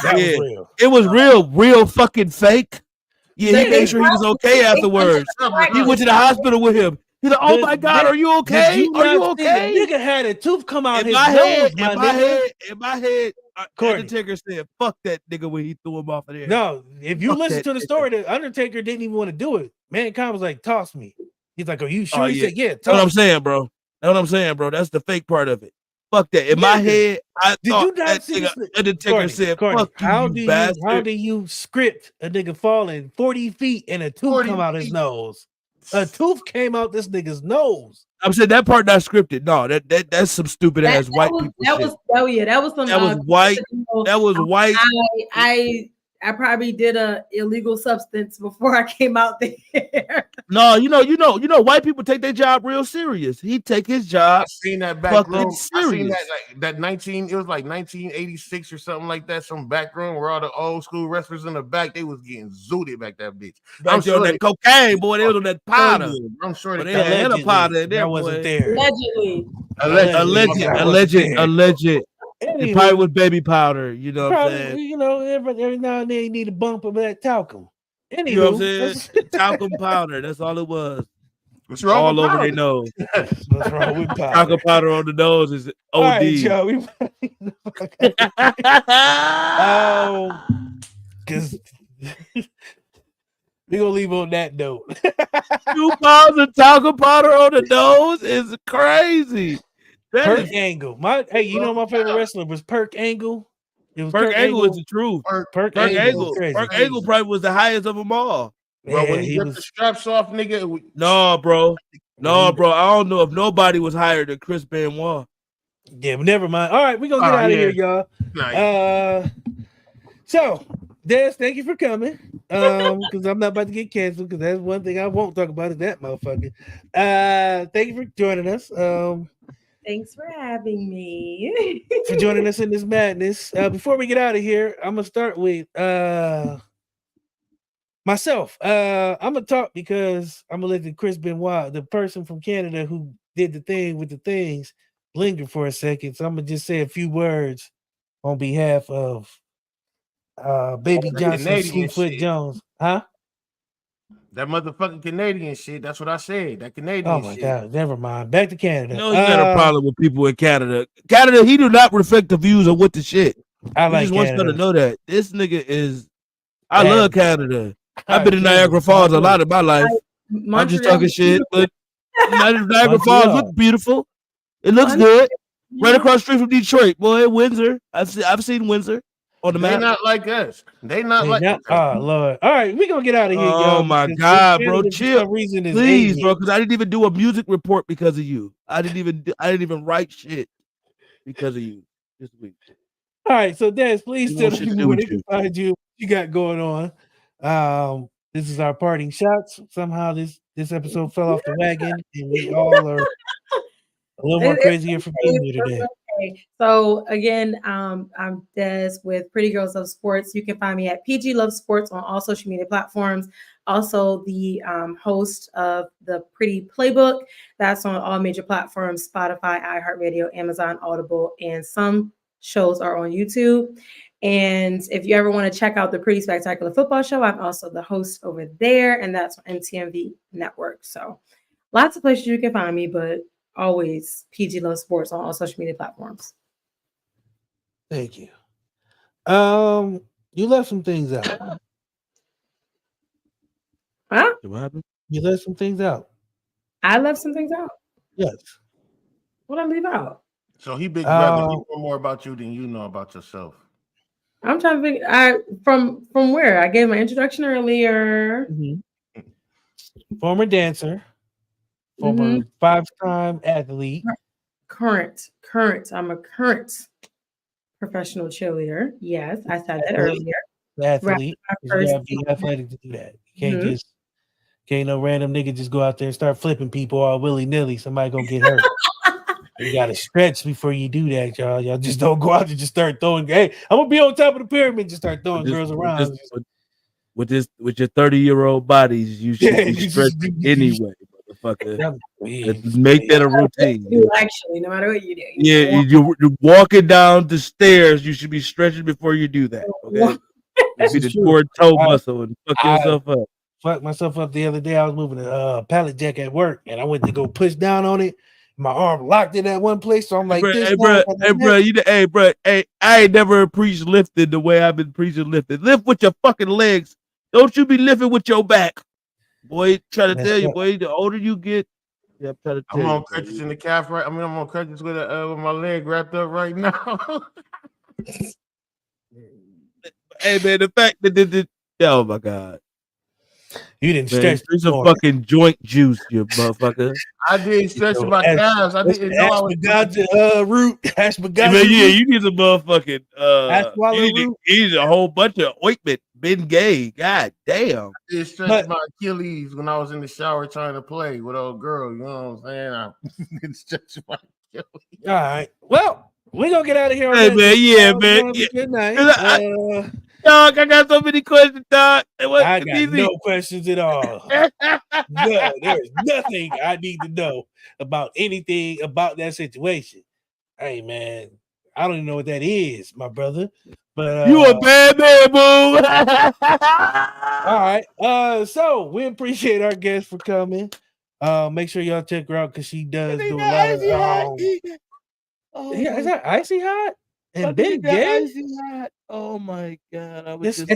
That was real. It was real fucking fake. Yeah, he made sure he was okay afterwards. He went to the hospital with him. He's like, oh my God, are you okay? Are you okay? The nigga had a tooth come out in his nose, in my head, Undertaker said, fuck that nigga when he threw him off of there. No, if you listen to the story, the Undertaker didn't even want to do it. Mankind was like, toss me. He's like, are you sure? He said, yeah, that's what I'm saying, bro. That's what I'm saying, bro. That's the fake part of it. Fuck that. In my head, I thought that nigga Undertaker said, fuck you, bastard. How do you script a nigga falling 40 feet and a tooth come out his nose? A tooth came out this nigga's nose. I'm saying that part not scripted. No, that's some stupid ass white people. That was some. That was white. That was white. I probably did a illegal substance before I came out there. No, you know, white people take their job real serious. He take his job. I seen that back room. Serious. I seen that 1986 or something like that. Some back room where all the old school wrestlers in the back, they was getting zooted back that bitch. I'm sure that cocaine, boy. They was on that powder. I'm sure they had a powder in there. That wasn't there. Alleged. It probably was baby powder, you know what I'm saying? You know, every now and then you need a bump of that talcum. Anywho, you know what I'm saying? Talcum powder, that's all it was. What's wrong all with over powder? their nose. What's wrong with powder? Talcum powder on the nose is OD. Because we're gonna leave on that note. 2 pounds of talcum powder on the nose is crazy. Perk Angle. My favorite wrestler was Perk Angle. It was Perk Angle is the truth. Perk Angle was Crazy. crazy. Perk Angle probably was the highest of them all. Bro, when he ripped the straps off, nigga. No, bro. I don't know if nobody was higher than Chris Benoit. Yeah, but never mind. All right, we're gonna get out of here, y'all. Nice. So Dez, thank you for coming. Because I'm not about to get canceled, because that's one thing I won't talk about is that motherfucker. Thank you for joining us. Thanks for having me. For joining us in this madness. Before we get out of here, I'm gonna start with myself. I'm gonna talk because I'm gonna let the Chris Benoit, the person from Canada who did the thing with the things, linger for a second. So I'm gonna just say a few words on behalf of Baby Johnson, Sleefoot Jones. Huh? That motherfucking Canadian shit. That's what I said. That Canadian shit. God, never mind. Back to Canada. No, you got a problem with people in Canada. Canada, he do not reflect the views of what the shit. I just want you to know that. This nigga is I love Canada. I've been in Niagara Falls a lot of my life. I'm just talking shit, but Niagara Falls look beautiful. It looks good. Right across the street from Detroit, boy. Windsor. I've seen Windsor on the map. They not like us. They not like us. Oh Lord! All right, we gonna get out of here, y'all. Oh my God, bro! Chill, please, bro. Because I didn't even do a music report because of you. I didn't even write shit because of you this week. All right, so Dez, please tell people where they can find you. What you got going on? This is our parting shots. Somehow this episode fell off the wagon, and we all are a little more crazier for being here today. Okay. So again, I'm Dez with Pretty Girls Love Sports. You can find me at PG Love Sports on all social media platforms. Also, the host of the Pretty Playbook. That's on all major platforms: Spotify, iHeartRadio, Amazon, Audible, and some shows are on YouTube. And if you ever want to check out the Pretty Spectacular Football Show, I'm also the host over there, and that's on MTMV Network. So lots of places you can find me, but always PG Love Sports on all social media platforms. Thank you. You left some things out. Huh? What happened? You left some things out. I left some things out. Yes. What I leave out? So he big brother. He know more about you than you know about yourself. I'm trying to figure. From where? I gave my introduction earlier. Mm-hmm. Former dancer. Former 5-time athlete. Current. I'm a current professional cheerleader. Yes, I said that earlier. Athlete. You gotta be athletic to do that. You can't can't no random nigga just go out there and start flipping people all willy-nilly. Somebody gonna get hurt. You gotta stretch before you do that, y'all. Y'all just don't go out and just start throwing. Hey, I'm gonna be on top of the pyramid. Just start throwing girls around. With your 30-year-old bodies, you should be stretching anyway, motherfucker. Make that a routine. Actually, no matter what you do. You're walking down the stairs. You should be stretching before you do that. Okay, you see the short toe muscle and fuck yourself up. Fucked myself up the other day. I was moving a pallet jack at work, and I went to go push down on it. My arm locked in that one place, so I'm like, hey, bro, I ain't never preached lifting the way I've been preaching lifting. Lift with your fucking legs. Don't you be lifting with your back, boy. Try to tell you, boy. The older you get, I'm trying to tell you. I'm on crutches in the calf, right? I'm on crutches with my leg wrapped up right now. Hey man, the fact that oh my God. You didn't stretch some fucking joint juice, you motherfucker. I did stretch my calves. I didn't know I was root. You need some motherfucking you need a whole bunch of ointment. Been gay. God damn. I did stretch my Achilles when I was in the shower trying to play with old girl. You know what I'm saying? I didn't stretch my Achilles. All right. Well, we're gonna get out of here. Hey man, man. Good night. Dog, I got so many questions, dog. I got no questions at all. No, there's nothing I need to know about anything about that situation. Hey, man, I don't even know what that is, my brother. But you a bad man, boo. All right. So we appreciate our guest for coming. Make sure y'all check her out because she does do a lot of. Yeah, is that Icy Hot? And been gay? Oh my God! I was just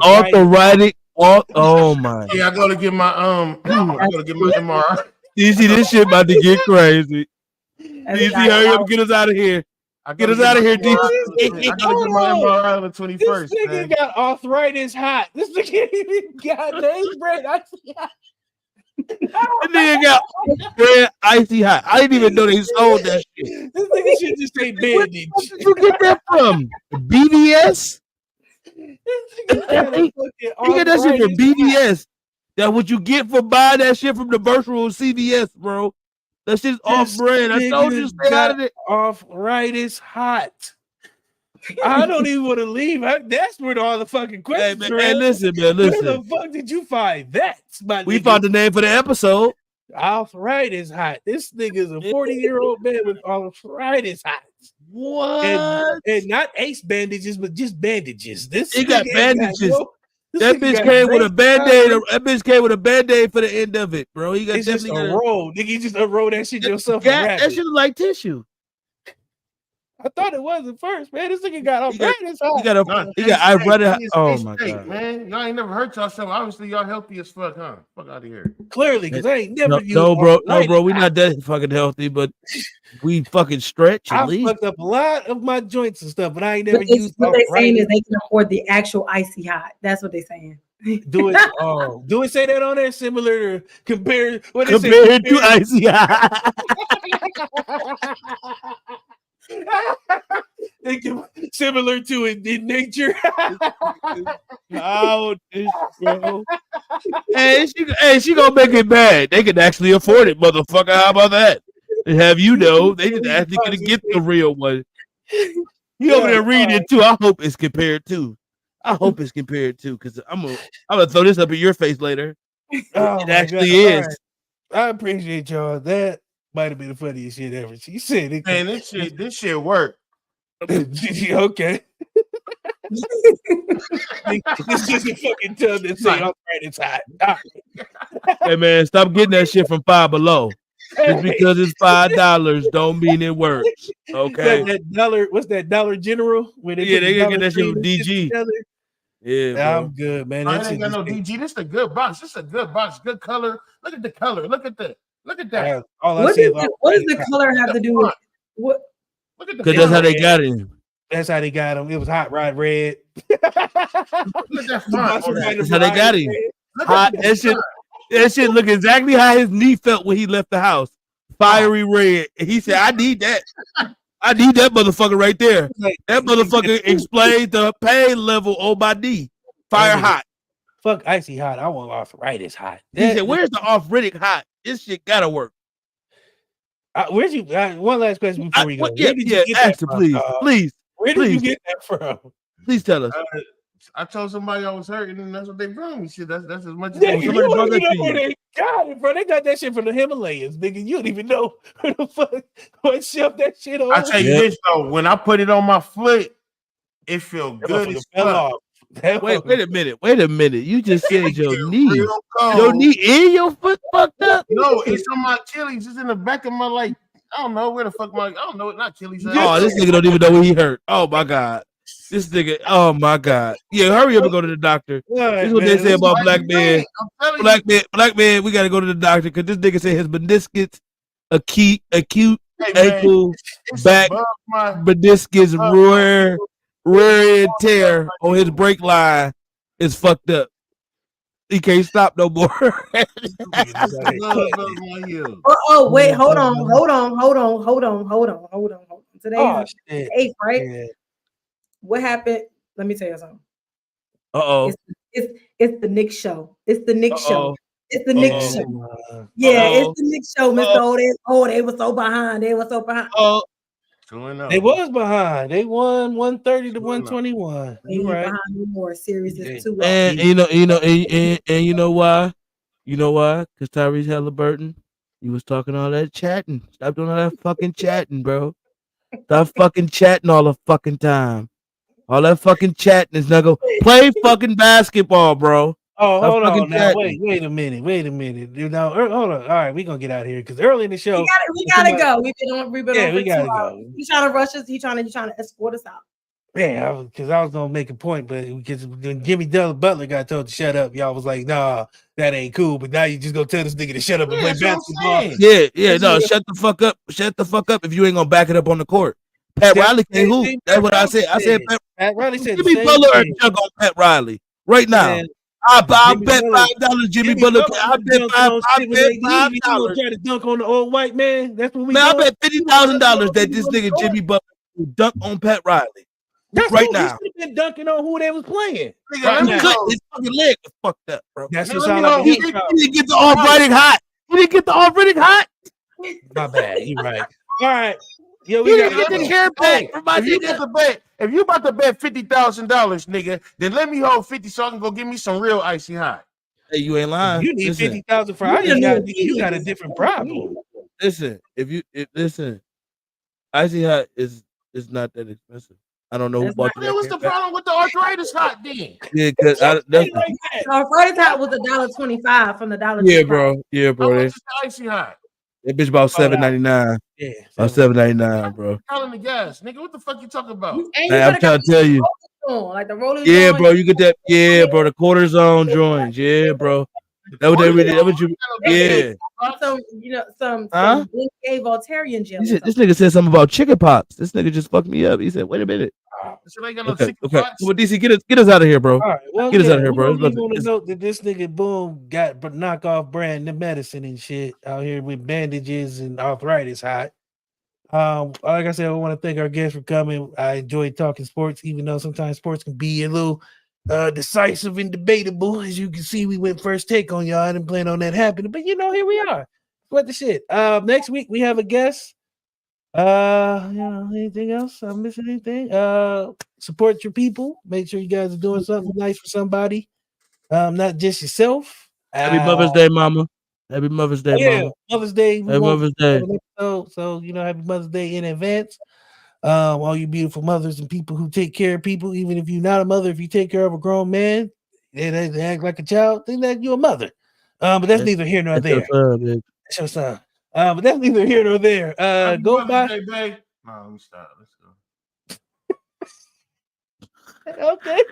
arthritic. Oh my! Yeah, I gotta get my I gotta get my MRI. You see, this shit about to get crazy. DC, hurry up, get us out of here. Get us out of here, DC. I gotta get my MRI on the 21st. This nigga got arthritis hot. This nigga even got Dez Barnes icy hot. That nigga got red icy hot. I didn't even know they sold that shit. This nigga should just say bandage. Where did you get that from? BDS? You get that shit from BDS. That's what you get for buying that shit from the virtual CVS, bro. That shit's off brand. I told you to stay out of it. Arthritis hot. I don't even want to leave. That's where all the fucking questions are. Hey, listen, man, listen. Where the fuck did you find that? We found the name for the episode. Arthritis hot. This nigga's a 40-year-old man with arthritis hot. What? And not ace bandages, but just bandages. He got bandages. That bitch came with a band-aid. That bitch came with a band-aid for the end of it, bro. He got just a roll. Nigga, you just unroll that shit yourself. That shit look like tissue. I thought it was at first, man. This nigga got arthritis. He got arthritis. Oh my god, man! Y'all ain't never hurt yourself. Obviously, y'all healthy as fuck, huh? Fuck out of here. Clearly, because I ain't never. No, bro. We not that fucking healthy, but we fucking stretch. I fucked up a lot of my joints and stuff, but I ain't never used. What they're saying is they can afford the actual icy hot. That's what they're saying. Do it. Do it say that on there? Similar to compared to icy hot. Similar to it in nature. Oh, this bro. Hey, she gonna make it bad. They can actually afford it, motherfucker. How about that? And have you know they just actually gonna get the real one. You over there reading it too. I hope it's compared to. Because I'm gonna throw this up in your face later. It actually is. Right. I appreciate y'all. That might have been the funniest shit ever. She said it. Man, this shit worked. Okay. It's just a fucking tell that say arthritis hot. Hey man, stop getting that shit from Five Below. Just because it's $5 don't mean it works. Okay. That dollar, what's that, Dollar General? They gonna get that shit from DG. Yeah, I'm good, man. I ain't got no DG. This is a good box. This is a good box. Good color. Look at the color. Look at that. Look at that. What does the color have to do with what? Because that's how they got him. That's how they got him. It was hot rod red. Look at that font. That's how they got him. Hot. That shit look exactly how his knee felt when he left the house. Fiery red. And he said, I need that. I need that motherfucker right there. That motherfucker explains the pain level on my knee. Fire hot. Fuck icy hot. I want arthritis hot. He said, where's the arthritic hot? This shit gotta work. Where's you? One last question before we go. Please. Where did you get that from? Please tell us. I told somebody I was hurting, and that's what they brought me. Shit, that's as much as somebody brought that to you. They got it, bro. They got that shit from the Himalayas, nigga. You don't even know who the fuck what shoved that shit on. I tell you this though, when I put it on my foot, it felt good as fuck. Wait a minute. You just said your knee. Your knee and your foot fucked up? No, it's on my Achilles. It's in the back of my I don't know where the fuck I don't know. Not Achilles. Oh, this nigga don't even know where he hurt. Oh my god. This nigga, oh my god. Yeah, hurry up and go to the doctor. This is what they say about black men. Black man, we gotta go to the doctor because this nigga said his meniscus, acute ankle, back meniscus, wear and tear on his brake line is fucked up. He can't stop no more. Wait, hold on. Today's the 8th, right? Yeah. What happened? Let me tell you something. It's the Nick show. It's the Nick show. It's the Nick show. Yeah, it's the Nick show, Mr. They were so behind. They was behind. They won 130 to 121. You right. Behind more series is too. And you know why? You know why? Because Tyrese Halliburton, he was talking all that chatting. Stop doing all that fucking chatting, bro. Stop fucking chatting all the fucking time. All that fucking chatting is not gonna play fucking basketball, bro. Oh, hold on now. Wait a minute. You know, hold on. All right, we're gonna get out of here because early in the show we gotta go. We've been on we gotta go. He's trying to rush us. He's trying to escort us out. Man, because I was gonna make a point, but because when Jimmy Butler got told to shut up, y'all was like, "Nah, that ain't cool." But now you just gonna tell this nigga to shut up and play basketball. Yeah, no, shut the fuck up. Shut the fuck up if you ain't gonna back it up on the court. Pat Riley can't hoop. That's what I said. I said Pat Riley said Jimmy Butler or junk on Pat Riley right now. Man, I bet $5 Jimmy Butler. I bet $5. You gonna try to dunk on the old white man? That's what we. Man, I bet $50,000 that this nigga Jimmy Butler will dunk on Pat Riley. That's right now. He should have been dunking on who they was playing. His fucking leg was fucked up, bro. That's just how like he didn't get the off-running hot. He didn't get the off-running hot. My bad. You right. All right. Yo, we gotta get the care back from my nigga. If you about to bet $50,000, nigga, then let me hold 50 so I can go get me some real icy hot. Hey, you ain't lying. You need 50,000 for icy hot. You got a different problem. Listen, listen, icy hot is not that expensive. I don't know who bought it. What's the problem with the arthritis hot then? Yeah, because arthritis hot was $1.25 from the dollar. Yeah, bro. Yeah, bro. How much is the icy hot? That bitch about $7.99. Yeah, about $7.99, bro. Calling the gas, nigga. What the fuck you talking about? Hey, I'm trying to tell you. Like the roller. Yeah, bro. You get that. Yeah, bro. The quarter zone joints. Yeah, bro. That what they really. That what you. Yeah. Some Voltarian gel. This nigga said something about chicken pox. This nigga just fucked me up. He said, "Wait a minute." Okay. Well, DC, get us out of here, bro. All right. Well, get us out of here, bro. We want to note that this nigga Boom got knockoff brand medicine and shit out here with bandages and arthritis hot. Like I said, I want to thank our guests for coming. I enjoyed talking sports, even though sometimes sports can be a little decisive and debatable. As you can see, we went first take on y'all. I didn't plan on that happening, but here we are. What the shit? Next week we have a guest. Anything else? I'm missing anything? Support your people. Make sure you guys are doing something nice for somebody. Not just yourself. Happy Mother's Day, Mama. Happy Mother's Day, Mama. Mother's Day. Happy Mother's Day. So happy Mother's Day in advance. All you beautiful mothers and people who take care of people, even if you're not a mother, if you take care of a grown man and they act like a child, think that you're a mother. But that's neither here nor there. That's your son. But that's neither here nor there. Go by. No, let me stop. Let's go. Okay.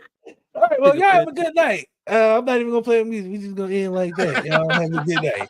All right. Well, y'all have a good night. I'm not even gonna play music. We just gonna end like that. Y'all have a good night.